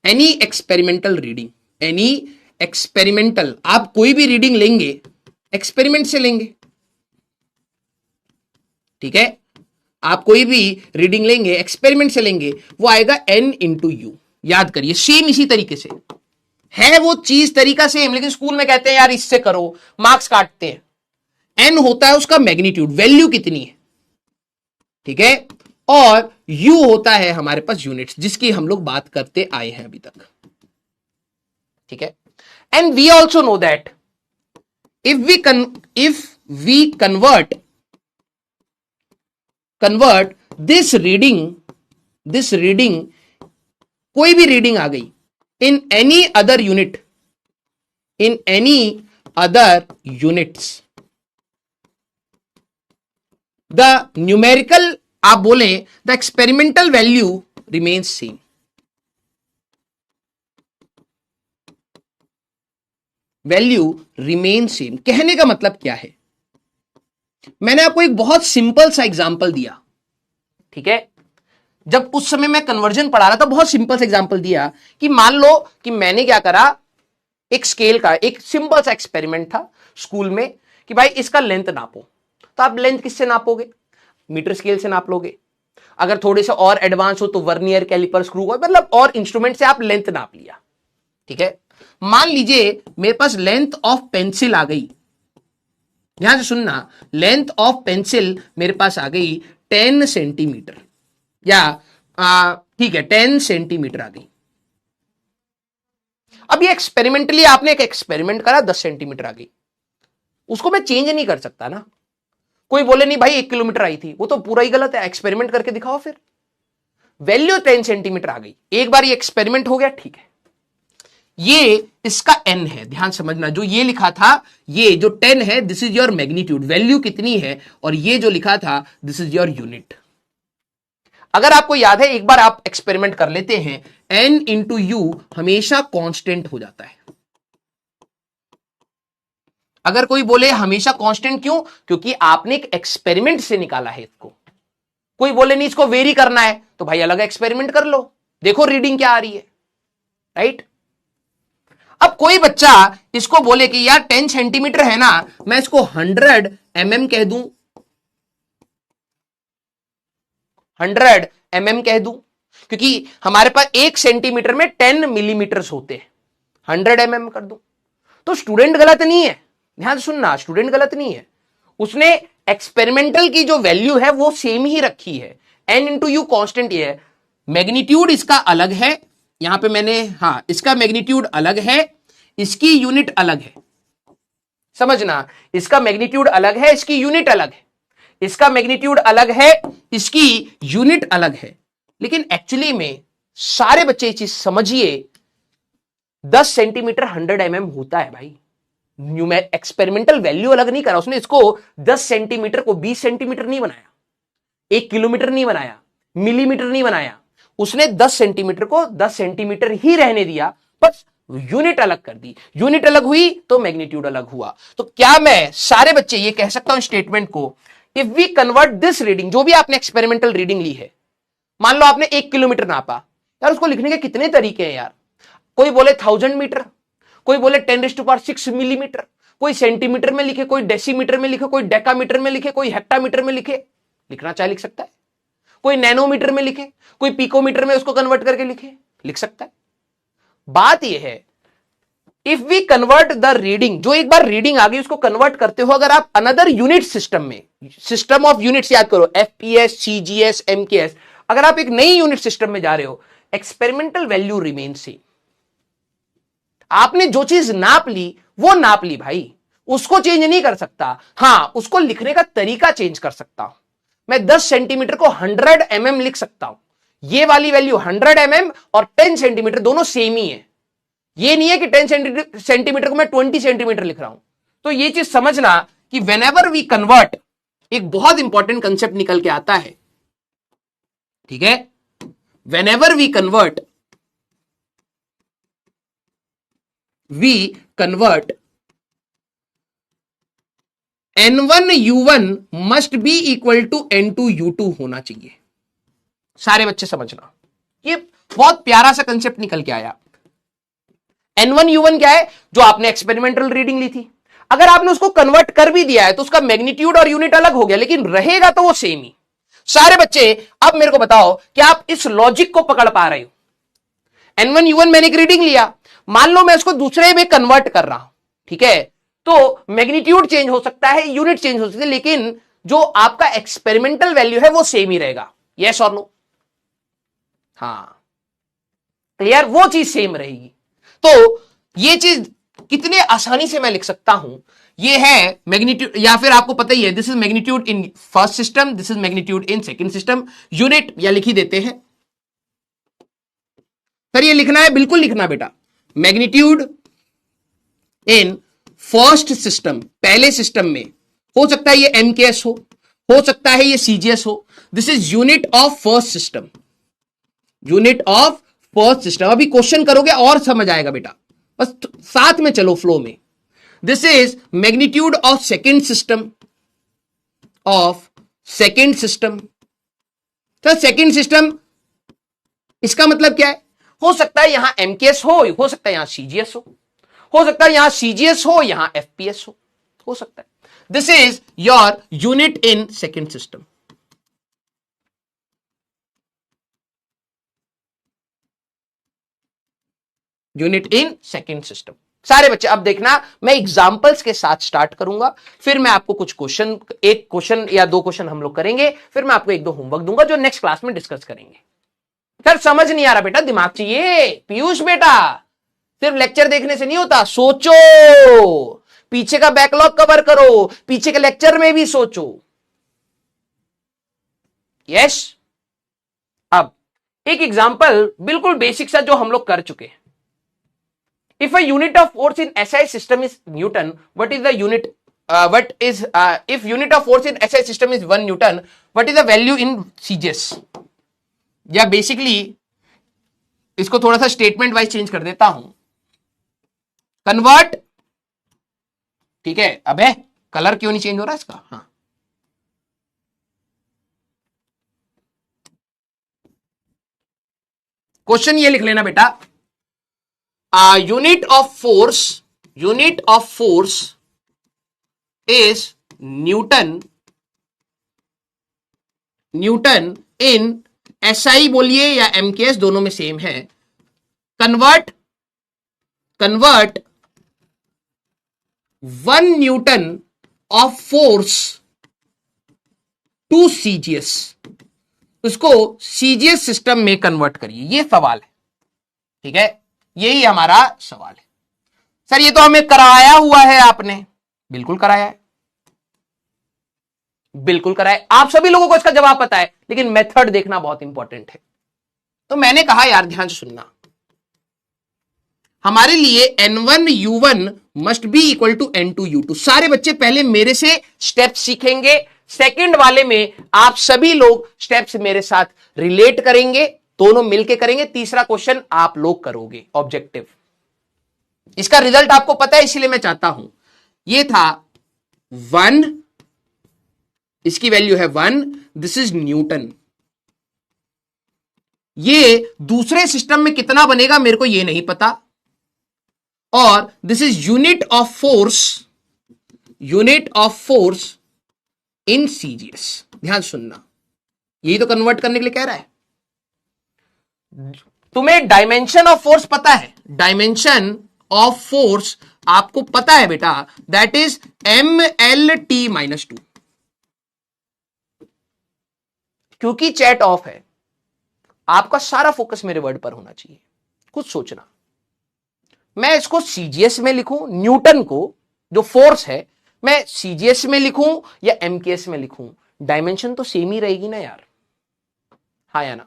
any experimental reading, any experimental, आप कोई भी रीडिंग लेंगे, एक्सपेरिमेंट से लेंगे, ठीक है? आप कोई भी रीडिंग लेंगे, एक्सपेरिमेंट से लेंगे, वो आएगा n इंटू यू। याद करिए, सेम इसी तरीके से है वो चीज, तरीका सेम, लेकिन स्कूल में कहते हैं यार इससे करो, मार्क्स काटते हैं। n होता है उसका मैग्नीट्यूड, वैल्यू कितनी है, ठीक है? और u होता है हमारे पास यूनिट्स, जिसकी हम लोग बात करते आए हैं अभी तक, ठीक है? And we also know that if we convert this reading, कोई भी रीडिंग आ गई, in any other units, the numerical आप बोले the experimental value remains same. Value remain same कहने का मतलब क्या है? मैंने आपको एक बहुत सिंपल सा एग्जांपल दिया, ठीक है। जब उस समय मैं कन्वर्जन पढ़ा रहा था, बहुत सिंपल सा एग्जांपल दिया कि मान लो कि मैंने क्या करा, एक स्केल का एक सिंपल सा एक्सपेरिमेंट था स्कूल में कि भाई इसका लेंथ नापो। तो आप लेंथ किससे नापोगे? मीटर स्केल से नाप लोगे। अगर थोड़े से और एडवांस हो तो वर्नियर, कैलिपर, स्क्रू, मतलब और इंस्ट्रूमेंट से आप लेंथ नाप लिया, ठीक है। मान लीजिए मेरे पास लेंथ ऑफ पेंसिल आ गई, यहां से सुनना, लेंथ ऑफ पेंसिल मेरे पास आ गई 10 सेंटीमीटर, या ठीक है 10 सेंटीमीटर आ गई। अब ये एक्सपेरिमेंटली आपने एक एक्सपेरिमेंट करा, 10 सेंटीमीटर आ गई, उसको मैं चेंज नहीं कर सकता ना। कोई बोले नहीं भाई 1 किलोमीटर आई थी, वो तो पूरा ही गलत है, एक्सपेरिमेंट करके दिखाओ फिर। वैल्यू 10 सेंटीमीटर आ गई, एक बार ये एक्सपेरिमेंट हो गया, ठीक है। ये इसका n है, ध्यान समझना, जो ये लिखा था, ये जो 10 है this is your magnitude, value कितनी है, और ये जो लिखा था दिस इज योर यूनिट। अगर आपको याद है, एक बार आप एक्सपेरिमेंट कर लेते हैं, n इंटू यू हमेशा कांस्टेंट हो जाता है। अगर कोई बोले हमेशा कांस्टेंट क्यों? क्योंकि आपने एक एक्सपेरिमेंट से निकाला है इसको। कोई बोले नहीं इसको वेरी करना है, तो भाई अलग एक्सपेरिमेंट कर लो, देखो रीडिंग क्या आ रही है, राइट। अब कोई बच्चा इसको बोले कि यार 10 सेंटीमीटर है ना, मैं इसको 100 mm कह दूं, 100 mm कह दूं, क्योंकि हमारे पास 1 सेंटीमीटर में 10 मिलीमीटर होते हैं, 100 mm कर दूं, तो स्टूडेंट गलत नहीं है, ध्यान से सुनना, स्टूडेंट गलत नहीं है। उसने एक्सपेरिमेंटल की जो वैल्यू है वो सेम ही रखी है, n इंटू यू कॉन्स्टेंट ये है, मैग्नीट्यूड इसका अलग है, यहां पे मैंने, हाँ इसका मैग्नीट्यूड अलग है, इसकी यूनिट अलग है, समझना, इसका मैग्नीट्यूड अलग है, इसकी यूनिट अलग है, इसका मैग्नीट्यूड अलग है, इसकी यूनिट अलग है। लेकिन एक्चुअली में सारे बच्चे ये चीज समझिए, 10 सेंटीमीटर 100 mm होता है भाई। एक्सपेरिमेंटल वैल्यू अलग नहीं करा उसने, इसको 10 सेंटीमीटर को 20 सेंटीमीटर नहीं बनाया, 1 किलोमीटर नहीं बनाया, मिलीमीटर नहीं बनाया, उसने 10 सेंटीमीटर को 10 सेंटीमीटर ही रहने दिया, बस यूनिट अलग कर दी। यूनिट अलग हुई तो मैग्नीट्यूड अलग हुआ। तो क्या मैं सारे बच्चे ये कह सकता हूं स्टेटमेंट को, if we convert this reading, जो भी आपने एक्सपेरिमेंटल रीडिंग ली है, मान लो आपने 1 किलोमीटर नापा, यार उसको लिखने के कितने तरीके हैं यार। कोई बोले 1000 मीटर, कोई बोले 10⁶ मिलीमीटर, कोई सेंटीमीटर में लिखे, कोई डेसीमीटर में लिखे, कोई डेकामीटर में लिखे, कोई हेक्टामीटर में लिखे, लिखना चाहे लिख सकता है, कोई नैनोमीटर में लिखे, कोई पिकोमीटर में उसको कन्वर्ट करके लिखे, लिख सकता है। बात यह है, if we convert the reading, जो एक बार रीडिंग आ गई उसको कन्वर्ट करते हो अगर आप अनदर यूनिट सिस्टम में, सिस्टम ऑफ यूनिट्स याद करो, एफपीएस, सीजीएस, एमकेएस, अगर आप एक नई यूनिट सिस्टम में जा रहे हो, एक्सपेरिमेंटल वैल्यू रिमेन सेम। आपने जो चीज नाप ली वो नाप ली भाई, उसको चेंज नहीं कर सकता, हां उसको लिखने का तरीका चेंज कर सकता हूं। मैं 10 सेंटीमीटर को 100 mm लिख सकता हूं, ये वाली वैल्यू 100 mm और 10 सेंटीमीटर दोनों सेम ही है। ये नहीं है कि 10 सेंटीमीटर को मैं 20 सेंटीमीटर लिख रहा हूं। तो ये चीज समझना कि व्हेनेवर वी कन्वर्ट, एक बहुत इंपॉर्टेंट कंसेप्ट निकल के आता है, ठीक है, whenever we convert, we convert N1 U1 must be equal to N2 U2 होना चाहिए। सारे बच्चे समझना, ये बहुत प्यारा सा कंसेप्ट निकल के आया। N1 U1 क्या है? जो आपने एक्सपेरिमेंटल रीडिंग ली थी, अगर आपने उसको कन्वर्ट कर भी दिया है तो उसका मैग्नीट्यूड और यूनिट अलग हो गया, लेकिन रहेगा तो वो सेम ही। सारे बच्चे अब मेरे को बताओ कि आप इस लॉजिक को पकड़ पा रहे हो? N1 U1 मैंने एक रीडिंग लिया, मान लो मैं इसको दूसरे में कन्वर्ट कर रहा हूं, ठीक है, तो मैग्नीट्यूड चेंज हो सकता है, यूनिट चेंज हो सकती है, लेकिन जो आपका एक्सपेरिमेंटल वैल्यू है वो सेम ही रहेगा। यस और नो? हाँ, क्लियर, वो चीज सेम रहेगी। तो ये चीज कितने आसानी से मैं लिख सकता हूं, ये है मैग्नीट्यूड, या फिर आपको पता ही है, this is magnitude in first system, this is magnitude in second system. Unit या लिख ही देते हैं सर, ये लिखना है, बिल्कुल लिखना बेटा, मैग्नीट्यूड इन फर्स्ट सिस्टम, पहले सिस्टम में, हो सकता है ये एमकेएस हो सकता है ये सीजीएस हो। This is unit of first system, unit of first system. अभी क्वेश्चन करोगे और समझ आएगा बेटा, बस साथ में चलो फ्लो में। This is magnitude of second system, of second system. तो सेकेंड सिस्टम इसका मतलब क्या है? हो सकता है यहां एमकेएस हो सकता है यहां सीजीएस हो सकता है यहां सीजीएस हो, यहां एफपीएस हो सकता है। This is your unit in second system. Unit in second system. सारे बच्चे अब देखना, मैं एग्जांपल्स के साथ स्टार्ट करूंगा, फिर मैं आपको कुछ क्वेश्चन, एक क्वेश्चन या दो क्वेश्चन हम लोग करेंगे, फिर मैं आपको एक दो होमवर्क दूंगा जो नेक्स्ट क्लास में डिस्कस करेंगे। सर समझ नहीं आ रहा बेटा, दिमाग चाहिए। पीयूष बेटा सिर्फ लेक्चर देखने से नहीं होता, सोचो, पीछे का बैकलॉग कवर करो, पीछे के लेक्चर में भी सोचो। यस, अब एक एग्जांपल बिल्कुल बेसिक सा जो हम लोग कर चुके हैं। If a unit of force in SI system is Newton, what is the unit? If unit of force in SI system is 1 Newton, what is the value in CGS? या basically इसको थोड़ा सा स्टेटमेंट वाइज चेंज कर देता हूं, convert. ठीक है, अबे कलर क्यों नहीं चेंज हो रहा इसका? हाँ, क्वेश्चन ये लिख लेना बेटा, unit of force is Newton in SI बोलिए या MKS, दोनों में सेम है। Convert 1 newton of force to CGS, उसको CGS सिस्टम में कन्वर्ट करिए। ये सवाल है, ठीक है, यही हमारा सवाल है। सर ये तो हमें कराया हुआ है आपने। बिल्कुल कराया है, बिल्कुल कराया है, आप सभी लोगों को इसका जवाब पता है, लेकिन मेथड देखना बहुत इंपॉर्टेंट है। तो मैंने कहा यार ध्यान से सुनना, हमारे लिए N1U1 must be equal to N2U2। सारे बच्चे पहले मेरे से स्टेप सीखेंगे, सेकंड वाले में आप सभी लोग स्टेप्स मेरे साथ रिलेट करेंगे, दोनों मिलके करेंगे। तीसरा क्वेश्चन आप लोग करोगे ऑब्जेक्टिव। इसका रिजल्ट आपको पता है, इसीलिए मैं चाहता हूं, ये था 1, इसकी वैल्यू है 1, दिस इज न्यूटन। ये दूसरे सिस्टम में कितना बनेगा मेरे को ये नहीं पता, और this is unit of force in CGS। ध्यान सुनना, यही तो कन्वर्ट करने के लिए कह रहा है। तुम्हें डायमेंशन ऑफ फोर्स पता है, डायमेंशन ऑफ फोर्स आपको पता है बेटा, दैट इज MLT-2। क्योंकि चैट ऑफ है, आपका सारा फोकस मेरे वर्ड पर होना चाहिए। कुछ सोचना, मैं इसको CGS में लिखूं, न्यूटन को जो फोर्स है मैं CGS में लिखूं या MKS में लिखूं, डायमेंशन तो सेम ही रहेगी ना यार, हाँ या ना?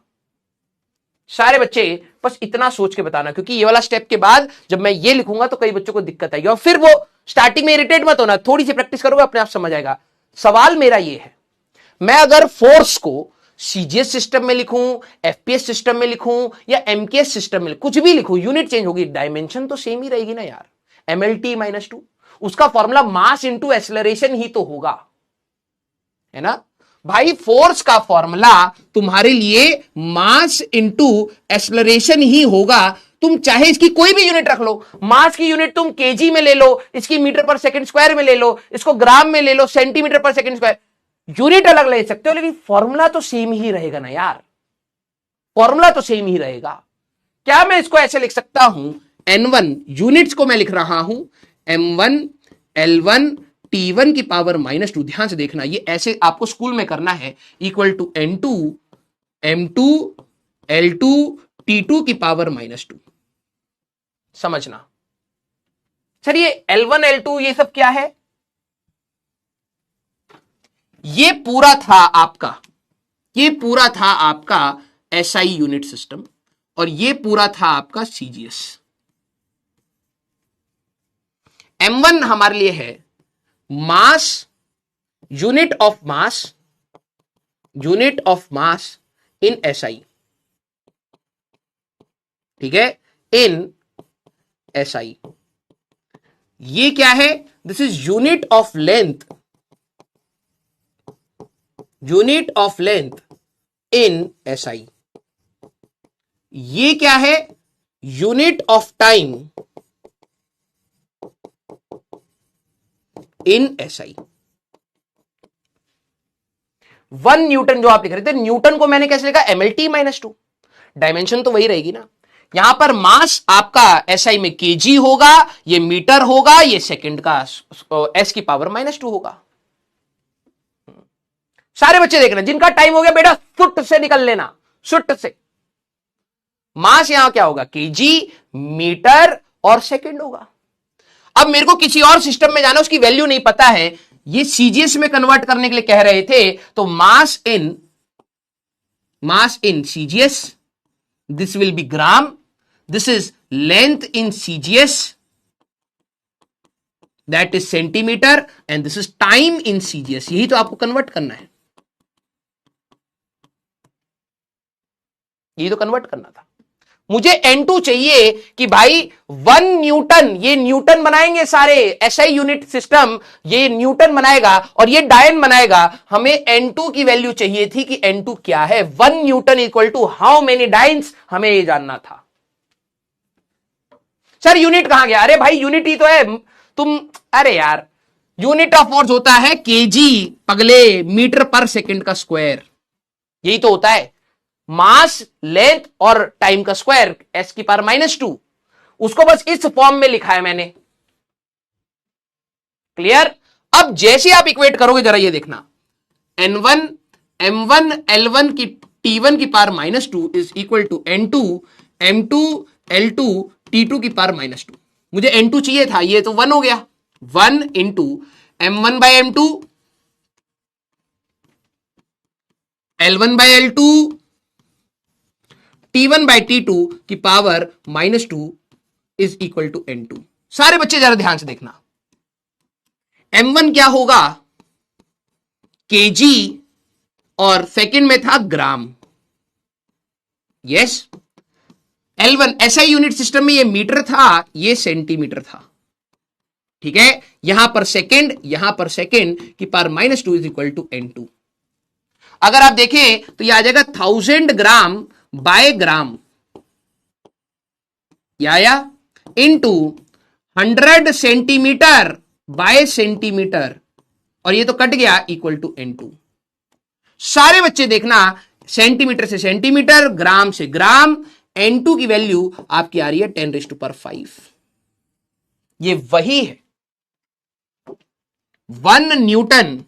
सारे बच्चे बस इतना सोच के बताना, क्योंकि ये वाला स्टेप के बाद जब मैं ये लिखूंगा तो कई बच्चों को दिक्कत आएगी, और फिर वो स्टार्टिंग में इरिटेट मत होना, थोड़ी सी प्रैक्टिस करोगे अपने आप समझ आएगा। सवाल मेरा ये है, मैं अगर फोर्स को CGS सिस्टम में लिखूं, FPS सिस्टम में लिखूं या MKS सिस्टम में, कुछ भी लिखूं, यूनिट चेंज होगी, डायमेंशन तो सेम ही रहेगी ना यार। MLT-2 उसका फॉर्मूला मास इंटू एक्सेलरेशन ही तो होगा, है ना भाई। फोर्स का फॉर्मूला तुम्हारे लिए मास इंटू एक्सेलरेशन ही होगा। तुम चाहे इसकी कोई भी यूनिट रख लो, मास की यूनिट तुम केजी में ले लो, इसकी मीटर पर सेकंड स्क्वायर में ले लो, इसको ग्राम में ले लो, सेंटीमीटर पर सेकंड स्क्वायर, यूनिट अलग ले सकते हो, लेकिन फॉर्मूला तो सेम ही रहेगा ना यार, फॉर्मूला तो सेम ही रहेगा। क्या मैं इसको ऐसे लिख सकता हूं, N1 यूनिट्स को मैं लिख रहा हूं M1 L1 T1 की पावर -2। ध्यान से देखना, ये ऐसे आपको स्कूल में करना है, equal to N2 M2 L2 T2 की पावर -2। समझना सर, ये L1 L2 ये सब क्या है? ये पूरा था आपका SI यूनिट सिस्टम, और ये पूरा था आपका CGS। M1 हमारे लिए है mass, unit of mass, unit of mass in SI, ठीक है, इन एसआई। ये क्या है? This is unit of length, unit of length in SI. ये क्या है? Unit of time in SI. 1 newton जो आप लिख रहे थे, न्यूटन को मैंने कैसे लिखा? एमएलटी -2, डायमेंशन तो वही रहेगी ना। यहां पर मास आपका एसआई में केजी होगा, ये मीटर होगा, ये सेकंड का एस की पावर -2 होगा। सारे बच्चे देखना, जिनका टाइम हो गया बेटा सुट से निकल लेना, सुट से। मास यहां क्या होगा? केजी, मीटर और सेकंड होगा। अब मेरे को किसी और सिस्टम में जाना, उसकी वैल्यू नहीं पता है, ये सीजीएस में कन्वर्ट करने के लिए कह रहे थे, तो mass in CGS, this will be gram, this is length in CGS, that is centimetre, and this is time in CGS. यही तो आपको कन्वर्ट करना है, यही तो कन्वर्ट करना था। मुझे N2 चाहिए कि भाई 1 न्यूटन, ये न्यूटन बनाएंगे सारे एसआई यूनिट सिस्टम, ये न्यूटन बनाएगा और ये डायन बनाएगा। हमें N2 की वैल्यू चाहिए थी कि N2 क्या है। 1 newton equal to how many dynes, हमें ये जानना था। सर यूनिट कहां गया? अरे भाई यूनिट ही तो है तुम, अरे यार यूनिट ऑफ फोर्स होता है केजी पगले, मीटर पर सेकंड का स्क्वायर, यही तो होता है। मास, लेंथ और टाइम का स्क्वायर, एस की पावर -2, उसको बस इस फॉर्म में लिखा है मैंने। क्लियर? अब जैसे आप इक्वेट करोगे, जरा ये देखना, N1 M1 L1 की T1 की power -2 is equal to N2 M2 L2 T2 की पावर -2। मुझे N2 चाहिए था, ये तो 1 हो गया, 1 into M1 bye M2 L1 bye L2 T1 bye T2 की power -2 is equal to N2। सारे बच्चे जरा ध्यान से देखना, M1 क्या होगा? केजी, और सेकंड में था gram. Yes, L1 SI unit system में ये मीटर था, ये सेंटीमीटर था, ठीक है। यहां पर सेकंड की power -2 is equal to N2। अगर आप देखें तो यह आ जाएगा 1000 ग्राम बाय ग्राम, या इनटू 100 सेंटीमीटर बाय सेंटीमीटर, और ये तो कट गया, इक्वल टू N2। सारे बच्चे देखना, सेंटीमीटर से सेंटीमीटर, ग्राम से ग्राम, N2 की वैल्यू आपकी आ रही है 10⁵ ये वही है 1 न्यूटन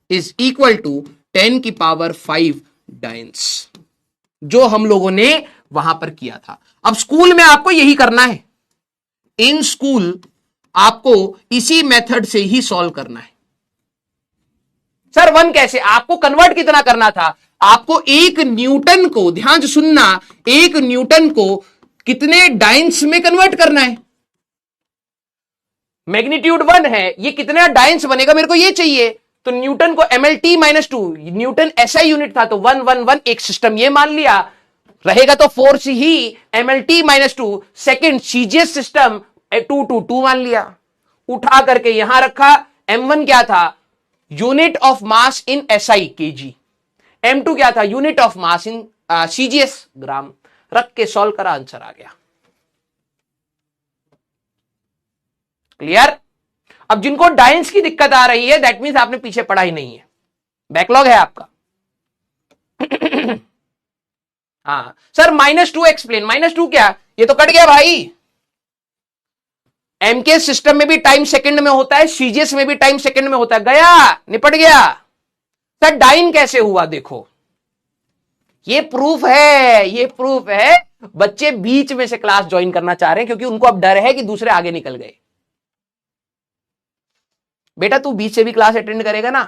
इज इक्वल टू 10⁵ डायन्स, जो हम लोगों ने वहां पर किया था। अब स्कूल में आपको यही करना है, इन स्कूल आपको इसी मेथड से ही सॉल्व करना है। सर 1 कैसे? आपको कन्वर्ट कितना करना था? आपको 1 न्यूटन को, ध्यान से सुनना, 1 न्यूटन को कितने डायन्स में कन्वर्ट करना है? मैग्नीट्यूड 1 है, ये कितने डायन्स बनेगा मेरे को ये चाहिए। तो न्यूटन को MLT -2, न्यूटन एसआई यूनिट था तो 1 1 1 एक सिस्टम ये मान लिया रहेगा, तो फोर्स ही MLT -2, सेकंड सीजीएस सिस्टम 2 2 2 मान लिया, उठा करके यहां रखा। M1 क्या था? Unit of mass in SI KG. M2 क्या था? Unit of mass in CGS gram. रख के सॉल्व करा, आंसर आ गया। क्लियर? अब जिनको डायन्स की दिक्कत आ रही है, दैट मीन्स आपने पीछे पढ़ा ही नहीं है, बैकलॉग है आपका। हाँ सर -2 एक्सप्लेन, -2 क्या? ये तो कट गया भाई। एमके सिस्टम में भी टाइम सेकंड में होता है, सीजीएस में भी टाइम सेकंड में होता है, गया, निपट गया। सर डाइन कैसे हुआ? देखो ये प्रूफ है, ये प्रूफ है। बच्चे बीच में से क्लास ज्वाइन करना चाह रहे हैं क्योंकि उनको अब डर है कि दूसरे आगे निकल गए। बेटा तू बीच से भी क्लास अटेंड करेगा ना,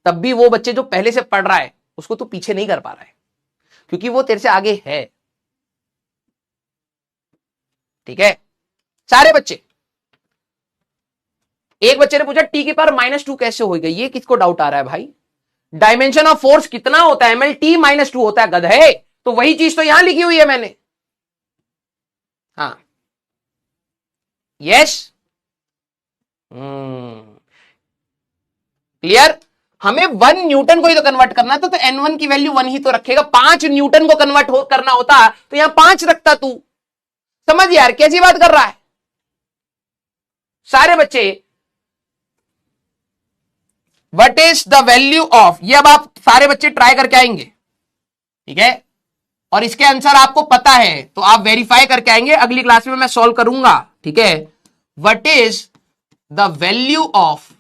तब भी वो बच्चे जो पहले से पढ़ रहा है उसको तू पीछे नहीं कर पा रहा है क्योंकि वो तेरे से आगे है। ठीक है सारे बच्चे? एक बच्चे ने पूछा टी की पावर -2 कैसे हो गई, ये किसको डाउट आ रहा है भाई? डायमेंशन ऑफ फोर्स कितना होता है? MLT -2 होता है गधे। तो वही चीज तो यहां लिखी हुई है मैंने। हाँ, यस, क्लियर। हमें 1 न्यूटन को ही तो कन्वर्ट करना था, तो N1 की वैल्यू 1 ही तो रखेगा। 5 न्यूटन को कन्वर्ट करना होता तो यहां 5 रखता तू। समझ यार कैसी बात कर रहा है सारे बच्चे। What is the value of, ये अब आप सारे बच्चे ट्राई करके आएंगे, ठीक है, और इसके आंसर आपको पता है तो आप वेरीफाई करके आएंगे। अगली क्लास में मैं सॉल्व करूंगा, ठीक है। What is the value of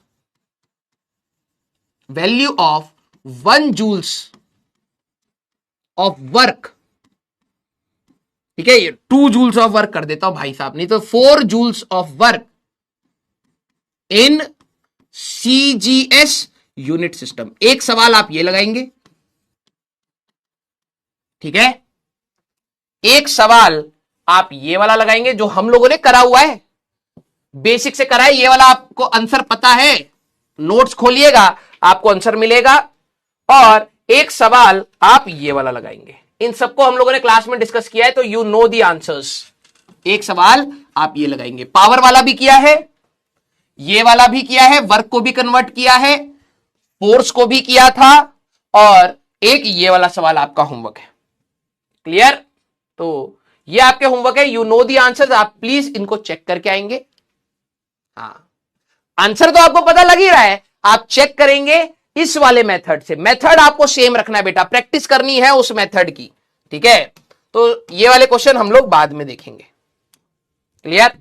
1 joules of work, ठीक है, 2 जूल्स ऑफ वर्क कर देता हूं भाई साहब, नहीं तो 4 joules of work in CGS unit system. एक सवाल आप ये लगाएंगे, ठीक है, एक सवाल आप ये वाला लगाएंगे जो हम लोगों ने करा हुआ है, बेसिक से करा है, ये वाला आपको आंसर पता है, नोट्स खोलिएगा आपको आंसर मिलेगा। और एक सवाल आप ये वाला लगाएंगे। इन सबको हम लोगों ने क्लास में डिस्कस किया है, तो यू नो द आंसर्स। एक सवाल आप ये लगाएंगे, पावर वाला भी किया है, ये वाला भी किया है, वर्क को भी कन्वर्ट किया है, फोर्स को भी किया था, और एक ये वाला सवाल आपका होमवर्क है। क्लियर? तो ये आपके होमवर्क है, यू नो द आंसर्स। आप प्लीज इनको चेक करके आएंगे। हाँ, आंसर तो आपको पता लग ही रहा है, आप चेक करेंगे इस वाले मेथड से। मेथड आपको सेम रखना है बेटा, प्रैक्टिस करनी है उस मेथड की, ठीक है। तो ये वाले क्वेश्चन हम लोग बाद में देखेंगे। क्लियर?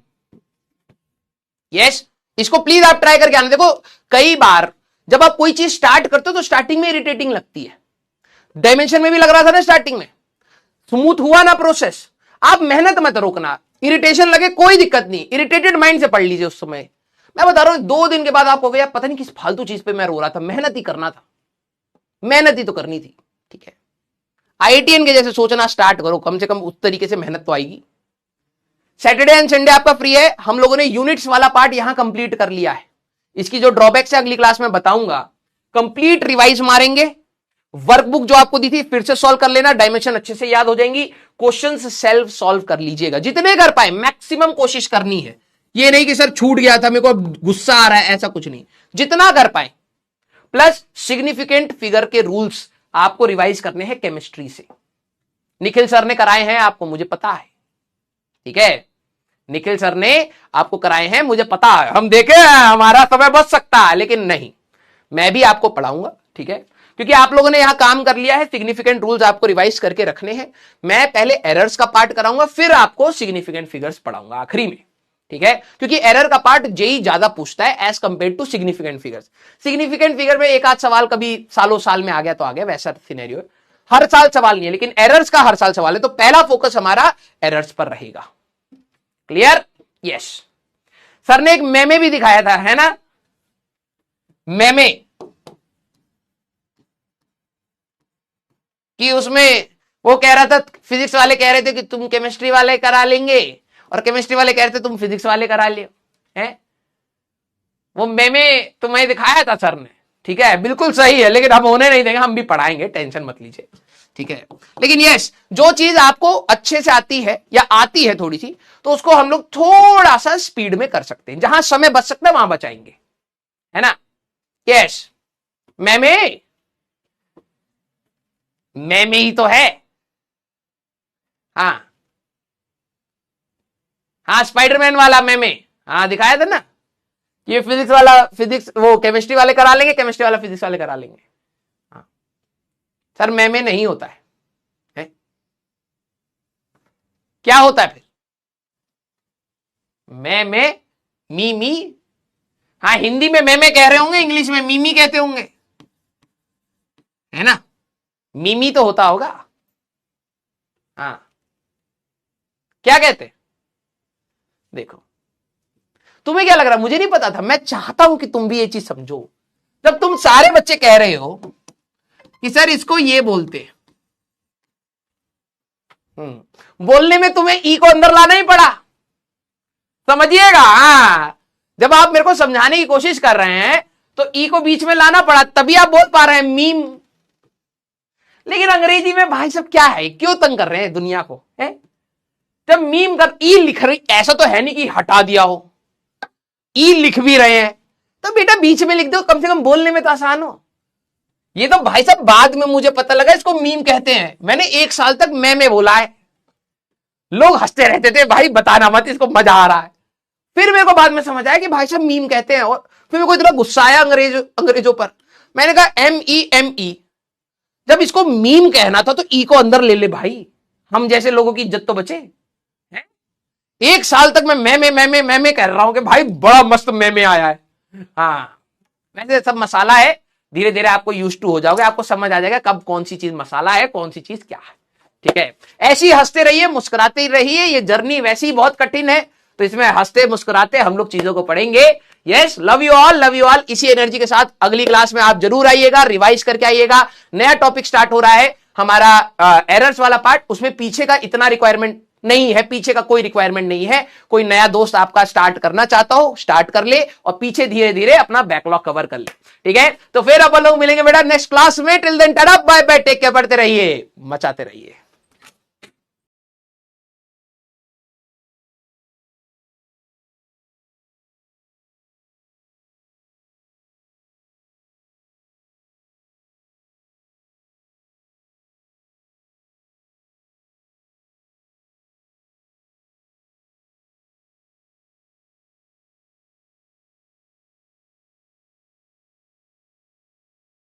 यस, इसको प्लीज आप ट्राई करके आना। देखो, कई बार जब आप कोई चीज स्टार्ट करते हो तो स्टार्टिंग में इरिटेटिंग लगती है। डायमेंशन में भी लग रहा था ना स्टार्टिंग में, स्मूथ हुआ ना प्रोसेस। आप मेहनत मत रोकना, इरिटेशन लगे कोई दिक्कत नहीं, इरिटेटेड माइंड से पढ़ लीजिए उस समय। मैं बता रहा हूं 2 दिन के बाद आप हो गया पता नहीं किस फालतू चीज पे मैं रो रहा था। मेहनत ही करना था, मेहनत ही तो करनी थी, ठीक है। IITN के जैसे सोचना स्टार्ट करो, कम से कम उस तरीके से मेहनत तो आएगी। सैटरडे एंड संडे आपका फ्री है। हम लोगों ने यूनिट्स वाला पार्ट यहां कंप्लीट कर लिया है। इसकी जो ड्रॉबैक्स है अगली क्लास में बताऊंगा। कंप्लीट रिवाइज मारेंगे, वर्कबुक जो आपको दी थी फिर से सॉल्व कर लेना, डायमेंशन अच्छे से याद हो जाएंगी। क्वेश्चंस सेल्फ सॉल्व कर लीजिएगा, जितने कर पाए मैक्सिमम कोशिश करनी है। ये नहीं कि सर छूट गया था, मेरे को गुस्सा आ रहा है, ऐसा कुछ नहीं, जितना कर पाए। प्लस सिग्निफिकेंट फिगर के रूल्स आपको रिवाइज करने हैं केमिस्ट्री से। निखिल सर ने कराए हैं आपको, मुझे पता है, ठीक है। निखिल सर ने आपको कराए हैं, मुझे पता है। हम देखे हमारा समय बच सकता है, लेकिन नहीं, मैं भी आपको पढ़ाऊंगा, ठीक है, क्योंकि आप लोगों ने यहां काम कर लिया है। सिग्निफिकेंट रूल्स आपको रिवाइज करके रखने हैं। मैं पहले एरर्स का पार्ट कराऊंगा, फिर आपको सिग्निफिकेंट फिगर्स पढ़ाऊंगा आखिरी में, ठीक है, क्योंकि एरर का पार्ट जेई ज्यादा पूछता है as compared to significant figures. Significant figure में एक आध सवाल कभी सालों साल में आ गया तो आ गया, वैसा सिनेरियो है। हर साल सवाल नहीं है, लेकिन एरर्स का हर साल सवाल है, तो पहला फोकस हमारा एरर्स पर रहेगा। क्लियर? यस। सर ने एक मेमे भी दिखाया था, है ना, मेमे, कि उसमें वो कह रहा था, फिजिक्स वाले कह रहे थे कि तुम केमिस्ट्री वाले करा लेंगे, और केमिस्ट्री वाले कह रहे थे तुम फिजिक्स वाले करा लियो, हैं? वो मेमे तुम्हें दिखाया था सर ने, ठीक है, बिल्कुल सही है, लेकिन हम होने नहीं देंगे, हम भी पढ़ाएंगे, टेंशन मत लीजिए, ठीक है। लेकिन यस, जो चीज आपको अच्छे से आती है या आती है थोड़ी सी, तो उसको हम लोग थोड़ा सा स्पीड में कर सकते हैं। जहां समय बच सकता है वहां बचाएंगे, है ना। यस, मेमे ही तो है। हाँ हाँ, स्पाइडरमैन वाला मेमे, हाँ दिखाया था ना। ये फिजिक्स वाला, फिजिक्स वो केमिस्ट्री वाले करा लेंगे, केमिस्ट्री वाला फिजिक्स वाले करा लेंगे। हाँ सर, मेमे नहीं होता है? क्या होता है फिर? मेमे, मीमी। हाँ, हिंदी में मेमे कह रहे होंगे, इंग्लिश में मीमी कहते होंगे, है ना। मीमी तो होता होगा। हाँ, क्या कहते? देखो, तुम्हें क्या लग रहा है, मुझे नहीं पता था। मैं चाहता हूं कि तुम भी ये चीज समझो। जब तुम सारे बच्चे कह रहे हो कि सर इसको ये बोलते, बोलने में तुम्हें ई को अंदर लाना ही पड़ा, समझिएगा। हाँ, जब आप मेरे को समझाने की कोशिश कर रहे हैं तो ई को बीच में लाना पड़ा, तभी आप बोल पा रहे हैं मीम। लेकिन अंग्रेजी में भाई सब क्या है, क्यों तंग कर रहे हैं दुनिया को है? जब मीम कर ई लिख रही, ऐसा तो है नहीं कि हटा दिया हो, ई लिख भी रहे हैं तो बेटा बीच में लिख दो, कम से कम बोलने में तो आसान हो। ये तो भाई साहब बाद में मुझे पता लगा इसको मीम कहते हैं। मैंने 1 साल तक मैं बोला है, लोग हंसते रहते थे भाई बताना मत, इसको मजा आ रहा है। फिर मेरे को बाद में समझ आया कि भाई साहब मीम कहते हैं, और फिर मेरे को इतना गुस्सा आया अंग्रेजों पर। मैंने कहा MEME, जब इसको मीम कहना था तो ई को अंदर ले ले भाई, हम जैसे लोगों की इज्जत तो बचे है? 1 साल तक मैं कह रहा हूं कि भाई बड़ा मस्त मैं आया है। हाँ, वैसे सब मसाला है, धीरे धीरे आपको यूज टू हो जाओगे, आपको समझ आ जाएगा कब कौन सी चीज मसाला है, कौन सी चीज क्या है। ठीक है, ऐसे ही हंसते रहिए, मुस्कुराते ही रहिए। ये जर्नी वैसे ही बहुत कठिन है, तो इसमें हंसते मुस्कुराते हम लोग चीजों को पढ़ेंगे। Yes, love you all, love you all. इसी एनर्जी के साथ अगली क्लास में आप जरूर आइएगा, रिवाइज करके आइएगा। नया टॉपिक स्टार्ट हो रहा है हमारा एरर्स वाला पार्ट, उसमें पीछे का इतना रिक्वायरमेंट नहीं है, पीछे का कोई रिक्वायरमेंट नहीं है। कोई नया दोस्त आपका स्टार्ट करना चाहता हो, स्टार्ट कर ले और पीछे धीरे धीरे अपना बैकलॉग कवर कर ले। ठीक है, तो फिर अपन लोग मिलेंगे बेटा नेक्स्ट क्लास में। Till then tata bye bye, take care, पढ़ते रहिए, मचाते रहिए।